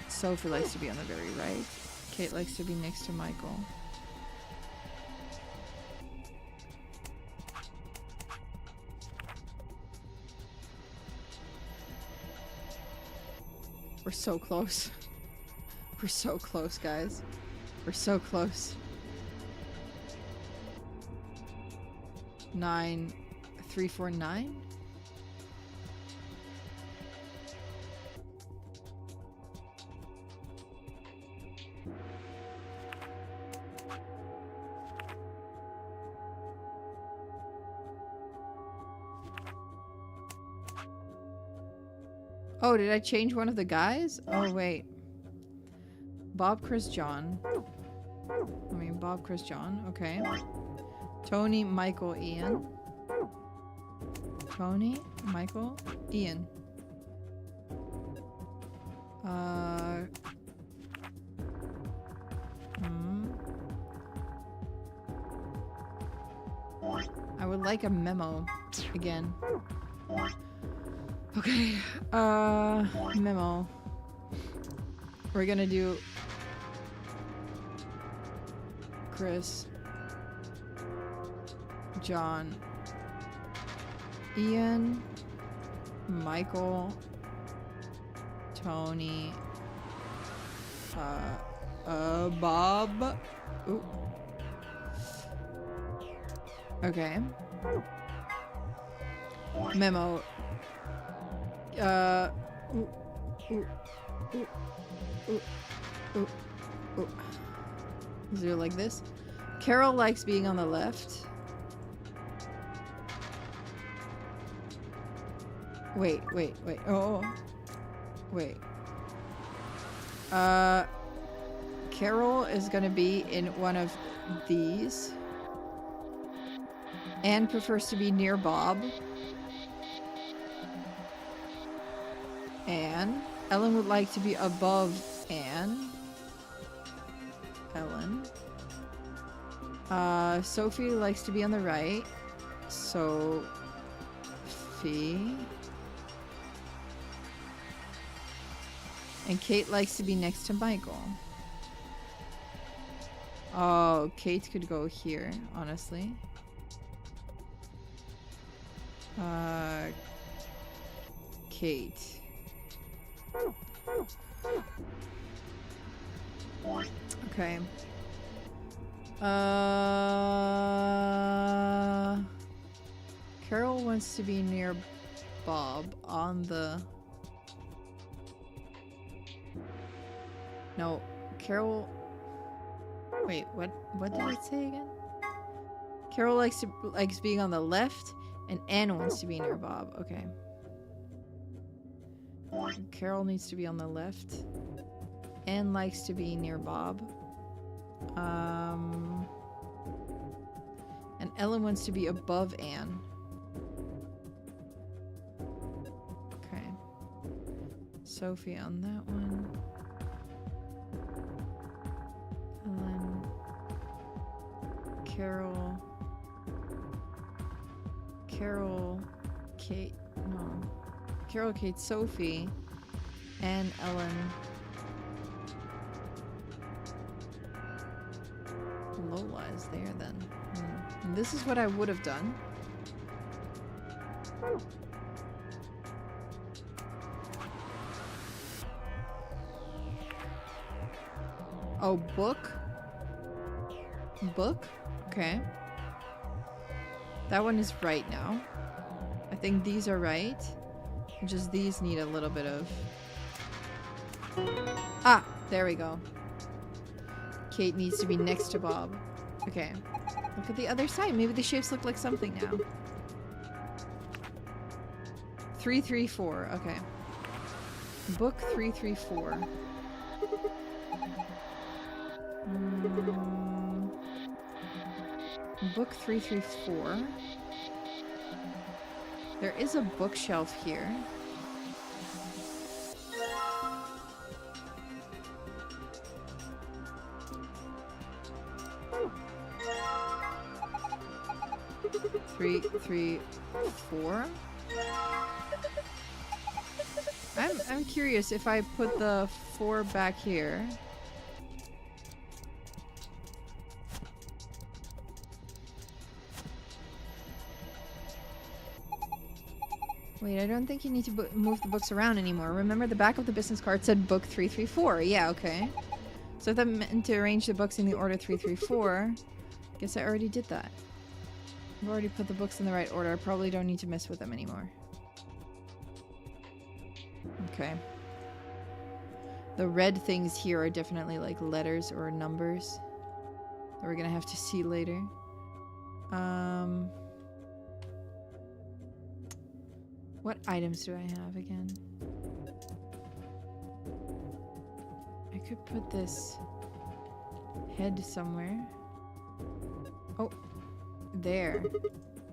Sophie likes to be on the very right. Kate likes to be next to Michael. We're so close. We're so close, guys. We're so close. 9, 3, 4, 9. Oh, did I change one of the guys? Oh, wait. Bob, Chris, John. I mean, Bob, Chris, John. Okay. Tony, Michael, Ian. Tony, Michael, Ian. I would like a memo again. Okay, memo. We're gonna do Chris, John, Ian, Michael, Tony, Bob. Ooh. Okay. Memo. Is it like this? Carol likes being on the left. Wait. Oh. Wait. Carol is gonna be in one of these. Anne prefers to be near Bob. Anne. Ellen would like to be above Anne. Ellen. Sophie likes to be on the right. Sophie. And Kate likes to be next to Michael. Oh, Kate could go here, honestly. Kate. Okay. Carol wants to be near Bob on the... No, Carol... Wait, what did it say again? Carol likes being on the left, and Anne wants to be near Bob. Okay. Carol needs to be on the left. Anne likes to be near Bob. And Ellen wants to be above Anne. Okay. Sophie on that one. Ellen. Carol. Kate. No. Carol, Kate, Sophie, and Ellen. Lola is there then. And this is what I would have done. Oh, book? Book? Okay. That one is right now. I think these are right. Just these need a little bit of... Ah! There we go. Kate needs to be next to Bob. Okay. Look at the other side. Maybe the shapes look like something now. 334. Okay. Book 334. Book 334. There is a bookshelf here. Three, 4. I'm curious if I put the 4 back here. Wait, I don't think you need to move the books around anymore. Remember, the back of the business card said book 334. Yeah, okay. So if that meant to arrange the books in the order 334, guess I already did that. I've already put the books in the right order. I probably don't need to mess with them anymore. Okay. The red things here are definitely like letters or numbers that we're gonna have to see later. What items do I have again? I could put this head somewhere. Oh, there.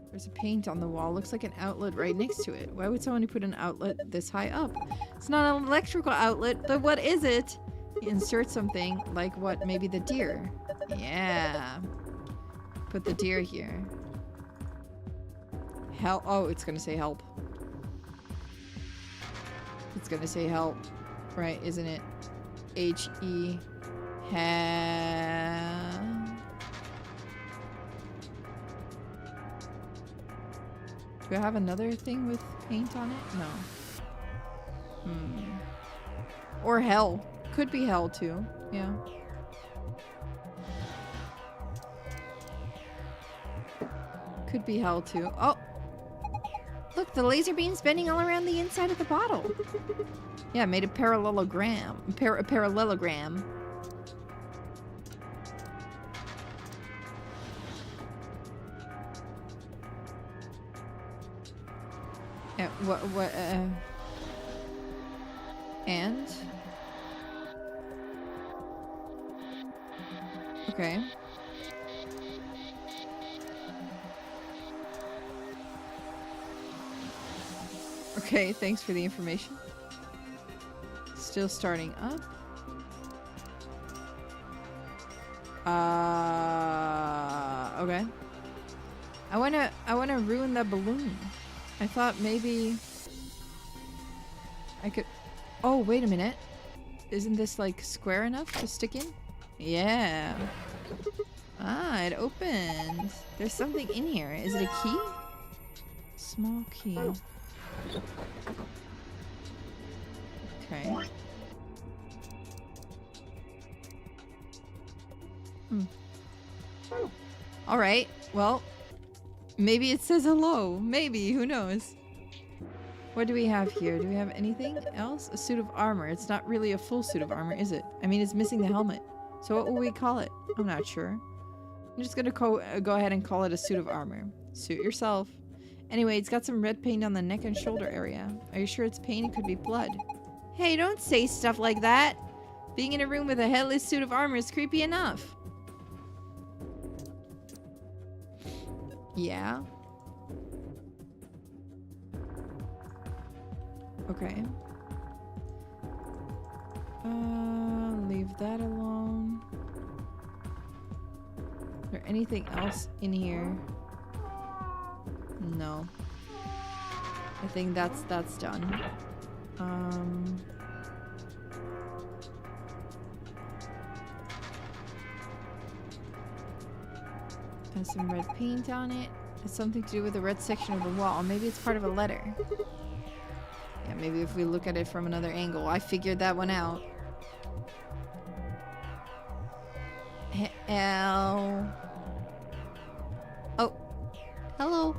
There's a paint on the wall. Looks like an outlet right next to it. Why would someone put an outlet this high up? It's not an electrical outlet, but what is it? You insert something like what? Maybe the deer. Yeah. Put the deer here. Help. Oh, it's gonna say help. It's gonna say help. Right, isn't it? H-E. Do I have another thing with paint on it? No. Or hell. Could be hell too. Yeah. Could be hell too. Oh! Look, the laser beam's bending all around the inside of the bottle. Yeah, made a parallelogram. A parallelogram. What, and? Okay. Okay, thanks for the information. Still starting up. Okay. I wanna ruin the balloon. I thought maybe I could... Oh, wait a minute. Isn't this, like, square enough to stick in? Yeah. Ah, it opened. There's something in here. Is it a key? Small key. Okay. Alright, well, Maybe it says hello. Maybe. Who knows? What do we have here? Do we have anything else? A suit of armor. It's not really a full suit of armor, is it? I mean, it's missing the helmet. So what will we call it? I'm not sure. I'm just gonna go ahead and call it a suit of armor. Suit yourself. Anyway, it's got some red paint on the neck and shoulder area. Are you sure it's paint? It could be blood. Hey, don't say stuff like that. Being in a room with a headless suit of armor is creepy enough. Yeah. Okay. Leave that alone. Is there anything else in here? No. I think that's done. Has some red paint on it. It's something to do with the red section of the wall. Maybe it's part of a letter. Yeah, maybe if we look at it from another angle. I figured that one out. L. Oh. Hello.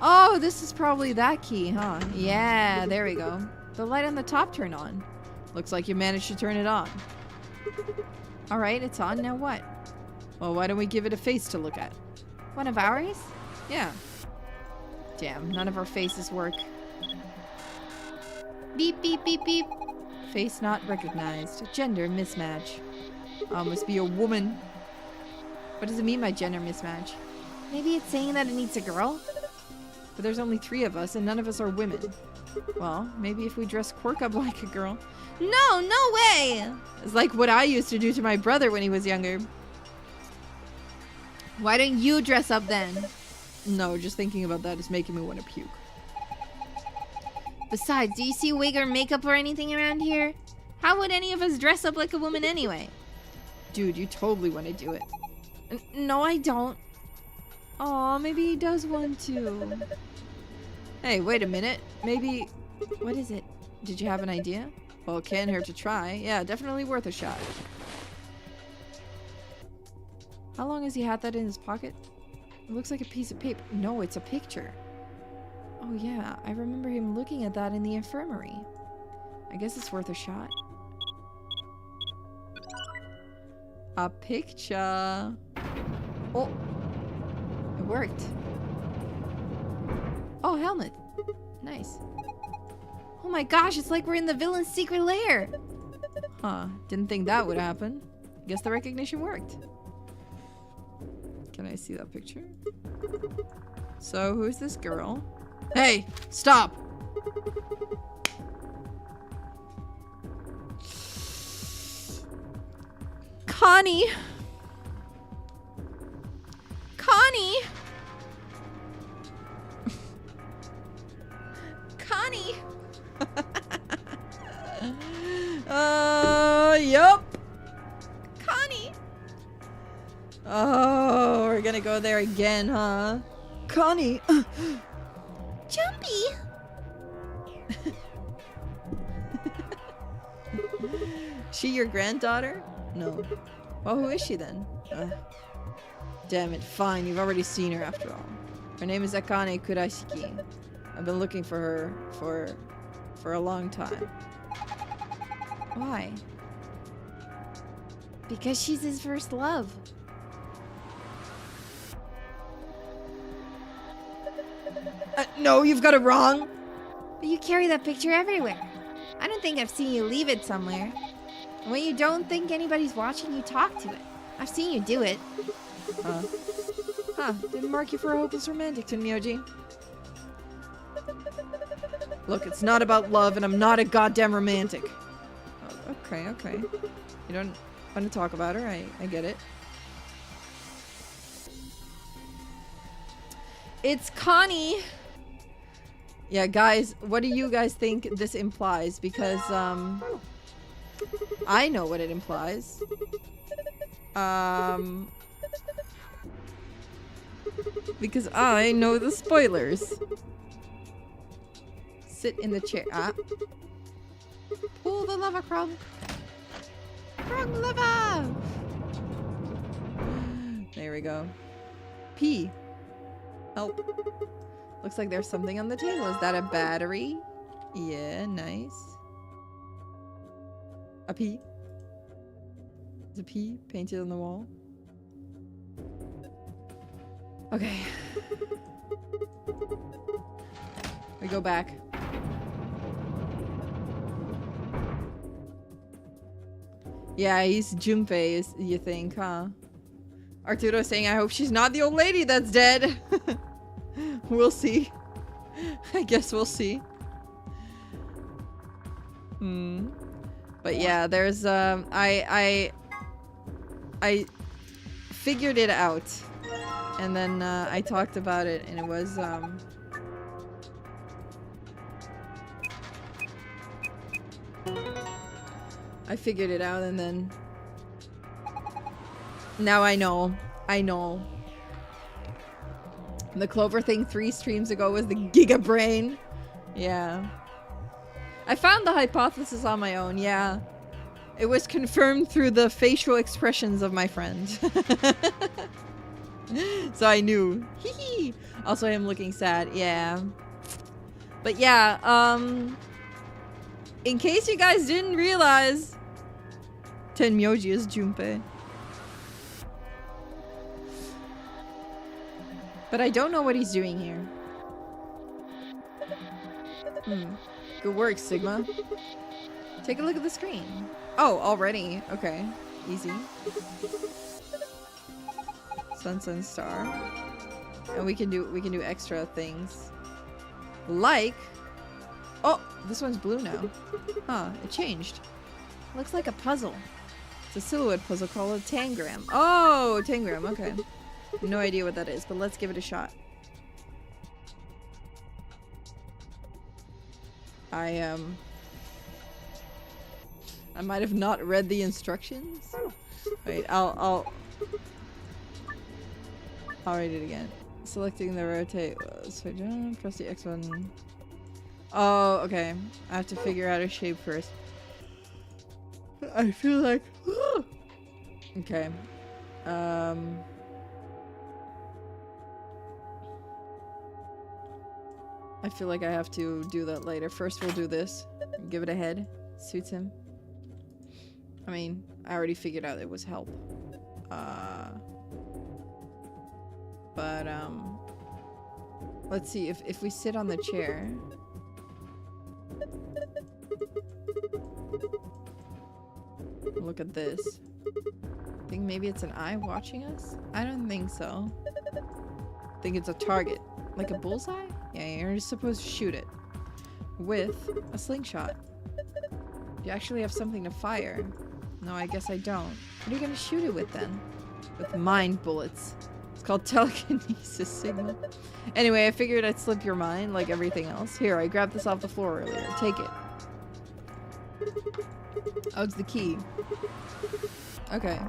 Oh, this is probably that key, huh? Yeah, there we go. The light on the top turned on. Looks like you managed to turn it on. Alright, it's on. Now what? Well, why don't we give it a face to look at? One of ours? Yeah. Damn, none of our faces work. Beep, beep, beep, beep. Face not recognized. Gender mismatch. Must be a woman. What does it mean by gender mismatch? Maybe it's saying that it needs a girl? But there's only 3 of us and none of us are women. Well, maybe if we dress Quirk up like a girl. No, no way! It's like what I used to do to my brother when he was younger. Why don't you dress up then? No, just thinking about that is making me want to puke. Besides, do you see wig or makeup or anything around here? How would any of us dress up like a woman anyway? Dude, you totally want to do it. No, I don't. Aw, maybe he does want to. Hey, wait a minute. Maybe... What is it? Did you have an idea? Well, it can't hurt to try. Yeah, definitely worth a shot. How long has he had that in his pocket? It looks like a piece of paper. No, it's a picture. Oh yeah, I remember him looking at that in the infirmary. I guess it's worth a shot. A picture. Oh, it worked. Oh, helmet. Nice. Oh my gosh, it's like we're in the villain's secret lair. Huh, didn't think that would happen. Guess the recognition worked. Can I see that picture? So, who's this girl? Hey, stop! Connie! Connie! Connie! Yup! Connie! Oh, we're gonna go there again, huh? Connie! Jumpy! She your granddaughter? No. Well, who is she then? Damn it, fine, you've already seen her after all. Her name is Akane Kurashiki. I've been looking for her for a long time. Why? Because she's his first love. No, you've got it wrong. But you carry that picture everywhere. I don't think I've seen you leave it somewhere. And when you don't think anybody's watching, you talk to it. I've seen you do it. Didn't mark you for a hopeless romantic, Tenmyoji. Look, it's not about love, and I'm not a goddamn romantic. Oh, okay. You don't want to talk about her, I get it. It's Connie! Yeah, guys, what do you guys think this implies? Because, I know what it implies. Because I know the spoilers. Sit in the chair. Pull the lava, Krog. Krog lava! There we go. P. Help. Looks like there's something on the table. Is that a battery? Yeah, nice. A P. There's a P painted on the wall. Okay. We go back. Yeah, he's Junpei, you think, huh? Arturo saying, I hope she's not the old lady that's dead. We'll see. I guess we'll see. But yeah, there's I figured it out, and then I talked about it, and it was I figured it out, and then now I know. The Clover thing 3 streams ago was the Giga Brain. Yeah. I found the hypothesis on my own, yeah. It was confirmed through the facial expressions of my friend. So I knew. Hee. Also him looking sad, yeah. But yeah, in case you guys didn't realize, Tenmyoji is Junpei. But I don't know what he's doing here. Good work, Sigma. Take a look at the screen. Oh, already. Okay. Easy. Sun, star. And we can do extra things. Like, oh, this one's blue now. Huh, it changed. Looks like a puzzle. It's a silhouette puzzle called a tangram. Oh, tangram, okay. No idea what that is, but let's give it a shot. I might have not read the instructions. Wait, I'll read it again. Selecting the rotate, switch on, press the X button. Oh, okay. I have to figure out a shape first. I feel like okay. I feel like I have to do that later. First we'll do this. Give it a head. Suits him. I mean, I already figured out it was help. But let's see if we sit on the chair. Look at this. I think maybe it's an eye watching us? I don't think so. I think it's a target. Like a bullseye? Yeah, you're supposed to shoot it. With a slingshot. You actually have something to fire. No, I guess I don't. What are you gonna shoot it with then? With mind bullets. It's called telekinesis, Sigma. Anyway, I figured I'd slip your mind like everything else. Here, I grabbed this off the floor earlier. Take it. Oh, it's the key. Okay.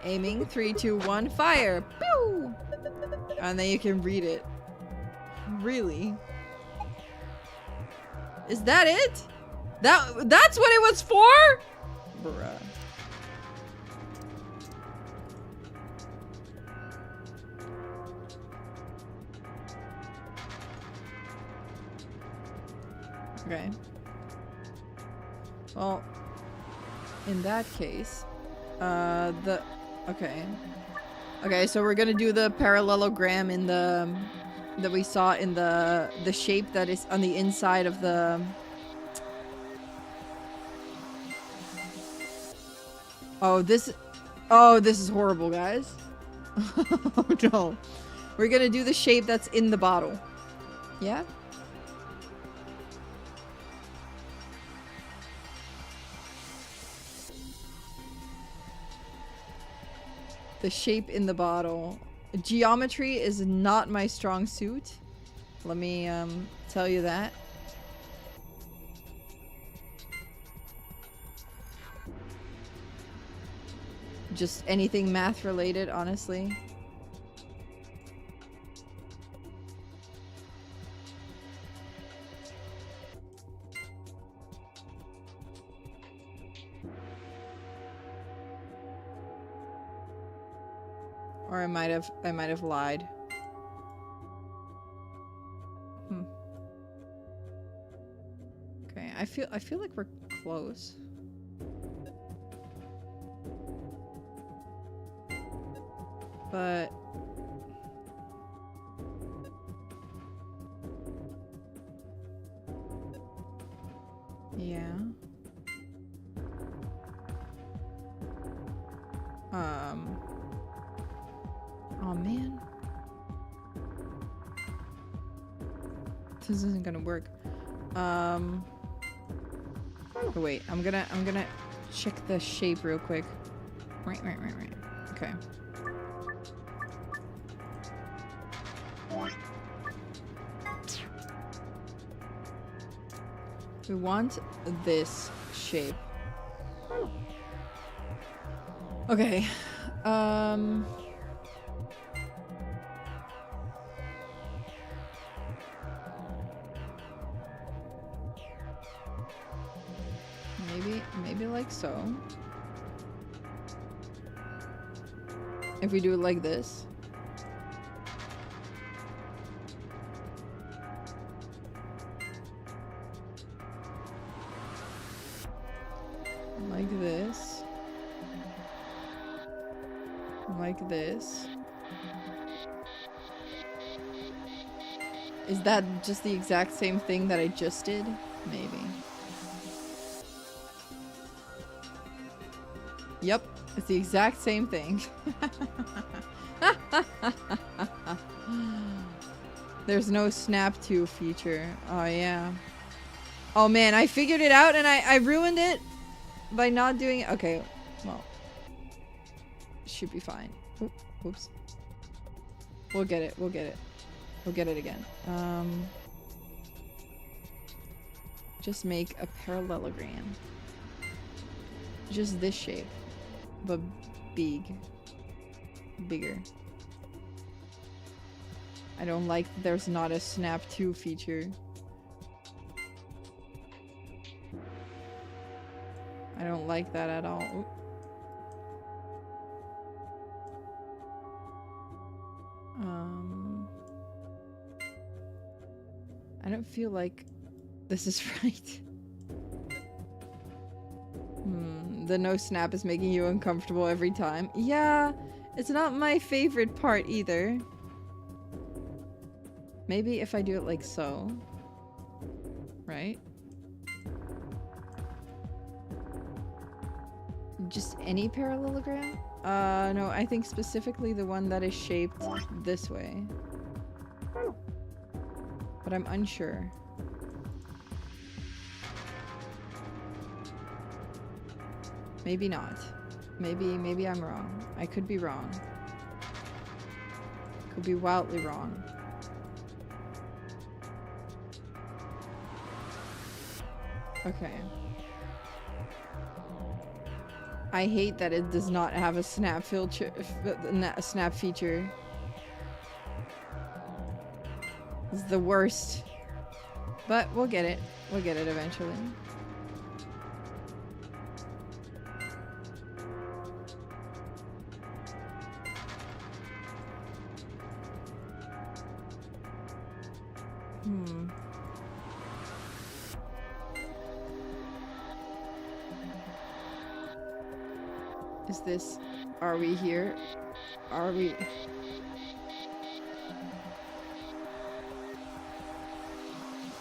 Aiming. 3, 2, 1, fire! Pew! And then you can read it. Really? Is that it? That's what it was for? Bruh. Okay. Well, in that case, okay, so we're gonna do the parallelogram in the that we saw in the shape that is on the inside of the this is horrible, guys. Oh no. We're gonna do the shape that's in the bottle. Yeah? The shape in the bottle. Geometry is not my strong suit. Let me tell you that. Just anything math related, honestly. Or I might have lied. Okay, I feel like we're close. But yeah. Oh man. This isn't gonna work. Wait, I'm gonna check the shape real quick. Right. Okay. We want this shape. Okay. Maybe like so. If we do it like this. Like this. Like this. Is that just the exact same thing that I just did? Maybe. Yep, it's the exact same thing. There's no snap to feature. Oh yeah. Oh man, I figured it out and I ruined it by not doing it. Okay, well. Should be fine. Oop, whoops. We'll get it, we'll get it. We'll get it again. Just make a parallelogram. Just this shape. But bigger. I don't like that there's not a snap to feature. I don't like that at all. Oop. I don't feel like this is right. The no snap is making you uncomfortable every time. Yeah, it's not my favorite part either. Maybe if I do it like so. Right? Just any parallelogram? No, I think specifically the one that is shaped this way. But I'm unsure. Maybe not. Maybe I'm wrong. I could be wrong. Could be wildly wrong. Okay. I hate that it does not have a snap filter, a snap feature. It's the worst. But we'll get it. We'll get it eventually. Is this... Are we here? Are we...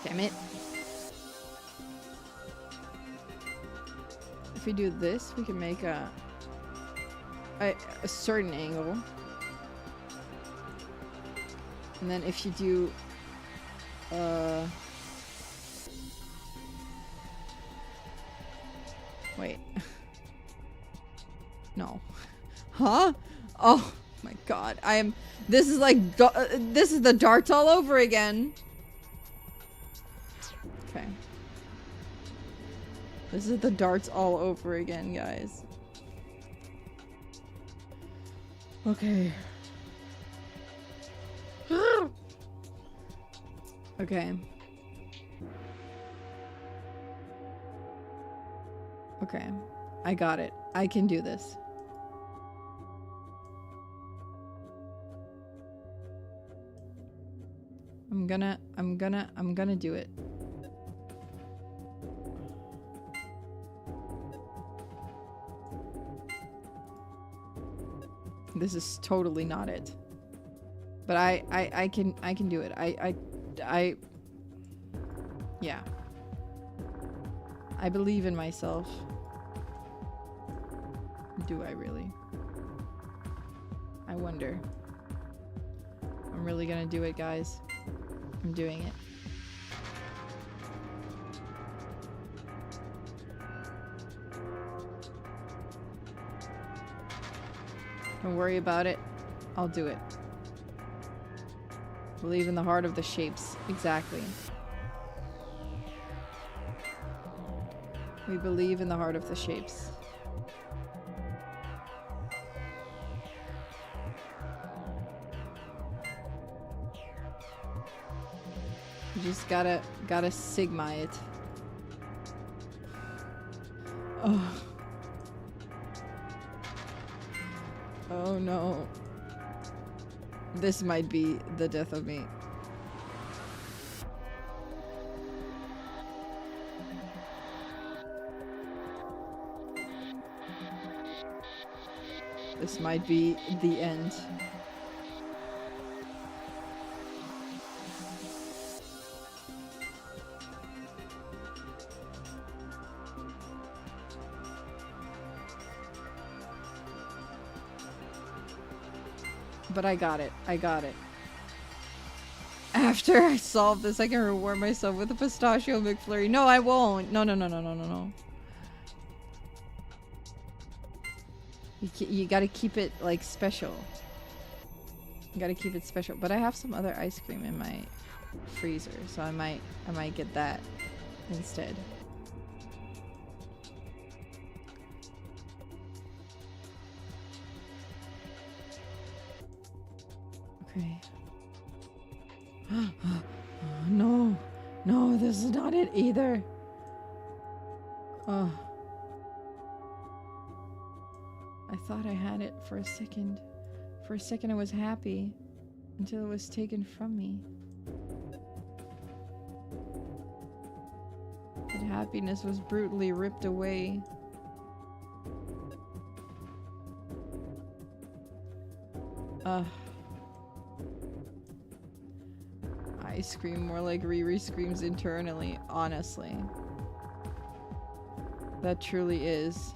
Damn it. If we do this, we can make a certain angle. And then if you do... Wait. No. Huh? Oh my god. This is like... this is the darts all over again. Okay. This is the darts all over again, guys. Okay. Okay. Okay. I got it. I can do this. I'm gonna do it. This is totally not it. But I can do it. Yeah. I believe in myself. Do I really? I wonder. I'm really gonna do it, guys. I'm doing it. Don't worry about it. I'll do it. Believe in the heart of the shapes. Exactly. We believe in the heart of the shapes. You just gotta sigma it. Oh. Oh no. This might be the death of me. This might be the end. But I got it. I got it. After I solve this, I can reward myself with a pistachio McFlurry. No, I won't. No. You gotta keep it, like, special. You gotta keep it special. But I have some other ice cream in my freezer, so I might get that instead. Okay. No. No, this is not it either. Oh. I thought I had it for a second. For a second I was happy. Until it was taken from me. That happiness was brutally ripped away. I scream more like Riri screams internally, honestly. That truly is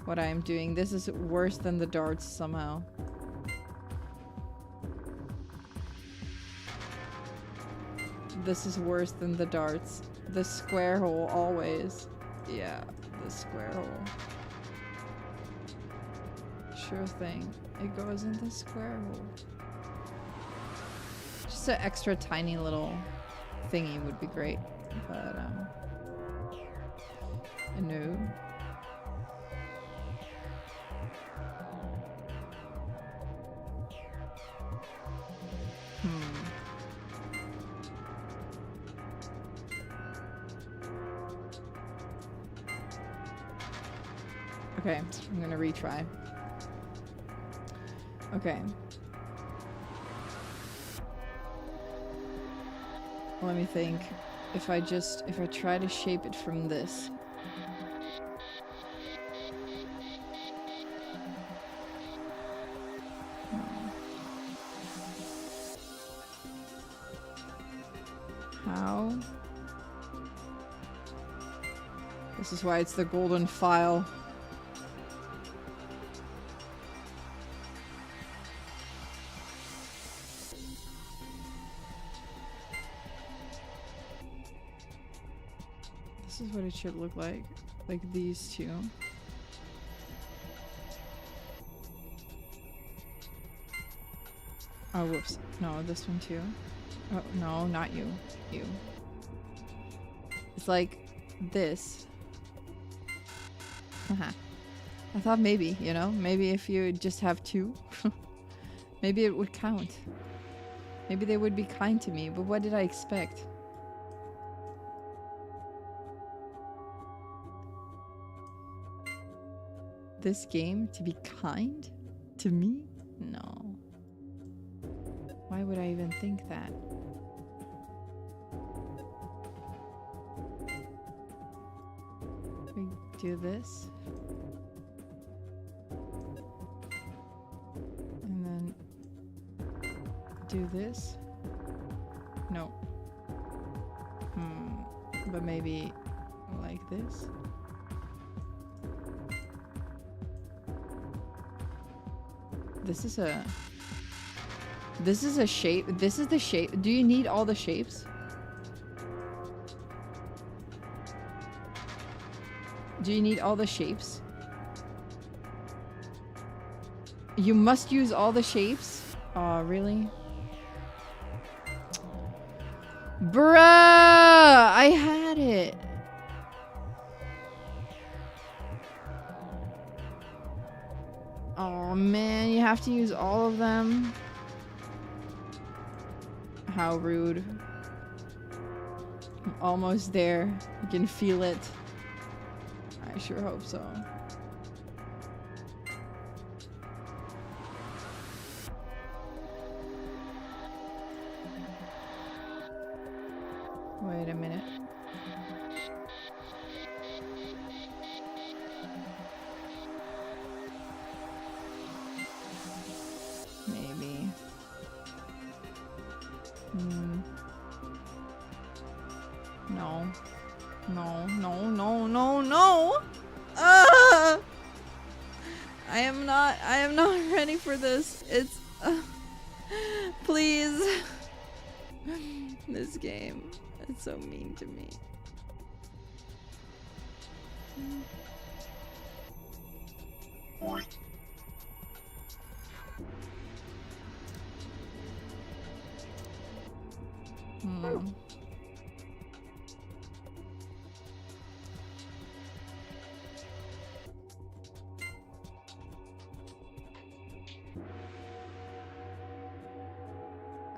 what I am doing. This is worse than the darts somehow. This is worse than the darts. The square hole, always. Yeah, the square hole. Sure thing. It goes in the square hole. Just an extra tiny little thingy would be great. But, no. Okay, I'm gonna retry. Okay. Let me think. If I try to shape it from this. How? This is why it's the golden file. This is what it should look like these two. Oh, whoops. No, this one too. Oh, no, not you. You. It's like this. I thought maybe, you know, maybe if you just have two, maybe it would count. Maybe they would be kind to me, but what did I expect? This game to be kind to me? No. Why would I even think that? Do this. And then do this. No. But maybe like this. This is a shape. This is the shape. Do you need all the shapes? Do you need all the shapes? You must use all the shapes? Oh, really? Bruh! I had it. Oh man, you have to use all of them. How rude. I'm almost there. You can feel it. I sure hope so. Wait a minute. Maybe. No. No, no, no, no, no! I am not ready for this. It's, please. This game, it's so mean to me.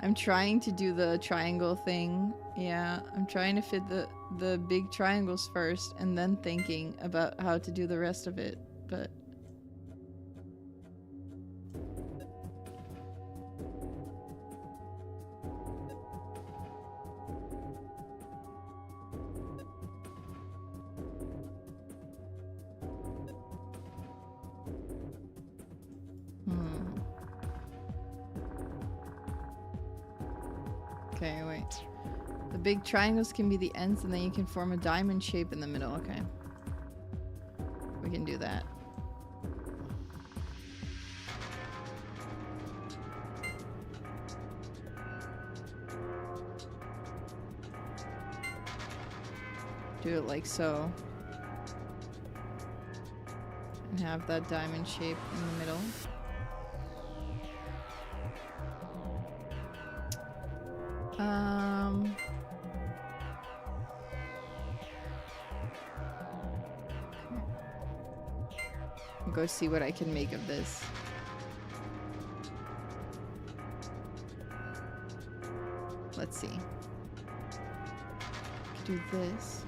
I'm trying to do the triangle thing. Yeah, I'm trying to fit the big triangles first and then thinking about how to do the rest of it, but okay, wait. The big triangles can be the ends and then you can form a diamond shape in the middle. Okay. We can do that. Do it like so. And have that diamond shape in the middle. I'll go see what I can make of this. Let's see. Do this.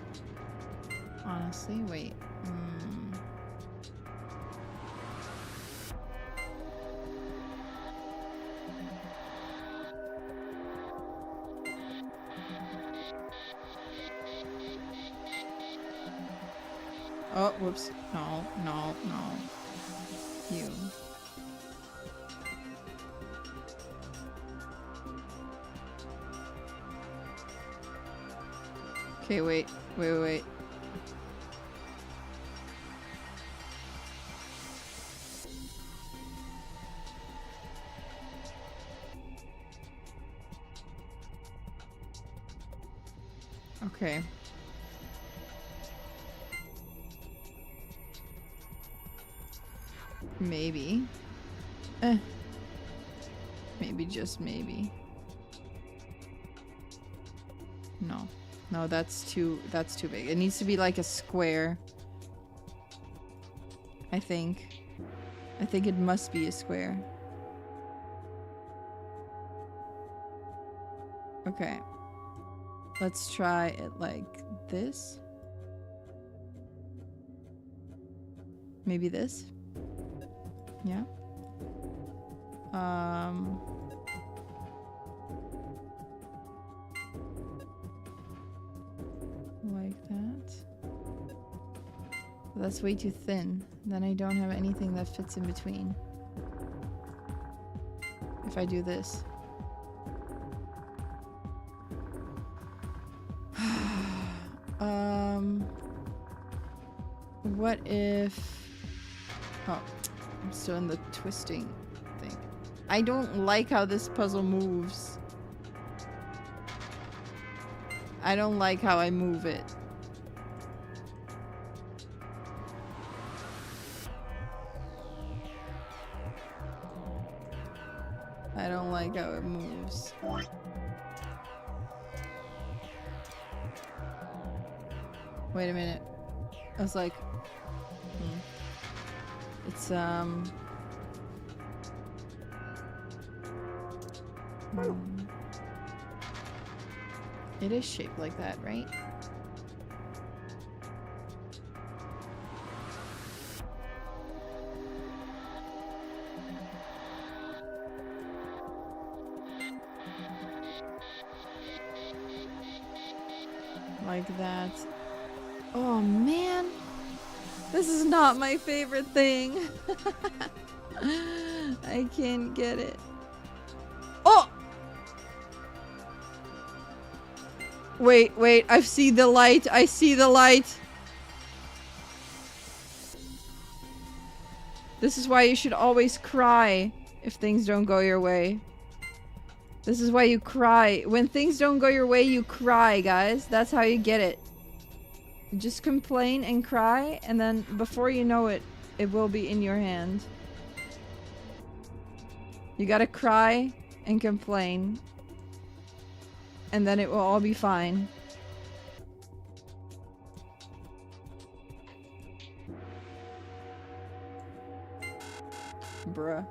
Honestly, wait. Oh, whoops. No, no, no. You. Okay, wait. Wait. Okay. Maybe. Maybe, just maybe. No. No, that's too big. It needs to be like a square. I think it must be a square. Okay. Let's try it like this. Maybe this? Yeah. Like that. That's way too thin. Then I don't have anything that fits in between. If I do this. What if... Oh, I'm still in the twisting thing. I don't like how this puzzle moves. I don't like how I move it. I don't like how it moves. Wait a minute. I was like... It's, It is shaped like that, right? Like that. Oh man! This is not my favorite thing. I can't get it. Oh! Wait, I see the light. I see the light. This is why you should always cry if things don't go your way. This is why you cry. When things don't go your way, you cry, guys. That's how you get it. You just complain and cry, and then before you know it, it will be in your hand. You gotta cry and complain, and then it will all be fine. Bruh.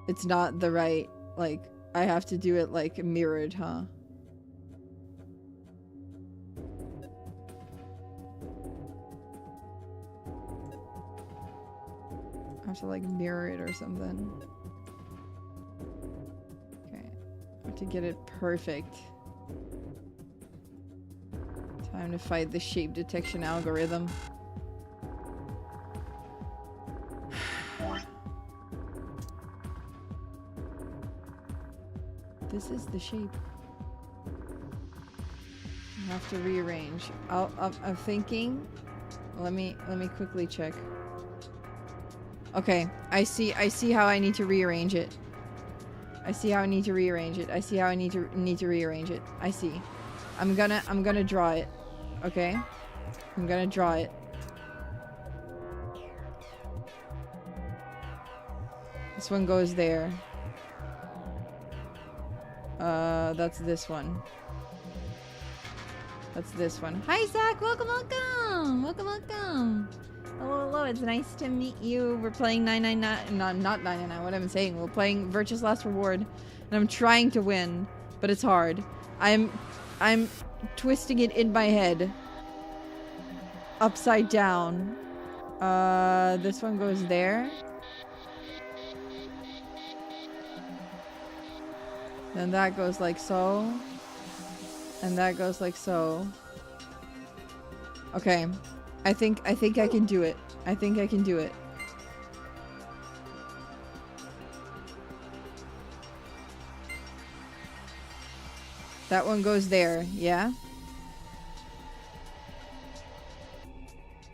It's not the right, like, I have to do it like mirrored, huh? I have to like mirror it or something. Okay. I have to get it perfect. Time to fight the shape detection algorithm. This is the shape. I have to rearrange. I'm thinking. Let me quickly check. Okay, I see how I need to rearrange it. I see how I need to rearrange it. I see how I need to rearrange it. I see. I'm gonna draw it. Okay? I'm gonna draw it. This one goes there. That's this one. That's this one. Hi, Zach! Welcome! Hello, it's nice to meet you. We're playing 999... No, not 999, what am I saying? We're playing Virtue's Last Reward, and I'm trying to win, but it's hard. I'm twisting it in my head. Upside down. This one goes there. Then that goes like so. And that goes like so. Okay. I think I can do it. I think I can do it. That one goes there, yeah?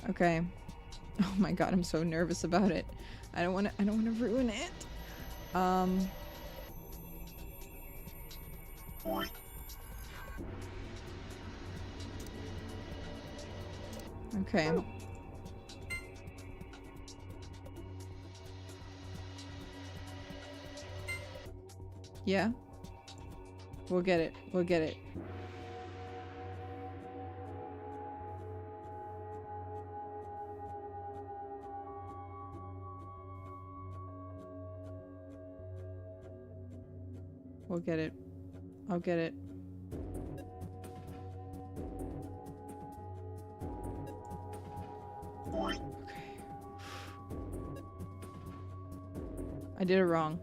Okay. Oh my god, I'm so nervous about it. I don't wanna ruin it. Okay. Yeah. We'll get it. We'll get it. We'll get it. I'll get it. Okay. I did it wrong.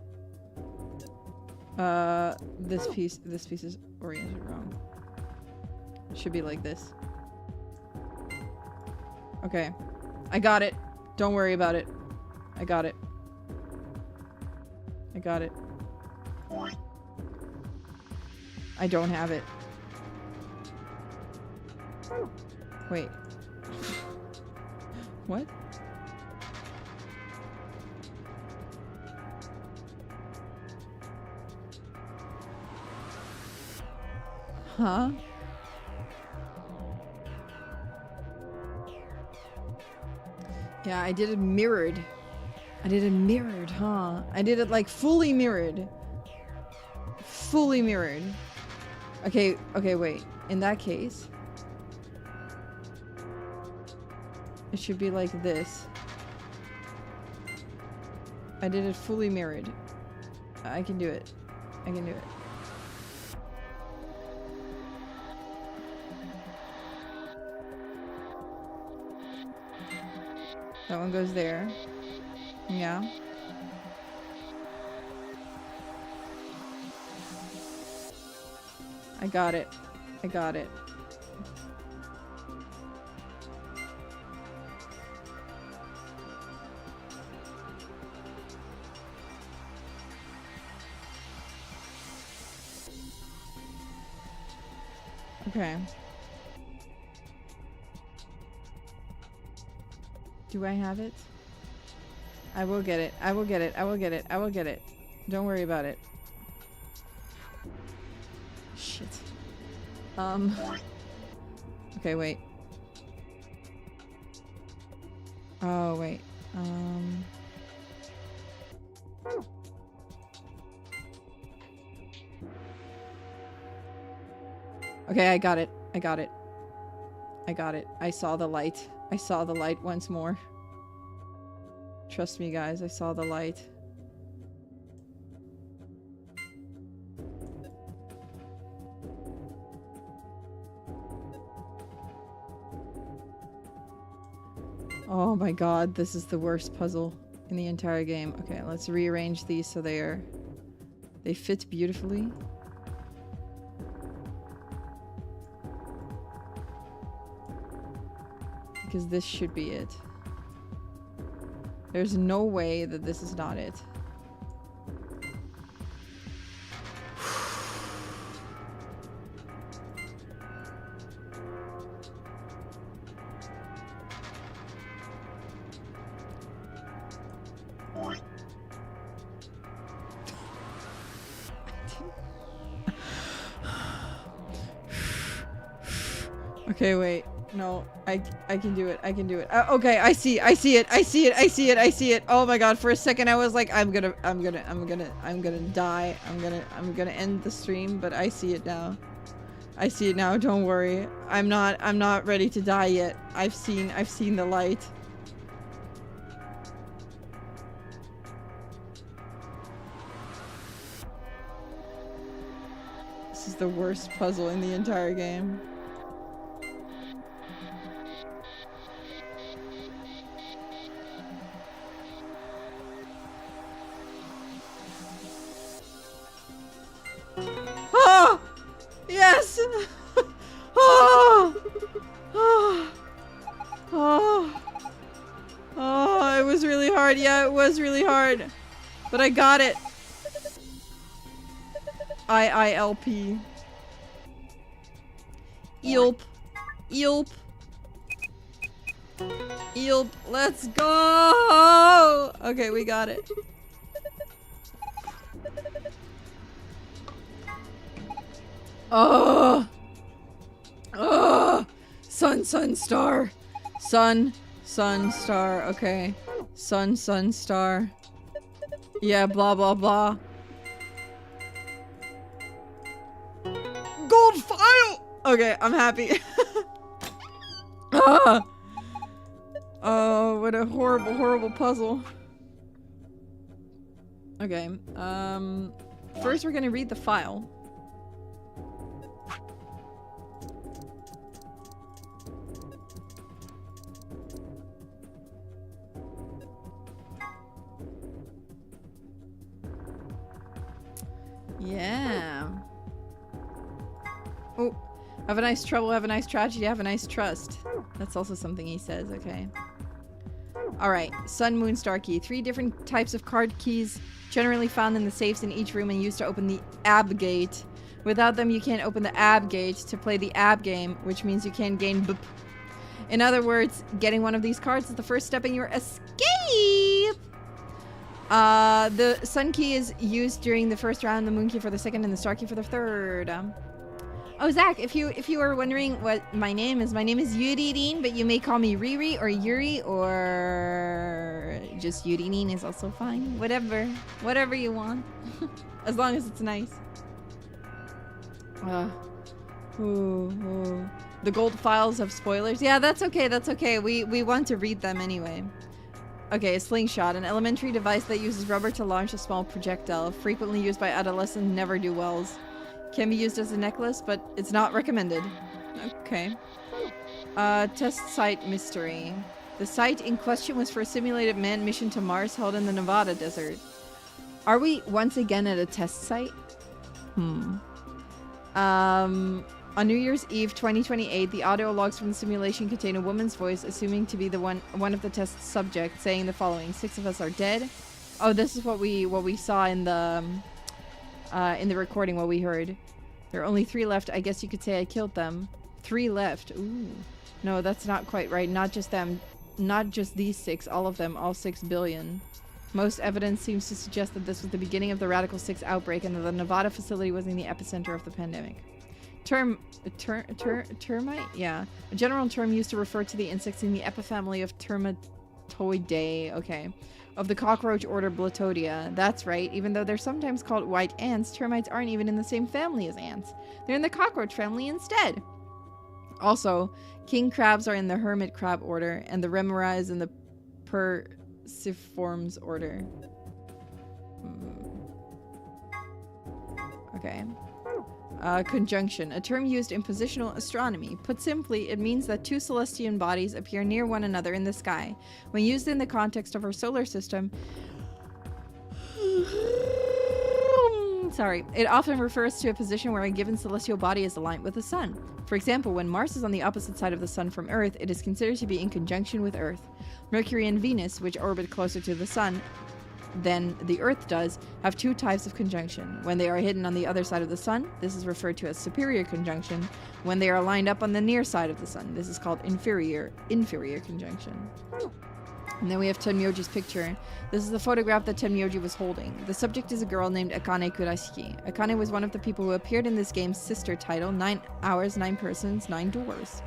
This piece is oriented wrong. It should be like this. Okay. I got it. Don't worry about it. I got it. I got it. I don't have it. Wait. What? Huh? Yeah, I did it mirrored. I did it mirrored, huh? I did it like fully mirrored. Fully mirrored. Okay, okay, wait. In that case, it should be like this. I did it fully mirrored. I can do it. I can do it. That one goes there. Yeah. I got it. I got it. Okay. Do I have it? I will get it. I will get it. I will get it. I will get it. Don't worry about it. Shit. Okay, wait. Oh, wait. Okay, I got it. I got it. I got it. I saw the light. I saw the light once more. Trust me, guys. I saw the light. Oh my god, this is the worst puzzle in the entire game. Okay, let's rearrange these so they fit beautifully. Because this should be it. There's no way that this is not it. Okay, wait. No, I can do it. I can do it. Okay, I see it. I see it. I see it. I see it. Oh my god, for a second I was like, I'm gonna die. I'm gonna end the stream, but I see it now. I see it now. Don't worry. I'm not ready to die yet. I've seen the light. This is the worst puzzle in the entire game. Oh! Yes! Oh! Oh! Oh! Oh, it was really hard. Yeah, it was really hard. But I got it. IILP. Eelp. Eelp. Eelp. Let's go! Okay, we got it. Oh! Oh! Sun, sun, star. Sun, sun, star. Okay. Sun, sun, star. Yeah, blah, blah, blah. Gold file! Okay, I'm happy. Ah! Oh, what a horrible, horrible puzzle. Okay, first we're gonna read the file. Yeah. Oh, Have a nice trouble, have a nice tragedy, have a nice trust. That's also something he says, okay. Alright, sun, moon, star key. 3 different types of card keys generally found in the safes in each room and used to open the ab gate. Without them, you can't open the ab gate to play the ab game, which means you can't gain bp. In other words, getting one of these cards is the first step in your escape! The sun key is used during the first round, the moon key for the second, and the star key for the third. Oh, Zach, if you were wondering what my name is Yuririn, but you may call me Riri or Yuri or just Yuririn is also fine. Whatever you want, as long as it's nice. The gold files have spoilers. Yeah, that's okay. That's okay. We want to read them anyway. Okay, a slingshot, an elementary device that uses rubber to launch a small projectile, frequently used by adolescent never-do-wells. Can be used as a necklace, but it's not recommended. Okay. Test site mystery. The site in question was for a simulated manned mission to Mars held in the Nevada desert. Are we once again at a test site? On New Year's Eve 2028, the audio logs from the simulation contain a woman's voice, assuming to be the one of the test subjects, saying the following: 6 of us are dead. Oh, this is what we saw in the recording, what we heard. There are only 3 left. I guess you could say I killed them. 3 left. Ooh. No, that's not quite right. Not just them. Not just these 6. All of them. All 6 billion. Most evidence seems to suggest that this was the beginning of the Radical 6 outbreak and that the Nevada facility was in the epicenter of the pandemic. Termite? Yeah. A general term used to refer to the insects in the epifamily of Termitoidae. Okay. Of the cockroach order Blatodia. That's right. Even though they're sometimes called white ants, termites aren't even in the same family as ants. They're in the cockroach family instead. Also, king crabs are in the hermit crab order, and the remora is in the Perciformes order. Okay. Conjunction, a term used in positional astronomy. Put simply, it means that 2 celestial bodies appear near one another in the sky. When used in the context of our solar system, it often refers to a position where a given celestial body is aligned with the sun. For example, when Mars is on the opposite side of the sun from Earth, it is considered to be in conjunction with Earth. Mercury and Venus, which orbit closer to the sun than the Earth does, have 2 types of conjunction. When they are hidden on the other side of the sun, this is referred to as superior conjunction. When they are lined up on the near side of the sun, this is called inferior conjunction. And then we have Tenmyoji's picture. This is the photograph that Tenmyoji was holding. The subject is a girl named Akane Kurashiki. Akane was one of the people who appeared in this game's sister title, 9 Hours, 9 Persons, 9 Doors,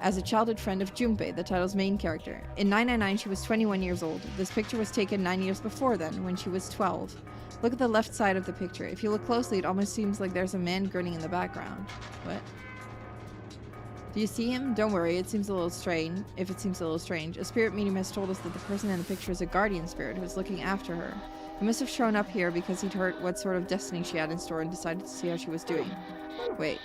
as a childhood friend of Junpei, the title's main character. In 999, she was 21 years old. This picture was taken 9 years before then, when she was 12. Look at the left side of the picture. If you look closely, it almost seems like there's a man grinning in the background. What? Do you see him? Don't worry, it seems a little strange. If it seems a little strange. A spirit medium has told us that the person in the picture is a guardian spirit who is looking after her. He must have shown up here because he'd heard what sort of destiny she had in store and decided to see how she was doing. Wait.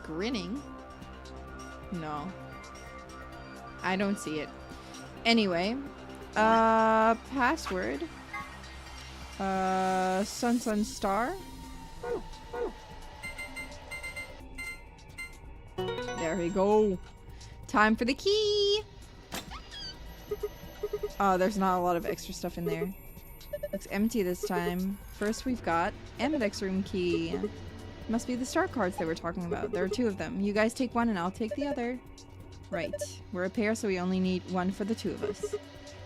Grinning? No. I don't see it. Anyway, password. Sun Star. There we go. Time for the key. Oh, there's not a lot of extra stuff in there. Looks empty this time. First we've got Amdex room key. Must be the star cards they were talking about. There are 2 of them. You guys take one and I'll take the other. Right. We're a pair, so we only need 1 for the 2 of us.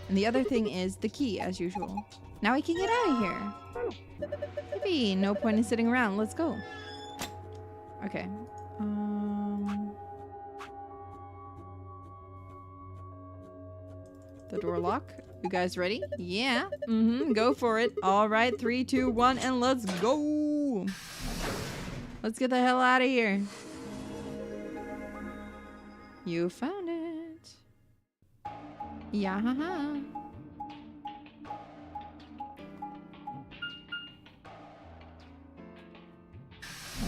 And the other thing is the key, as usual. Now we can get out of here. Yippee! No point in sitting around. Let's go. Okay. The door lock. You guys ready? Yeah. Go for it. All right. 3, 2, 1, and let's go. Let's get the hell out of here. You found it. Yeah, haha.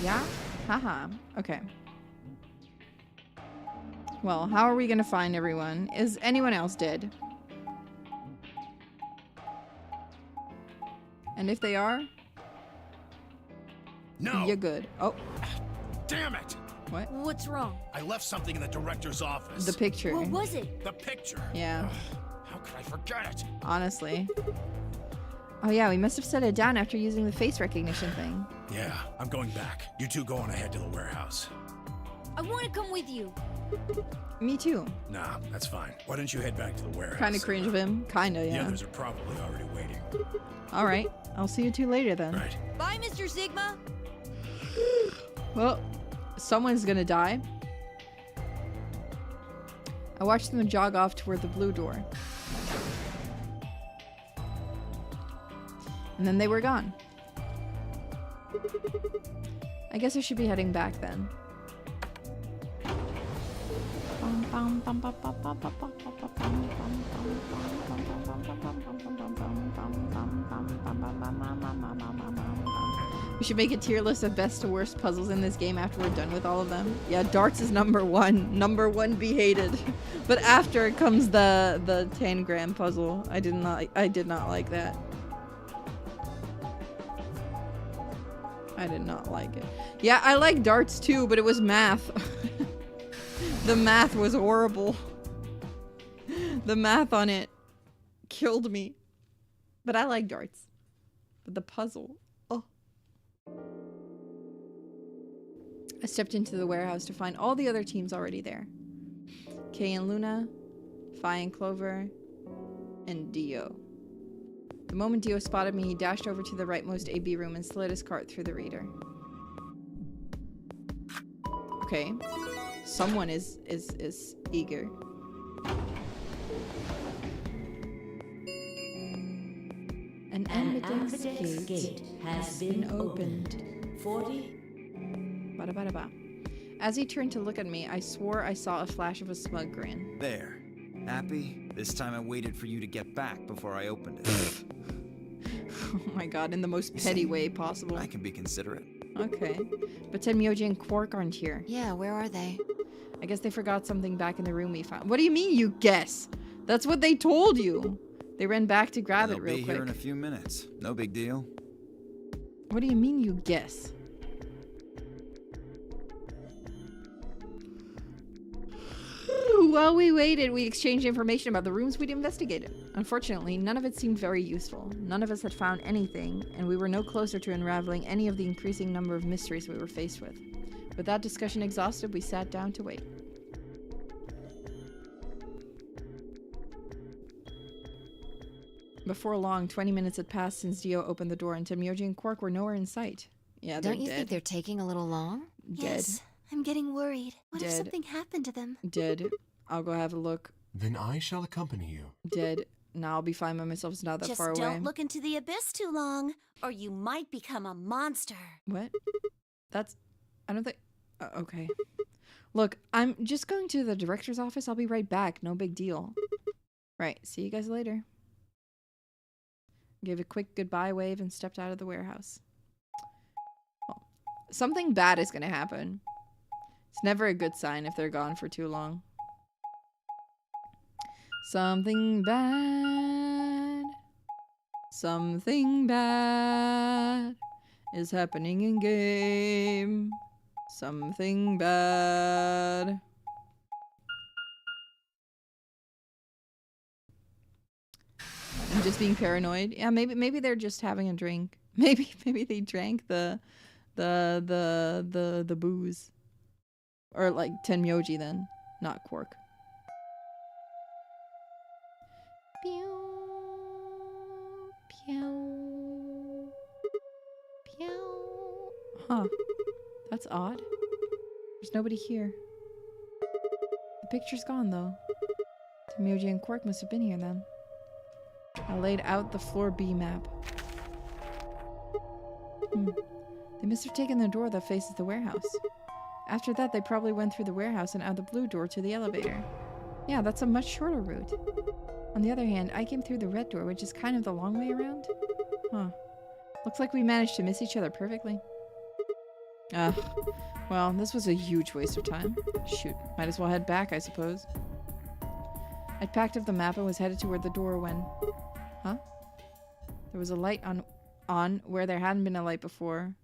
Yeah, haha. Okay. Well, how are we gonna find everyone? Is anyone else dead? And if they are, no, you're good. Oh, damn it! What? What's wrong? I left something in the director's office. The picture. What was it? The picture. Yeah. How could I forget it? Honestly. Oh yeah, we must have set it down after using the face recognition thing. Yeah, I'm going back. You two go on ahead to the warehouse. I want to come with you. Me too. Nah, that's fine. Why don't you head back to the warehouse? Kind of cringe of him. Kinda, yeah. The others are probably already waiting. All right. I'll see you two later then. Right. Bye, Mr. Sigma. Well, someone's gonna die. I watched them jog off toward the blue door. And then they were gone. I guess I should be heading back then. We should make a tier list of best to worst puzzles in this game after we're done with all of them. Yeah, darts is number one. Number one, be hated. But after it comes the tangram puzzle. I did not like that. I did not like it. Yeah, I like darts too, but it was math. The math was horrible. The math on it killed me. But I like darts. But the puzzle, oh. I stepped into the warehouse to find all the other teams already there. Kay and Luna, Fi and Clover, and Dio. The moment Dio spotted me, he dashed over to the rightmost AB room and slid his cart through the reader. Okay. Someone is eager. An ambidextrous gate has been opened. 40. Ba-da-ba-da-ba. As he turned to look at me, I swore I saw a flash of a smug grin. There. Happy? This time I waited for you to get back before I opened it. Oh my god, in the most petty way possible. I can be considerate. Okay. But Tenmyoji and Quark aren't here. Yeah, where are they? I guess they forgot something back in the room we found. What do you mean you guess? That's what they told you. They ran back to grab it real quick. They'll be here in a few minutes. No big deal. What do you mean you guess? While we waited, we exchanged information about the rooms we'd investigated. Unfortunately, none of it seemed very useful. None of us had found anything, and we were no closer to unraveling any of the increasing number of mysteries we were faced with. With that discussion exhausted, we sat down to wait. Before long, 20 minutes had passed since Dio opened the door, and Tenmyoji and Quark were nowhere in sight. Yeah, they're dead. Don't you think they're taking a little long? Dead. Yes, I'm getting worried. What if something happened to them? Dead. I'll go have a look. Then I shall accompany you. Dead. Now I'll be fine by myself. It's not that far away. Just don't look into the abyss too long, or you might become a monster. What? That's... I don't think... okay. Look, I'm just going to the director's office. I'll be right back. No big deal. Right. See you guys later. Gave a quick goodbye wave and stepped out of the warehouse. Well, something bad is going to happen. It's never a good sign if they're gone for too long. Something bad. Something bad is happening in game. Something bad. I'm just being paranoid. Yeah, maybe they're just having a drink. Maybe they drank the booze. Or like Tenmyoji then, not Quark. Pew, pew, pew. Huh. That's odd. There's nobody here. The picture's gone though. Tenmyoji and Quark must have been here then. I laid out the floor B map. They must have taken the door that faces the warehouse. After that, they probably went through the warehouse and out the blue door to the elevator. Yeah, that's a much shorter route. On the other hand, I came through the red door, which is kind of the long way around. Huh. Looks like we managed to miss each other perfectly. Well, this was a huge waste of time. Shoot, might as well head back, I suppose. I'd packed up the map and was headed toward the door when... Huh? There was a light on where there hadn't been a light before.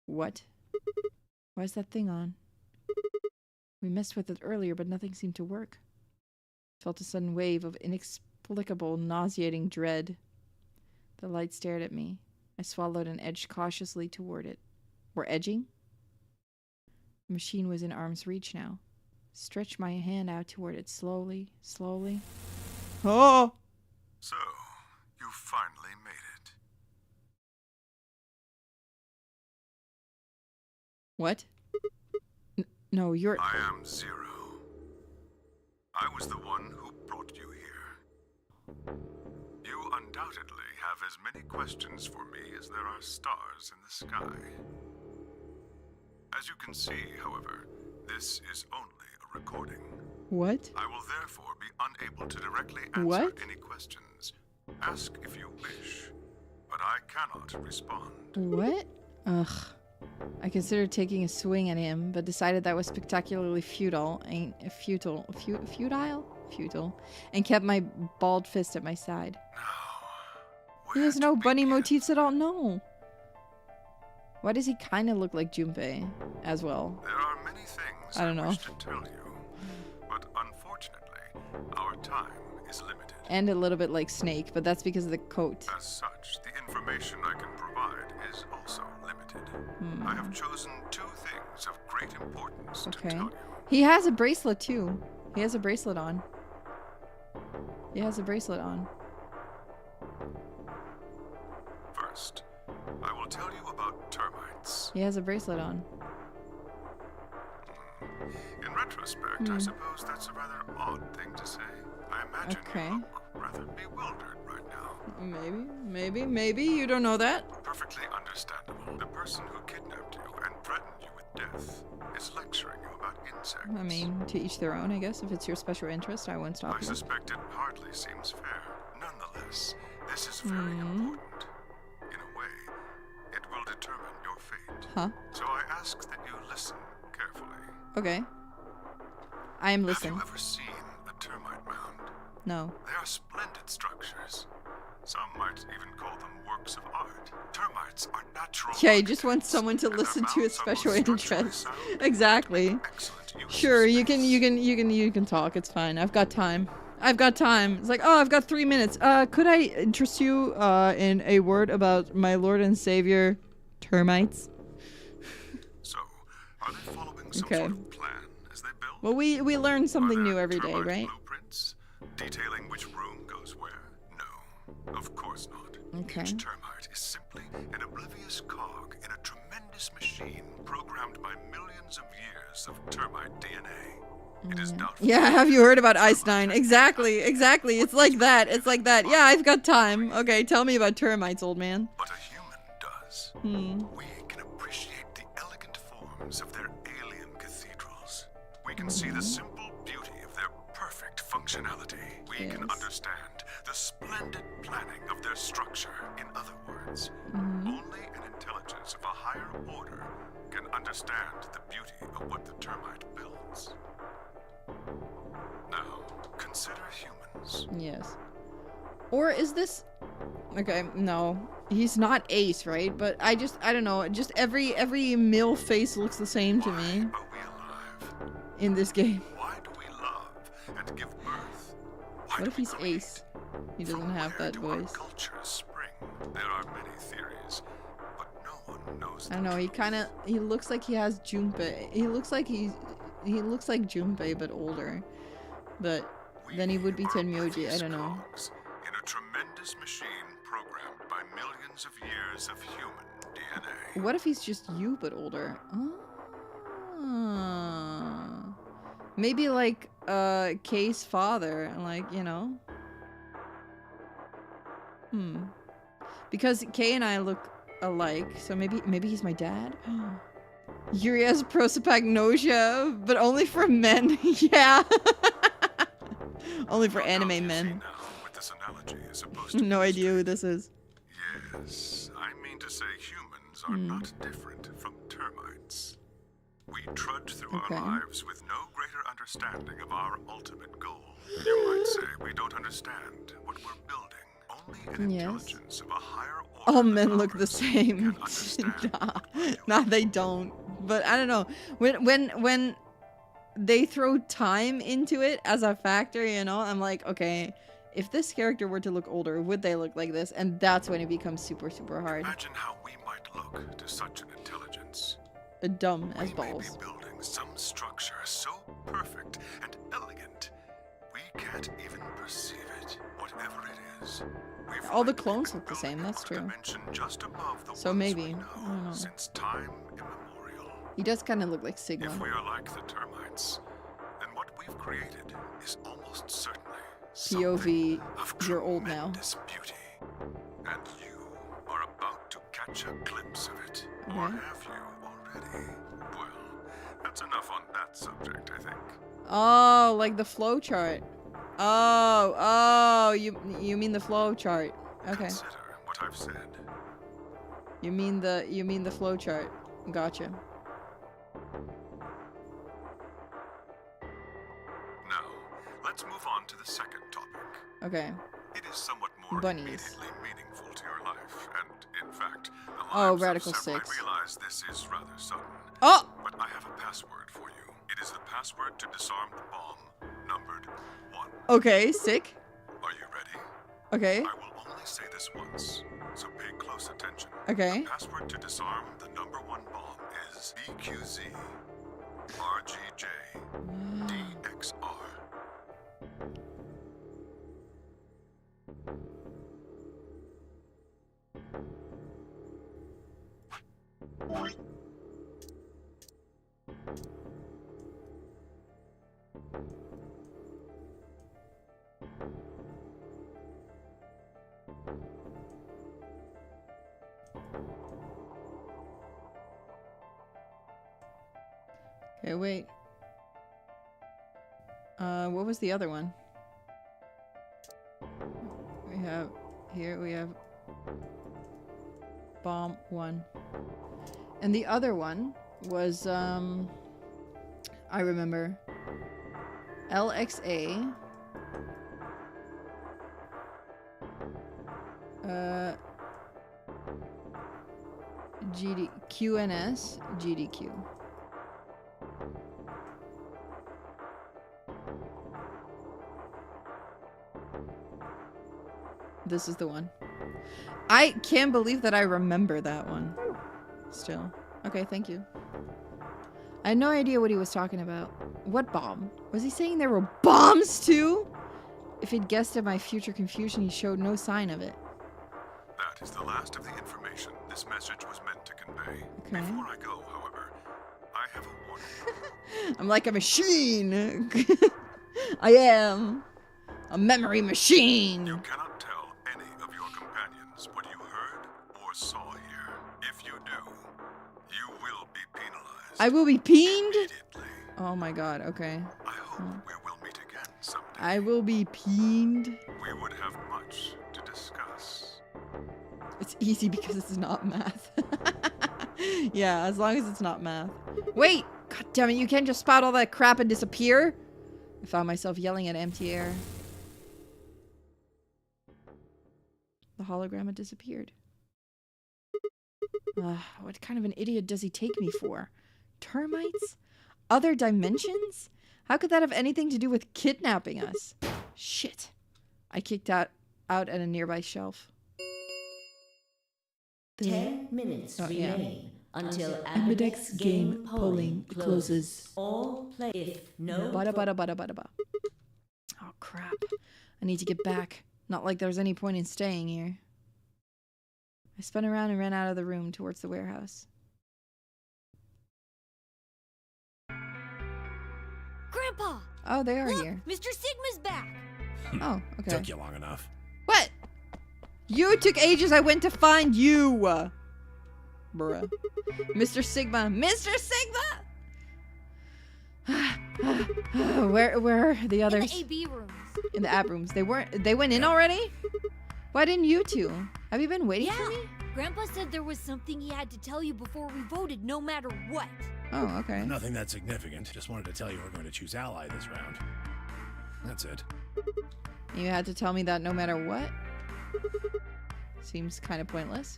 What? Why is that thing on? We messed with it earlier, but nothing seemed to work. Felt a sudden wave of inexplicable, nauseating dread. The light stared at me. I swallowed and edged cautiously toward it. We're edging? The machine was in arm's reach now. Stretched my hand out toward it slowly, slowly. Oh! So, you finally made it. What? No, you're... I am Zero. I was the one who brought you here. You undoubtedly have as many questions for me as there are stars in the sky. As you can see, however, this is only a recording. What? I will therefore be unable to directly answer any questions. Ask if you wish, but I cannot respond. What? Ugh. I considered taking a swing at him, but decided that was spectacularly futile, and kept my balled fist at my side. He has no bunny motifs at all. No. Why does he kind of look like Junpei as well? There are many things I don't know. wish to tell you, but unfortunately, our time is limited. And a little bit like Snake, but that's because of the coat. As such, the information I can provide is also limited. I have chosen two things of great importance to tell you. He has a bracelet too. He has a bracelet on. He has a bracelet on. First, I will tell you about termites. He has a bracelet on. In retrospect, I suppose that's a rather odd thing to say. I imagine you look rather bewildered right now. Maybe. You don't know that? Perfectly understandable. The person who kidnapped you and threatened you with death is lecturing you about insects. I mean, to each their own, I guess. If it's your special interest, I won't stop you. I suspect it hardly seems fair. Nonetheless, this is very important. In a way, it will determine your fate. Huh? So I ask that you listen carefully. Okay. I am listening. Have you ever seen a termite mound? No. They are splendid structures. Some might even call them works of art. Termites are natural. Yeah, you just want someone to listen to his special interest. Exactly. Sure, you can talk. It's fine. I've got time. It's like, oh, I've got 3 minutes. Could I interest you in a word about my Lord and Savior, termites? So, are they following some sort of plan as they build? Well, we learn something new every day, right? Blueprints detailing which room goes where? No, of course not. Okay. Each termite is simply an oblivious cog in a tremendous machine programmed by millions of years of termite DNA. It is doubtful. Yeah, have you heard about Einstein? Exactly. It's like that. Yeah, I've got time. Okay, tell me about termites, old man. But a human does. We can appreciate the elegant forms of their alien cathedrals. We can see the simple beauty of their perfect functionality. We can understand the splendid planning of their structure. In other words, only an intelligence of a higher order can understand the beauty of what the termite builds. Now, consider humans. Yes. Or is this... Okay, no. He's not Ace, right? But I don't know. Just every male face looks the same to me. Why are we alive? In this game. Why do we love and give birth? What if he's Ace? He doesn't have that voice. Cultures spring. There are many theories, but no one knows. I don't know. He looks like he has Junpei. He looks like Junpei, but older. But then he would be Tenmyoji. I don't know. In a tremendous machine programmed by millions of years of human DNA. What if he's just you, but older? Maybe like Kay's father, like, you know. Because Kay and I look alike, so maybe he's my dad. Yuri has prosopagnosia, but only for men. Yeah. Only for anime men. With this analogy is supposed to no idea who this is. Yes, I mean to say humans humans are not different from termites. We trudge through our lives with no greater understanding of our ultimate goal. You might say we don't understand what we're building. Only an intelligence of a higher order. All men look the same. Nah, they don't. But I don't know. When they throw time into it as a factor, you know, I'm like, okay, if this character were to look older, would they look like this? And that's when it becomes super, super hard. Imagine how we might look to such an intelligence. Dumb as balls. We may be building some structure so perfect and elegant, we can't even perceive it. Whatever it is, all the clones look the same. That's true. Just above the so maybe. I don't know. Since time immemorial. He does kind of look like Sigma. If we are like the termites, then what we've created is almost certainly POV, you're old now. Beauty. And you are about to catch a glimpse of it. Or have you already? Well, that's enough on that subject, I think. Oh, like the flow chart. Oh, you mean the flow chart. Okay. Consider what I've said. You mean the flow chart. Gotcha. Now, let's move on to the second topic. Okay. It is somewhat more immediately meaningful to your life, and in fact, the lives Radical of some 6. might realize this is rather sudden. Oh! But I have a password for you. It is the password to disarm the bomb, numbered 1. Okay, sick. Are you ready? Okay. I will only say this once, so pay close attention. Okay. The password to disarm the number 1 bomb is BQZ RGJ DXR. Okay, wait. What was the other one? We have bomb 1. And the other one was, I remember. LXA. QNS, GDQ. This is the one. I can't believe that I remember that one. Still. Okay, thank you. I had no idea what he was talking about. What bomb? Was he saying there were bombs too? If he'd guessed at my future confusion, he showed no sign of it. That is the last of the information this message was meant to convey. Okay. Before I go, however, I have a warning. I'm like a machine. I am a memory machine. You cannot tell any of your companions what you heard or saw here. If you do, you will be penalized. I will be peened? Oh my god, okay. I hope we will meet again someday. I will be peened. We would have much to discuss. It's easy because it's not math. Yeah, as long as it's not math. Wait! God damn it, you can't just spout all that crap and disappear? I found myself yelling at empty air. The hologram had disappeared. What kind of an idiot does he take me for? Termites? Other dimensions? How could that have anything to do with kidnapping us? Shit. I kicked out at a nearby shelf. 10 minutes remain until Ambidex game polling closes. All play if no. Bada. Oh crap. I need to get back. Not like there's any point in staying here. I spun around and ran out of the room towards the warehouse. Grandpa! Oh, they are Look, here. Mr. Sigma's back! Oh, okay. Took you long enough. What? You took ages. I went to find you. Bruh. Mr. Sigma. Mr. Sigma! Where are the others? In the AB rooms. In the app rooms. They went in already? Why didn't you two? Have you been waiting for me? Grandpa said there was something he had to tell you before we voted, no matter what. Oh, okay. Nothing that significant. Just wanted to tell you we're going to choose ally this round. That's it. You had to tell me that no matter what? Seems kind of pointless.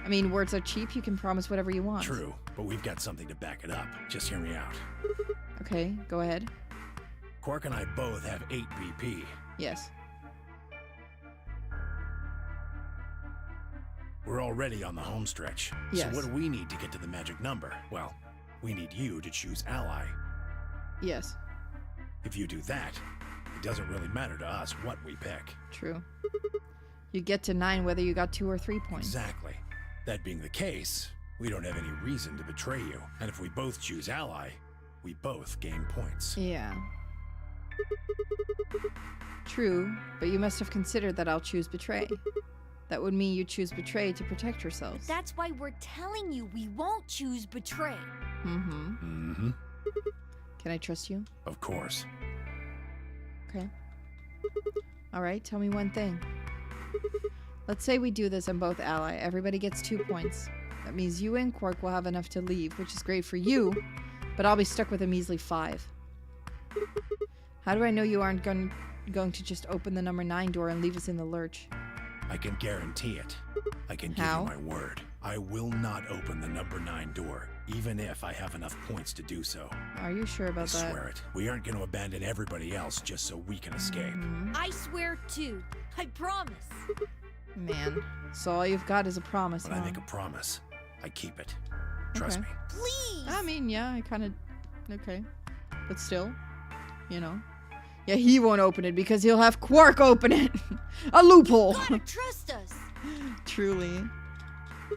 I mean, words are cheap. You can promise whatever you want. True, but we've got something to back it up. Just hear me out. Okay, go ahead. Quark and I both have 8 BP. Yes. We're already on the home stretch. Yes. So what do we need to get to the magic number? Well, we need you to choose ally. Yes. If you do that, it doesn't really matter to us what we pick. True. You get to 9 whether you got 2 or 3 points. Exactly. That being the case, we don't have any reason to betray you. And if we both choose ally, we both gain points. Yeah. True, but you must have considered that I'll choose betray. That would mean you choose betray to protect yourselves. That's why we're telling you we won't choose betray. Mm-hmm. Mm-hmm. Can I trust you? Of course. Okay. Alright, tell me one thing. Let's say we do this on both ally. Everybody gets 2 points. That means you and Quark will have enough to leave, which is great for you, but I'll be stuck with a measly 5. How do I know you aren't going to just open the number 9 door and leave us in the lurch? I can guarantee it. I can give How? you my word. I will not open the number 9 door, even if I have enough points to do so. Are you sure about that? I swear it. We aren't going to abandon everybody else just so we can escape. I swear too. I promise. Man, so all you've got is a promise, When huh? I make a promise, I keep it. Trust Okay. me. Please. I mean, yeah, I kind of... Okay. But still, you know. Yeah, he won't open it because he'll have Quark open it. A loophole. You gotta trust us. Truly.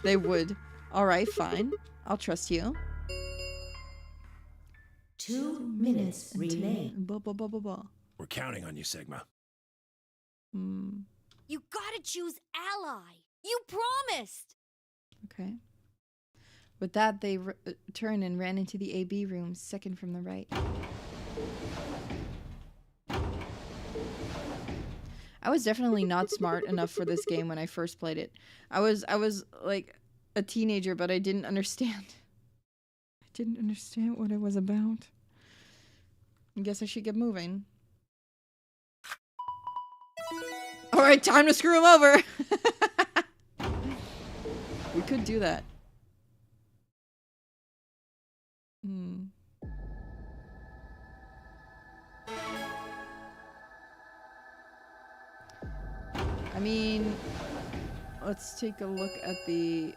They would. Alright, fine. I'll trust you. 2 minutes remain. Blah, blah, blah, blah, blah. We're counting on you, Sigma. Hmm. You gotta choose ally. You promised. Okay. With that, they turned and ran into the AB room, second from the right. I was definitely not smart enough for this game when I first played it. I was like a teenager, but I didn't understand. I didn't understand what it was about. I guess I should get moving. Alright, time to screw him over! We could do that. Hmm. I mean, let's take a look at the...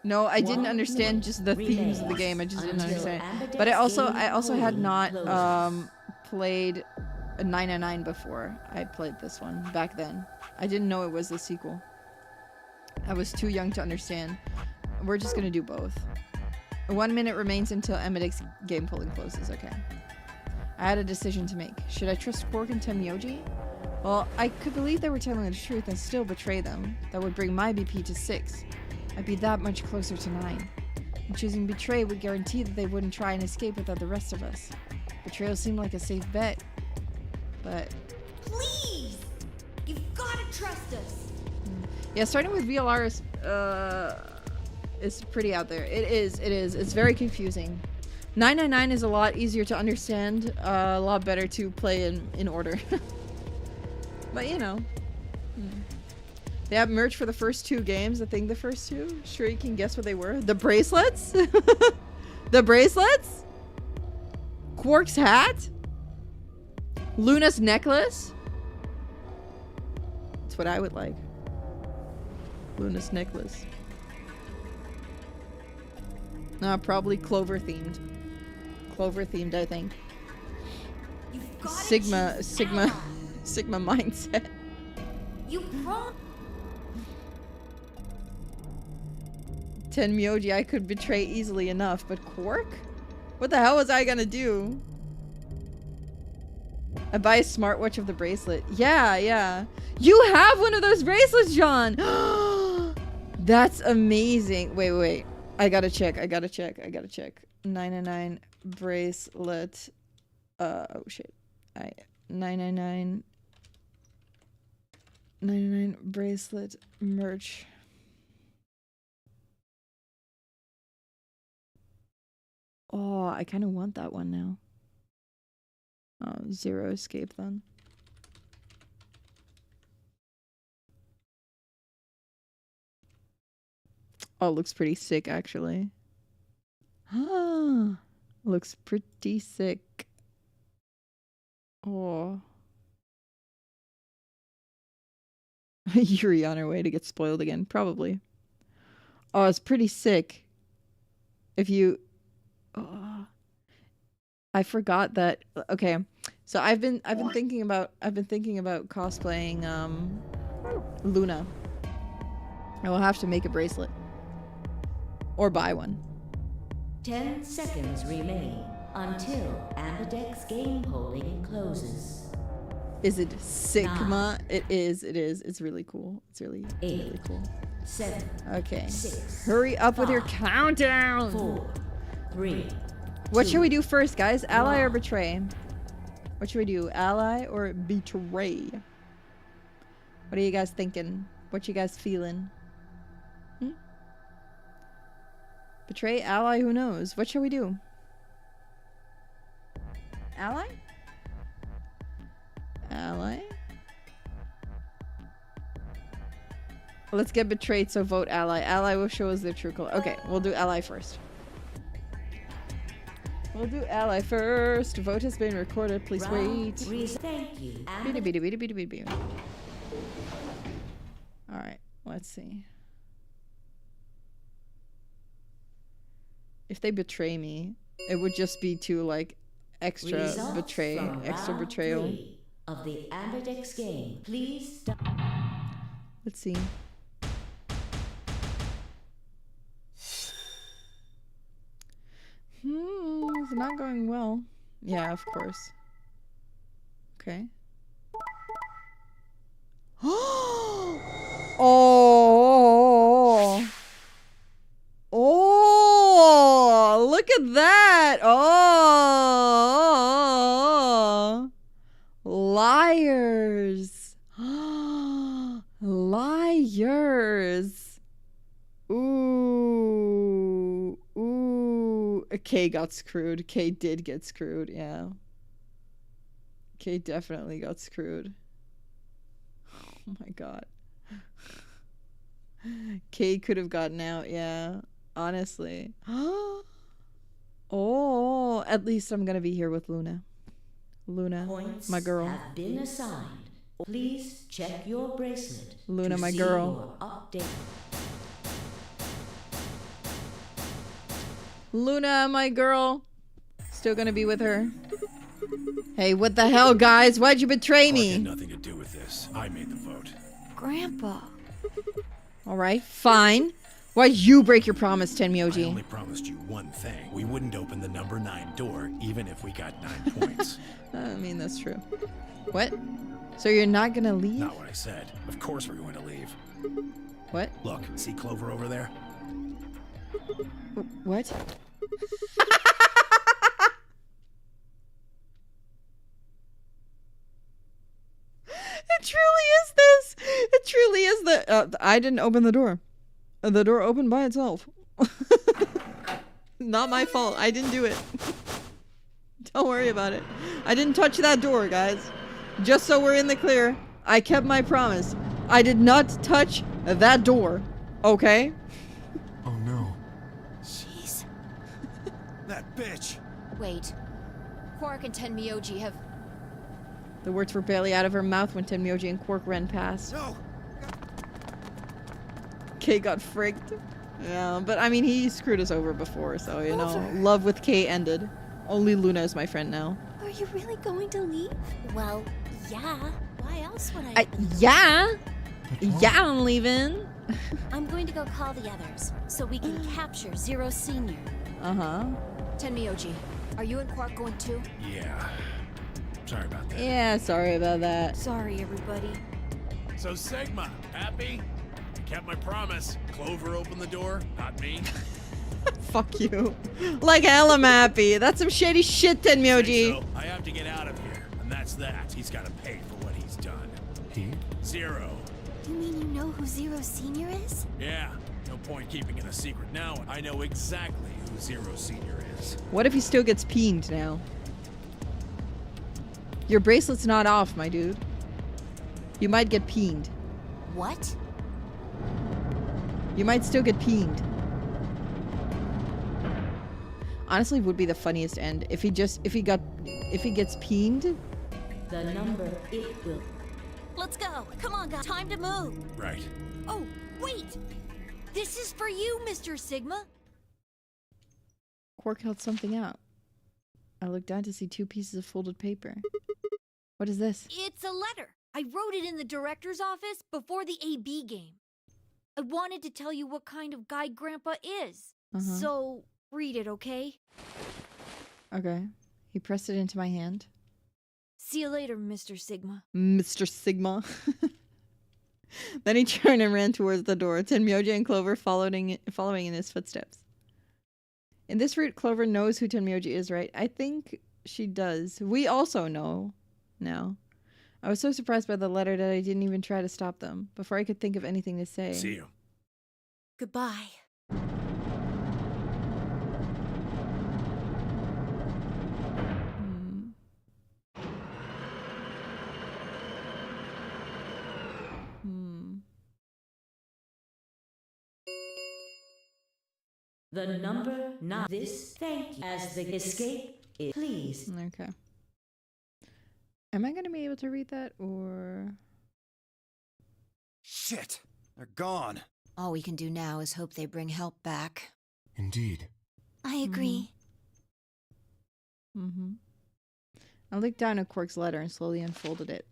No, I didn't understand just the themes of the game. I just didn't understand. But I also had not played a 999 before I played this one back then. I didn't know it was the sequel. I was too young to understand. We're just gonna do both. 1 minute remains until Emmedick's game polling closes. Okay. I had a decision to make. Should I trust Quark and Tenmyoji? Well, I could believe they were telling the truth and still betray them. That would bring my BP to 6. I'd be that much closer to 9. And choosing betray would guarantee that they wouldn't try and escape without the rest of us. Betrayal seemed like a safe bet. But... Please! You've gotta trust us! Yeah, starting with VLR is pretty out there. It is. It's very confusing. 999 is a lot easier to understand, a lot better to play in order. But you know. They have merch for the first 2 games. I think the first 2. Sure you can guess what they were. The bracelets? The bracelets? Quark's hat? Luna's necklace? That's what I would like. Luna's necklace. Nah, probably Clover themed. Clover themed, I think. Sigma mindset. You promised. Tenmyoji I could betray easily enough, but Quark? What the hell was I gonna do? I buy a smartwatch of the bracelet. Yeah. You have one of those bracelets, John! That's amazing. Wait. I gotta check. 999 bracelet. Oh shit. 999 bracelet merch. Oh, I kind of want that one now. Oh, Zero Escape then. Oh, it looks pretty sick, actually. Ah, looks pretty sick. Oh. Yuri on her way to get spoiled again, probably. Oh, it's pretty sick. If you... Oh. I forgot that... Okay, so I've been thinking about cosplaying Luna. I will have to make a bracelet. Or buy one. 10 seconds remain until Ambidex game polling closes. Is it Sigma? 9. It is. It's really cool. It's really cool. 7. Okay. 6. Hurry up 5, with your countdown. 4. 3. What 2, should we do first, guys? Ally 1. or betray? What should we do? Ally or betray? What are you guys thinking? What you guys feeling? Betray, ally, who knows? What shall we do? Ally? Ally? Let's get betrayed, so vote ally. Ally will show us their true color. Okay, we'll do ally first. We'll do ally first. Vote has been recorded. Please wait. Thank you. Alright, let's see. If they betray me, it would just be to like extra betrayal. 3 of the Ambidex game. Please stop. Let's see. It's not going well. Yeah, of course. Okay. Oh! Oh! Look at that! Oh! Liars! Liars! Ooh! Ooh! Kay got screwed. Kay did get screwed, yeah. Kay definitely got screwed. Oh my god. Kay could have gotten out, yeah. Honestly. Oh, at least I'm gonna be here with Luna. Luna, Points my girl. have been assigned. Please check your bracelet. Luna, to my see girl. your update. Luna, my girl. Still gonna be with her. Hey, what the hell, guys? Why'd you betray me? I had nothing to do with this. I made the vote. Grandpa. Alright, fine. Why'd you break your promise, I Tenmyoji? only promised you one thing. We wouldn't open the number 9 door, even if we got 9 points. I mean, that's true. What? So you're not gonna leave? Not what I said. Of course we're going to leave. What? Look, see Clover over there? What? It truly is this. It truly is the. I didn't open the door. The door opened by itself. Not my fault. I didn't do it. Don't worry about it. I didn't touch that door, guys. Just so we're in the clear, I kept my promise. I did not touch that door. Okay? Oh no. Jeez. That bitch! Wait. Quark and Tenmyoji have... The words were barely out of her mouth when Tenmyoji and Quark ran past. No! Kay got frigged. Yeah, but I mean, he screwed us over before, so, you know, love with Kay ended. Only Luna is my friend now. Are you really going to leave? Well, yeah. Why else would I? Yeah! Yeah, I'm leaving. I'm going to go call the others so we can capture Zero Senior. Uh-huh. Tenmyoji, are you and Quark going too? Yeah. Sorry about that. Yeah, sorry about that. Sorry, everybody. So Sigma, happy? Kept my promise. Clover opened the door, not me. Fuck you. Like hell I'm happy. That's some shady shit, Tenmyoji. So I have to get out of here, and that's that. He's got to pay for what he's done. He? Zero. You mean you know who Zero Senior is? Yeah. No point keeping it a secret now. I know exactly who Zero Senior is. What if he still gets peened now? Your bracelet's not off, my dude. You might get peened. What? You might still get peened. Honestly, would be the funniest end if he gets peened. The number it will. Let's go. Come on, guys. Time to move. Right. Oh, wait! This is for you, Mr. Sigma. Quark held something out. I looked down to see 2 pieces of folded paper. What is this? It's a letter. I wrote it in the director's office before the AB game. I wanted to tell you what kind of guy Grandpa is. So, read it, okay? Okay. He pressed it into my hand. See you later, Mr. Sigma. Mr. Sigma. Then he turned and ran towards the door, Tenmyoji and Clover following in his footsteps. In this route, Clover knows who Tenmyoji is, right? I think she does. We also know now. I was so surprised by the letter that I didn't even try to stop them before I could think of anything to say. See you. Goodbye. The number 9. This thank you as the escape is. Please. Okay. Am I going to be able to read that or... Shit! They're gone. All we can do now is hope they bring help back. Indeed. I agree. I looked down at Quark's letter and slowly unfolded it.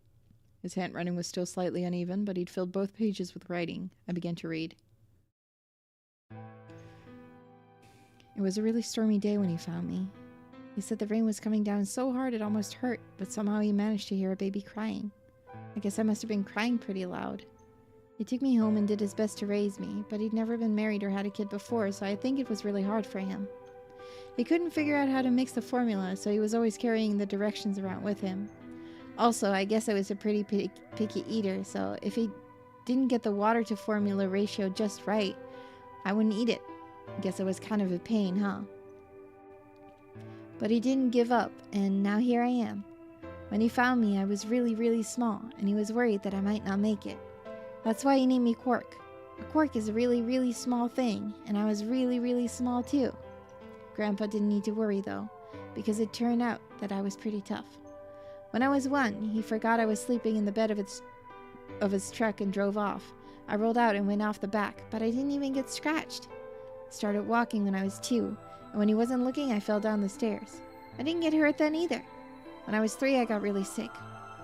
His handwriting was still slightly uneven, but he'd filled both pages with writing. I began to read. It was a really stormy day when he found me. He said the rain was coming down so hard it almost hurt, but somehow he managed to hear a baby crying. I guess I must have been crying pretty loud. He took me home and did his best to raise me, but he'd never been married or had a kid before, so I think it was really hard for him. He couldn't figure out how to mix the formula, so he was always carrying the directions around with him. Also, I guess I was a pretty picky eater, so if he didn't get the water to formula ratio just right, I wouldn't eat it. I guess it was kind of a pain, huh? But he didn't give up, and now here I am. When he found me, I was really, really small, and he was worried that I might not make it. That's why he named me Quark. A quark is a really, really small thing, and I was really, really small too. Grandpa didn't need to worry though, because it turned out that I was pretty tough. When I was 1, he forgot I was sleeping in the bed of his truck and drove off. I rolled out and went off the back, but I didn't even get scratched. Started walking when I was 2, and when he wasn't looking, I fell down the stairs. I didn't get hurt then either. When I was 3, I got really sick.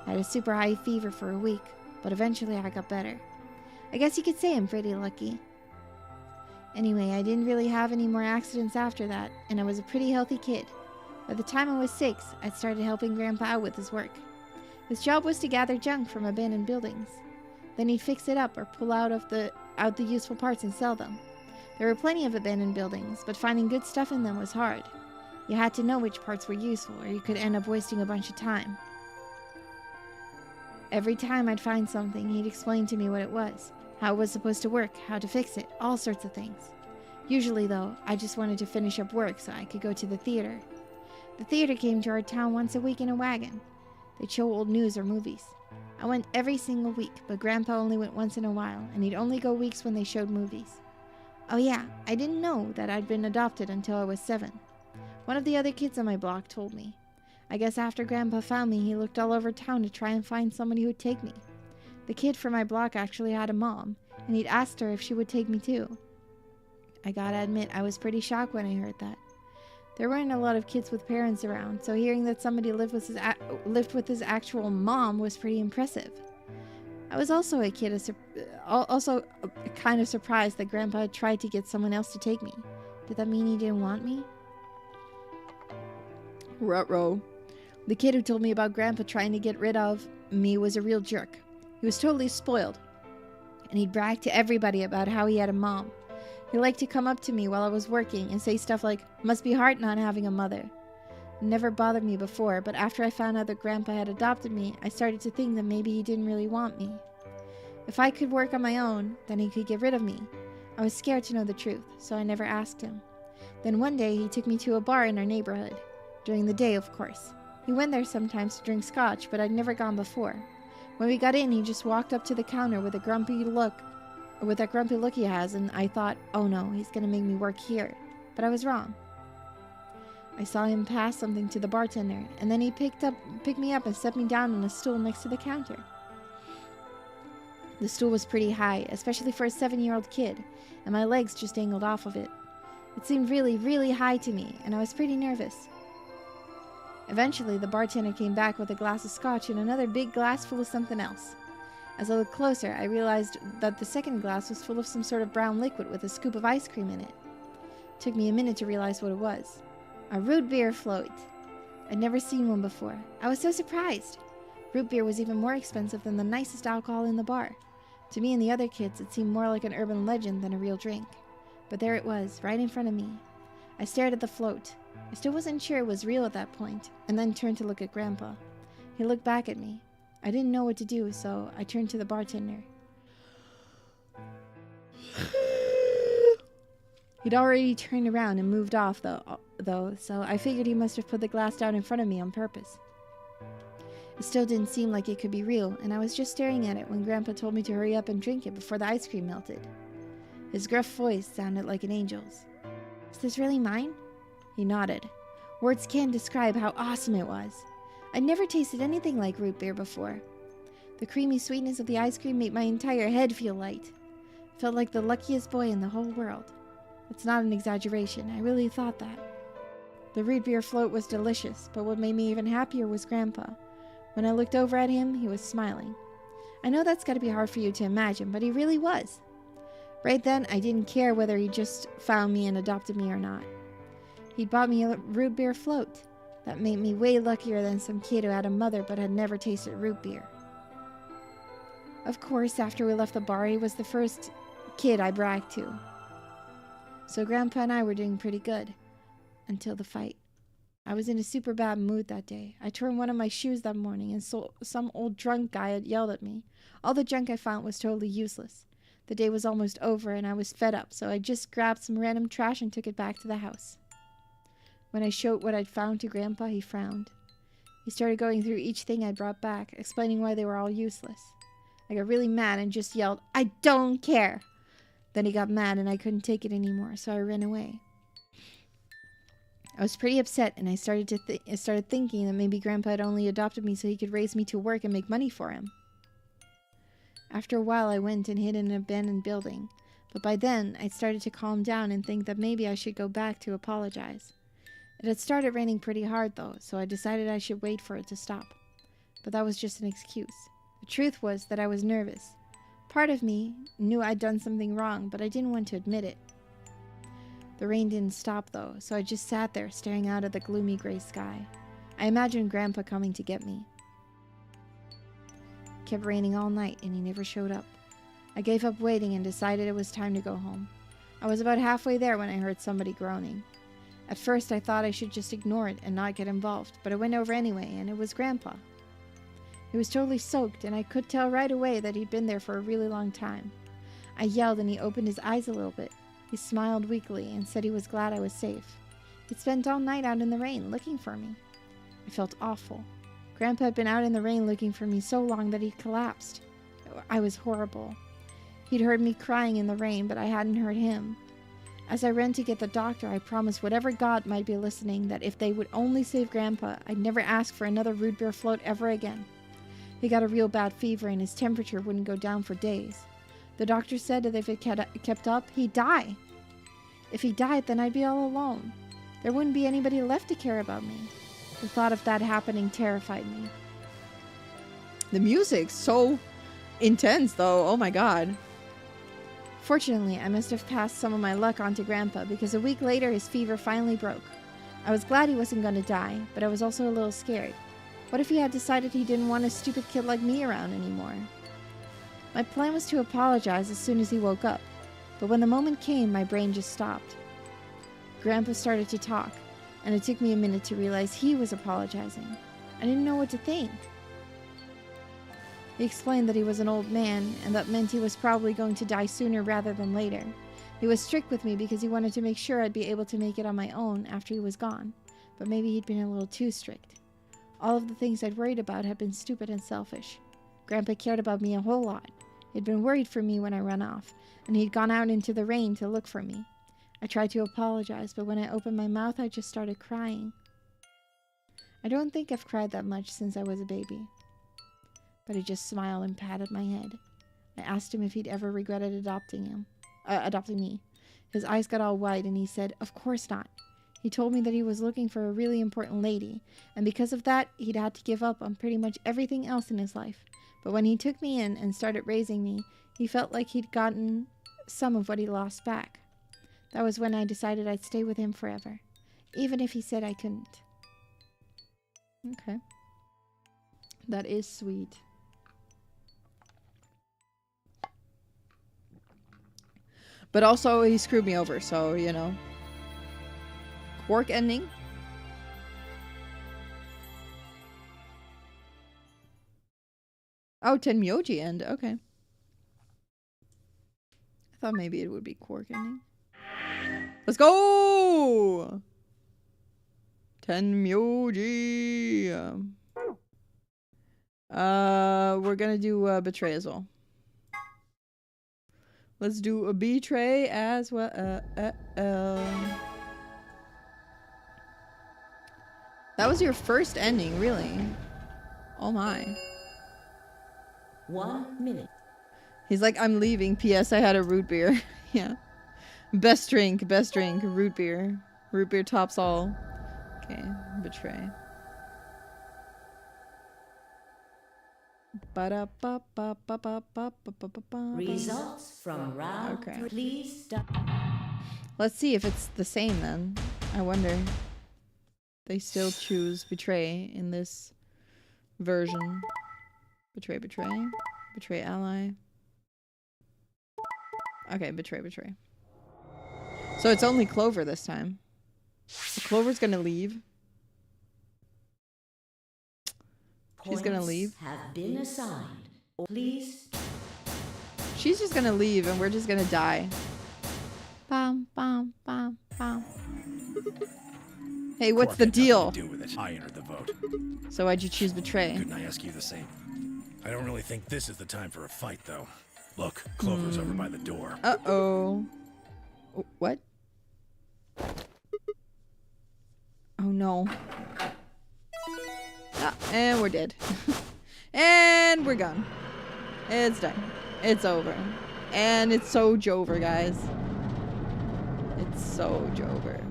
I had a super high fever for a week, but eventually I got better. I guess you could say I'm pretty lucky. Anyway, I didn't really have any more accidents after that, and I was a pretty healthy kid. By the time I was 6, I'd started helping Grandpa out with his work. His job was to gather junk from abandoned buildings. Then he'd fix it up or pull out the useful parts and sell them. There were plenty of abandoned buildings, but finding good stuff in them was hard. You had to know which parts were useful, or you could end up wasting a bunch of time. Every time I'd find something, he'd explain to me what it was, how it was supposed to work, how to fix it, all sorts of things. Usually, though, I just wanted to finish up work so I could go to the theater. The theater came to our town once a week in a wagon. They'd show old news or movies. I went every single week, but Grandpa only went once in a while, and he'd only go weeks when they showed movies. Oh yeah, I didn't know that I'd been adopted until I was 7. One of the other kids on my block told me. I guess after Grandpa found me, he looked all over town to try and find somebody who'd take me. The kid from my block actually had a mom, and he'd asked her if she would take me too. I gotta admit, I was pretty shocked when I heard that. There weren't a lot of kids with parents around, so hearing that somebody lived with his actual mom was pretty impressive. I was also kind of surprised that Grandpa had tried to get someone else to take me. Did that mean he didn't want me? Ruh-roh. The kid who told me about Grandpa trying to get rid of me was a real jerk. He was totally spoiled, and he'd brag to everybody about how he had a mom. He liked to come up to me while I was working and say stuff like, "Must be hard not having a mother." It never bothered me before, but after I found out that Grandpa had adopted me, I started to think that maybe he didn't really want me. If I could work on my own, then he could get rid of me. I was scared to know the truth, so I never asked him. Then one day he took me to a bar in our neighborhood. During the day, of course. He went there sometimes to drink scotch, but I'd never gone before. When we got in, he just walked up to the counter with that grumpy look he has, and I thought, oh no, he's gonna make me work here. But I was wrong. I saw him pass something to the bartender, and then he picked me up and set me down on a stool next to the counter. The stool was pretty high, especially for a 7-year-old kid, and my legs just dangled off of it. It seemed really, really high to me, and I was pretty nervous. Eventually, the bartender came back with a glass of scotch and another big glass full of something else. As I looked closer, I realized that the second glass was full of some sort of brown liquid with a scoop of ice cream in it. It took me a minute to realize what it was. A root beer float. I'd never seen one before. I was so surprised. Root beer was even more expensive than the nicest alcohol in the bar. To me and the other kids, it seemed more like an urban legend than a real drink. But there it was, right in front of me. I stared at the float. I still wasn't sure it was real at that point, and then turned to look at Grandpa. He looked back at me. I didn't know what to do, so I turned to the bartender. He'd already turned around and moved off, though, so I figured he must have put the glass down in front of me on purpose. It still didn't seem like it could be real, and I was just staring at it when Grandpa told me to hurry up and drink it before the ice cream melted. His gruff voice sounded like an angel's. Is this really mine? He nodded. Words can't describe how awesome it was. I'd never tasted anything like root beer before. The creamy sweetness of the ice cream made my entire head feel light. I felt like the luckiest boy in the whole world. It's not an exaggeration, I really thought that. The root beer float was delicious, but what made me even happier was Grandpa. When I looked over at him, he was smiling. I know that's gotta be hard for you to imagine, but he really was. Right then, I didn't care whether he just found me and adopted me or not. He'd bought me a root beer float. That made me way luckier than some kid who had a mother but had never tasted root beer. Of course, after we left the bar, he was the first kid I bragged to. So Grandpa and I were doing pretty good. Until the fight. I was in a super bad mood that day. I tore one of my shoes that morning and some old drunk guy had yelled at me. All the junk I found was totally useless. The day was almost over and I was fed up, so I just grabbed some random trash and took it back to the house. When I showed what I'd found to Grandpa, he frowned. He started going through each thing I brought back, explaining why they were all useless. I got really mad and just yelled, "I don't care!" Then he got mad and I couldn't take it anymore, so I ran away. I was pretty upset and I started thinking that maybe Grandpa had only adopted me so he could raise me to work and make money for him. After a while, I went and hid in an abandoned building, but by then, I'd started to calm down and think that maybe I should go back to apologize. It had started raining pretty hard though, so I decided I should wait for it to stop. But that was just an excuse. The truth was that I was nervous. Part of me knew I'd done something wrong, but I didn't want to admit it. The rain didn't stop though, so I just sat there staring out at the gloomy gray sky. I imagined Grandpa coming to get me. It kept raining all night and he never showed up. I gave up waiting and decided it was time to go home. I was about halfway there when I heard somebody groaning. At first I thought I should just ignore it and not get involved, but I went over anyway and it was Grandpa. He was totally soaked and I could tell right away that he'd been there for a really long time. I yelled and he opened his eyes a little bit. He smiled weakly and said he was glad I was safe. He'd spent all night out in the rain looking for me. I felt awful. Grandpa had been out in the rain looking for me so long that he collapsed. I was horrible. He'd heard me crying in the rain, but I hadn't heard him. As I ran to get the doctor, I promised whatever god might be listening that if they would only save Grandpa, I'd never ask for another root beer float ever again. He got a real bad fever and his temperature wouldn't go down for days. The doctor said that if it kept up, he'd die. If he died, then I'd be all alone. There wouldn't be anybody left to care about me. The thought of that happening terrified me. The music's so intense, though. Oh my god. Fortunately, I must have passed some of my luck on to Grandpa because a week later his fever finally broke. I was glad he wasn't going to die, but I was also a little scared. What if he had decided he didn't want a stupid kid like me around anymore? My plan was to apologize as soon as he woke up, but when the moment came, my brain just stopped. Grandpa started to talk, and it took me a minute to realize he was apologizing. I didn't know what to think. He explained that he was an old man, and that meant he was probably going to die sooner rather than later. He was strict with me because he wanted to make sure I'd be able to make it on my own after he was gone. But maybe he'd been a little too strict. All of the things I'd worried about had been stupid and selfish. Grandpa cared about me a whole lot. He'd been worried for me when I ran off, and he'd gone out into the rain to look for me. I tried to apologize, but when I opened my mouth, I just started crying. I don't think I've cried that much since I was a baby. But he just smiled and patted my head. I asked him if he'd ever regretted adopting me. His eyes got all wide, and he said, "Of course not." He told me that he was looking for a really important lady, and because of that, he'd had to give up on pretty much everything else in his life. But when he took me in and started raising me, he felt like he'd gotten some of what he lost back. That was when I decided I'd stay with him forever, even if he said I couldn't. Okay. That is sweet. But also, he screwed me over, so, you know. Quark ending. Oh, Tenmyoji end. Okay. I thought maybe it would be Quark ending. Let's go! Tenmyoji. We're gonna do betray as well. Let's do a betray as well. That was your first ending, really? Oh my. 1 minute. He's like, I'm leaving. P.S. I had a root beer. Yeah. Best drink, root beer. Root beer tops all. Okay, betray. Results from round. Okay. Please stop. Let's see if it's the same then. I wonder. They still choose betray in this version. Betray. Betray ally. Okay, betray. So it's only Clover this time. So Clover's gonna leave. She's gonna leave. Have been assigned. Please. She's just gonna leave and we're just gonna die. Bam, bam, bam, bam. Hey, what's the deal? Do with it. I entered the vote. So why'd you choose betray? Couldn't I ask you the same? I don't really think this is the time for a fight, though. Look, Clover's over by the door. Uh-oh. What? Oh, no. Ah, and we're dead. And we're gone. It's done. It's over. And it's so Jover, guys. It's so Jover.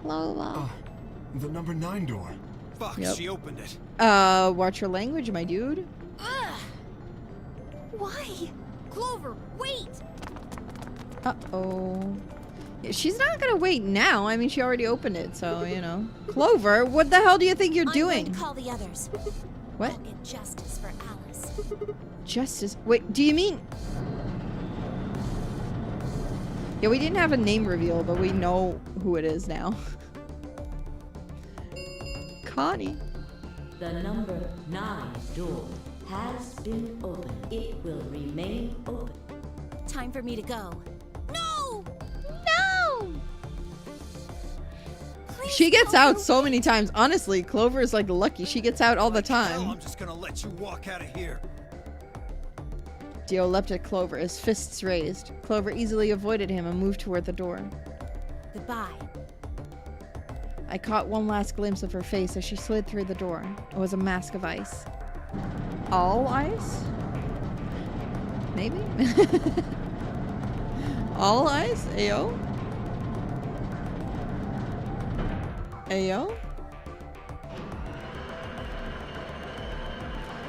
Clover. The number 9 door. Fuck, she opened it. Watch your language, my dude. Why? Clover, wait! Uh-oh. Yeah, she's not gonna wait now. I mean, she already opened it, so, you know. Clover, what the hell do you think you're doing? I'm going to call the others. What? I'll get justice for Alice. Justice? Wait, do you mean... Yeah, we didn't have a name reveal, but we know who it is now. Connie. The number 9 door has been opened. It will remain open. Time for me to go. No! No! Please, she gets out so many times. Honestly, Clover is like lucky. She gets out all the time. Hell, I'm just gonna let you walk out of here. Dio leapt at Clover, his fists raised. Clover easily avoided him and moved toward the door. Goodbye. I caught one last glimpse of her face as she slid through the door. It was a mask of ice. All ice? Maybe? All ice? Ayo? Ayo?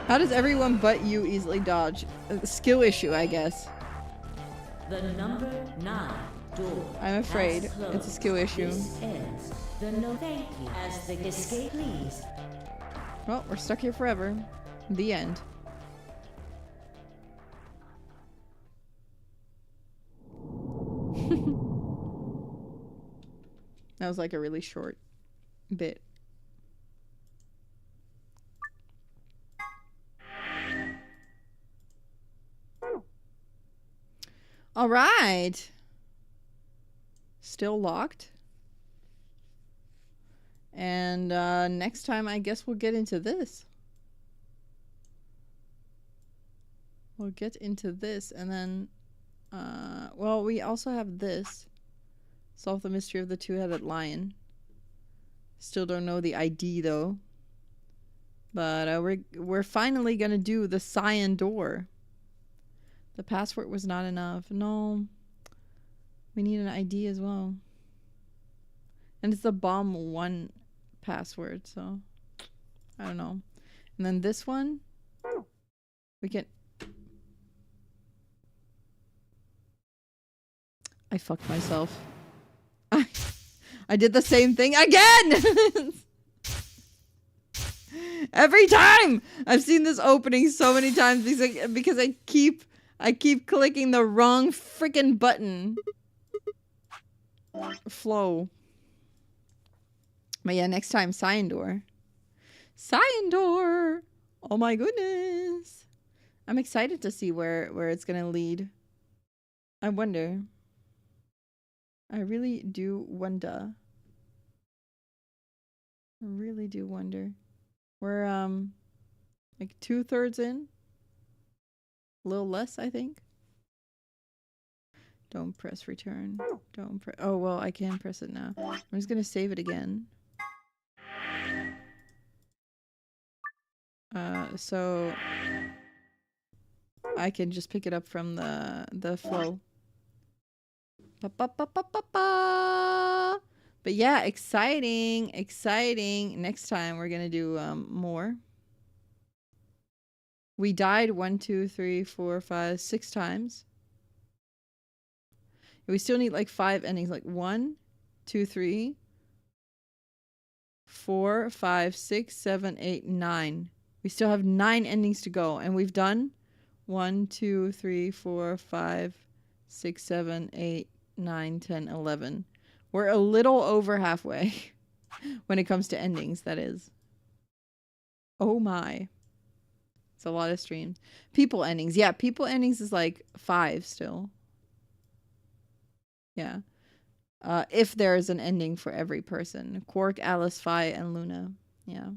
How does everyone but you easily dodge? Skill issue, I guess. The number 9 door. I'm afraid it's a skill issue. This ends the no thank you as the escape, please. Well, we're stuck here forever. The end. That was like a really short bit. All right. Still locked. And next time, I guess we'll get into this. We'll get into this, and then, well, we also have this. Solve the mystery of the two-headed lion. Still don't know the ID, though. But we're finally gonna do the cyan door. The password was not enough. No. We need an ID as well. And it's the bomb 1 password, so I don't know. And then this one, we can... I fucked myself. I did the same thing again! Every time! I've seen this opening so many times because I keep clicking the wrong freaking button. Flow. But yeah, next time, cyan door. Cyan door! Oh my goodness. I'm excited to see where it's gonna lead. I wonder. I really do wonder. I really do wonder. We're, like 2/3 in. A little less, I think. Don't press return. Don't press... Oh, well, I can press it now. I'm just gonna save it again. So... I can just pick it up from the flow. Ba-ba-ba-ba-ba-ba. But yeah, exciting, exciting. Next time we're gonna do more. We died 1, 2, 3, 4, 5, 6 times. We still need like 5 endings, like 1, 2, 3, 4, 5, 6, 7, 8, 9. We still have 9 endings to go, and we've done 1, 2, 3, 4, 5, 6, 7, 8, 9, 10, 11. We're a little over halfway when it comes to endings, that is. Oh my. It's a lot of streams. People endings. Yeah, people endings is like 5 still. Yeah. If there's an ending for every person. Quark, Alice, Phi, and Luna. Yeah.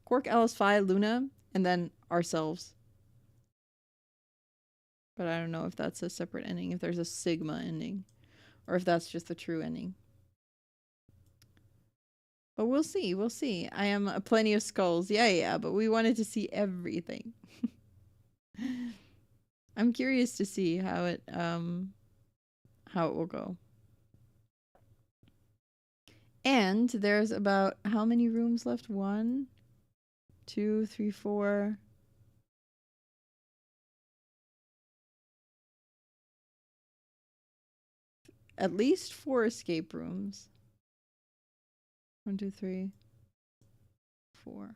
Quark, Alice, Phi, Luna, and then ourselves. But I don't know if that's a separate ending, if there's a Sigma ending. Or if that's just the true ending. But we'll see, we'll see. I am plenty of skulls. Yeah, but we wanted to see everything. I'm curious to see how it will go. And there's about how many rooms left? 1, 2, 3, 4. At least 4 escape rooms. 1, 2, 3, 4.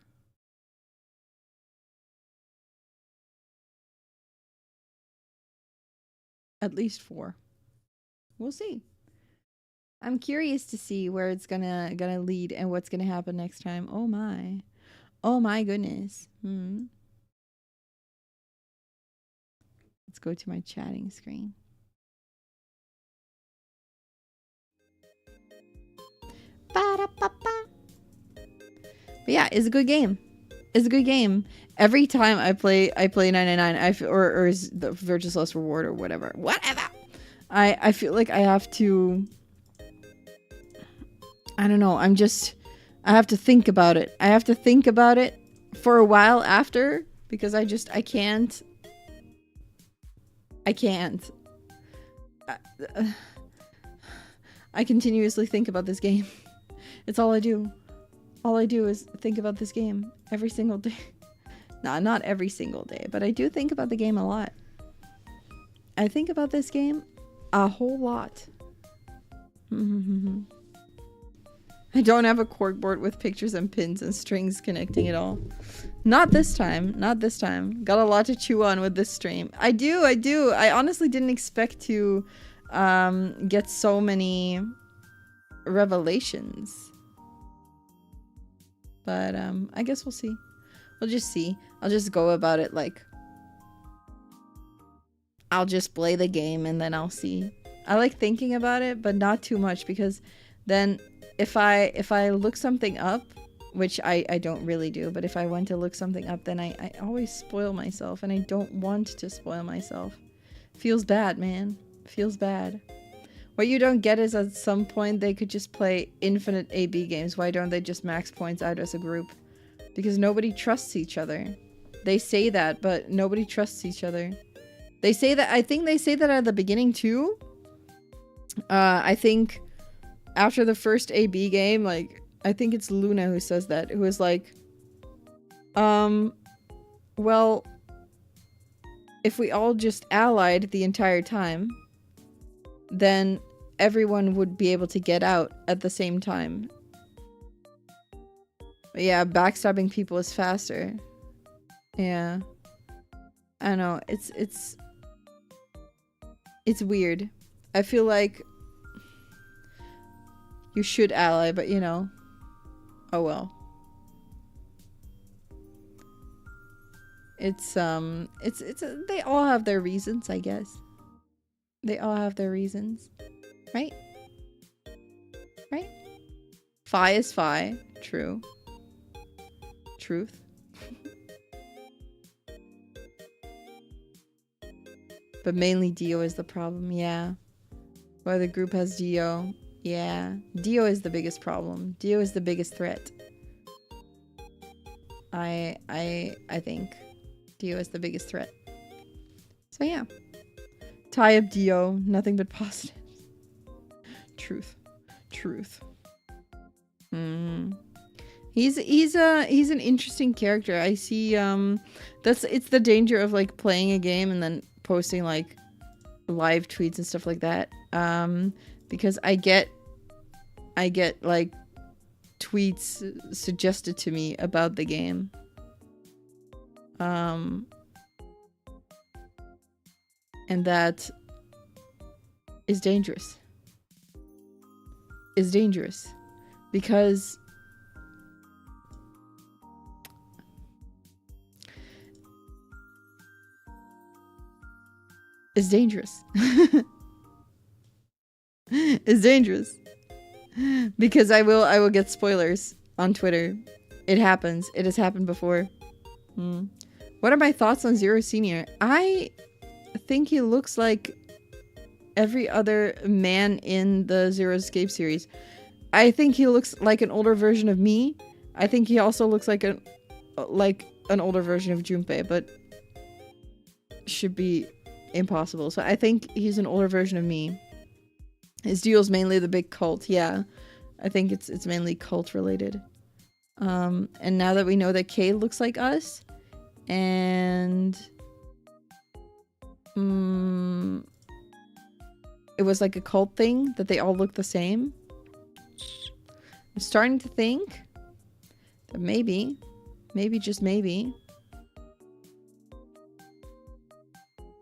At least 4. We'll see. I'm curious to see where it's gonna lead and what's gonna happen next time. Oh my. Oh my goodness. Let's go to my chatting screen. Ba-da-ba-ba. But yeah, it's a good game. It's a good game. Every time I play 99, I feel, or is the Virtuous Last Reward or whatever. I feel like I have to, I don't know, I have to think about it. I have to think about it for a while after, because I can't. I continuously think about this game. It's all I do. All I do is think about this game every single day. Nah, not every single day, but I do think about the game a lot. I think about this game a whole lot. I don't have a corkboard with pictures and pins and strings connecting it all. Not this time. Not this time. Got a lot to chew on with this stream. I do. I honestly didn't expect to get so many revelations. But I guess we'll see. We'll just see. I'll just go about it like, I'll just play the game and then I'll see I like thinking about it, but not too much, because then if I look something up, which I don't really do, but if I want to look something up, then I always spoil myself, and I don't want to spoil myself. Feels bad, man. Feels bad. What you don't get is at some point they could just play infinite AB games. Why don't they just max points out as a group? Because nobody trusts each other. They say that, but nobody trusts each other. They say that, I think they say that at the beginning too. I think after the first AB game, like, I think it's Luna who says that, who is like, well, if we all just allied the entire time, then everyone would be able to get out at the same time. But yeah, backstabbing people is faster. Yeah. I don't know, it's weird. I feel like you should ally, but you know, oh well. They all have their reasons, I guess. They all have their reasons. Right? Right? Phi is phi. True. Truth. But mainly Dio is the problem, yeah. Why the group has Dio. Yeah. Dio is the biggest problem. Dio is the biggest threat. I think Dio is the biggest threat. So yeah. Tie up Dio, nothing but positives. Truth. Truth. He's an interesting character. I see it's the danger of like playing a game and then posting like live tweets and stuff like that. Because I get like tweets suggested to me about the game. And that is dangerous. Is dangerous. Because it's dangerous. It's dangerous. Because I will get spoilers on Twitter. It happens. It has happened before. What are my thoughts on Zero Senior? I think he looks like every other man in the Zero Escape series. I think he looks like an older version of me. I think he also looks like an older version of Junpei, but should be impossible. So I think he's an older version of me. His deal's mainly the big cult, yeah. I think it's mainly cult related. And now that we know that Kay looks like us, and it was like a cult thing that they all look the same. I'm starting to think that maybe just maybe,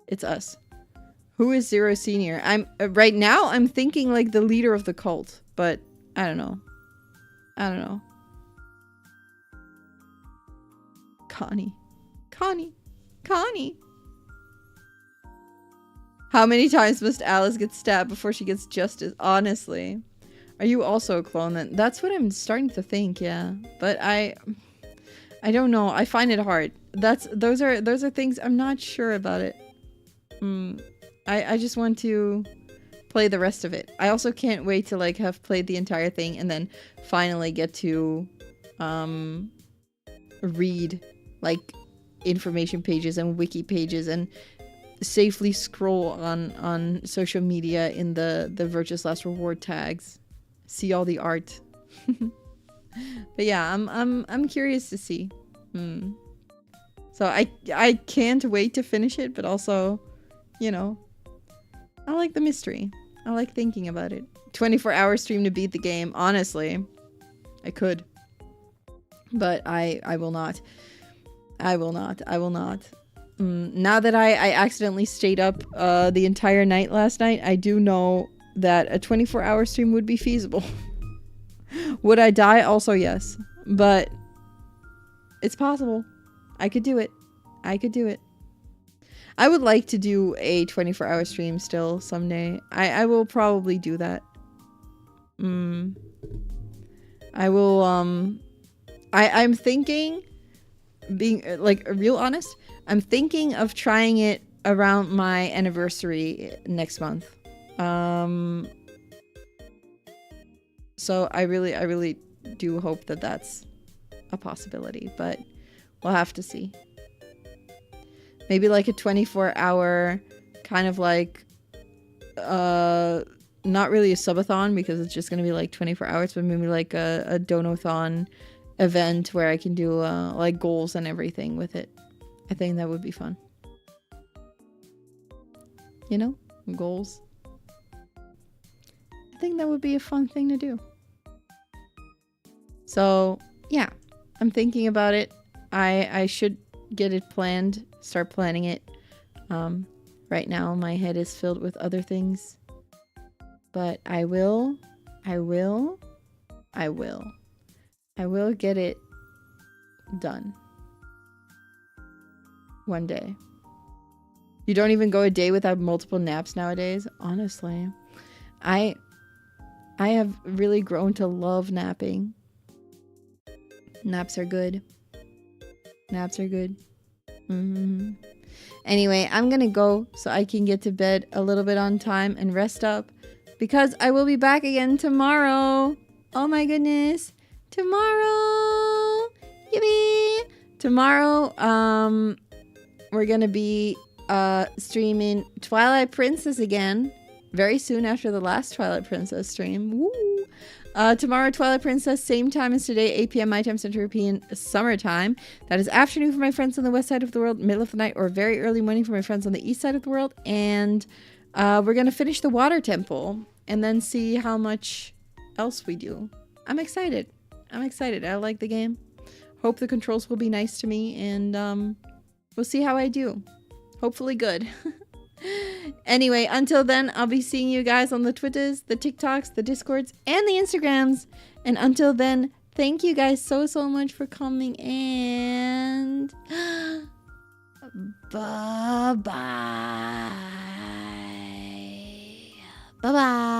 it's us. Who is Zero Senior? I'm right now I'm thinking like the leader of the cult, but I don't know. Connie. How many times must Alice get stabbed before she gets justice? Honestly. Are you also a clone then? That's what I'm starting to think, yeah. But I don't know. I find it hard. Those are things I'm not sure about it. I just want to play the rest of it. I also can't wait to like have played the entire thing and then finally get to read like information pages and wiki pages and safely scroll on social media in the Virtuous Last Reward tags. See all the art. But yeah, I'm curious to see. So I can't wait to finish it, but also, you know, I like the mystery. I like thinking about it. 24-hour stream to beat the game. Honestly, I could. But I will not. I will not. Now that I accidentally stayed up the entire night last night, I do know that a 24-hour stream would be feasible. Would I die? Also, yes. But it's possible. I could do it. I would like to do a 24-hour stream still someday. I will probably do that. I will, I'm thinking, being, like, real honest, I'm thinking of trying it around my anniversary next month. So I really do hope that that's a possibility, but we'll have to see. Maybe like a 24-hour kind of like, not really a subathon because it's just going to be like 24 hours, but maybe like a donathon event where I can do like goals and everything with it. I think that would be fun. You know, goals. I think that would be a fun thing to do. So yeah, I'm thinking about it. I should get it planned, start planning it. Right now my head is filled with other things, but I will get it done one day. You don't even go a day without multiple naps nowadays. Honestly, I have really grown to love napping. Naps are good. Naps are good. Anyway, I'm gonna go so I can get to bed a little bit on time and rest up, because I will be back again tomorrow. Oh my goodness. Tomorrow. Yippee. Tomorrow, we're gonna be streaming Twilight Princess again very soon after the last Twilight Princess stream. Woo! Tomorrow, Twilight Princess, same time as today, 8 p.m. my time, Central European summertime. That is afternoon for my friends on the west side of the world, middle of the night, or very early morning for my friends on the east side of the world. And we're going to finish the water temple and then see how much else we do. I'm excited. I'm excited. I like the game. Hope the controls will be nice to me, and we'll see how I do. Hopefully good. Anyway, until then, I'll be seeing you guys on the Twitters, the TikToks, the Discords, and the Instagrams. And until then, thank you guys so much for coming, and bye-bye. Bye-bye.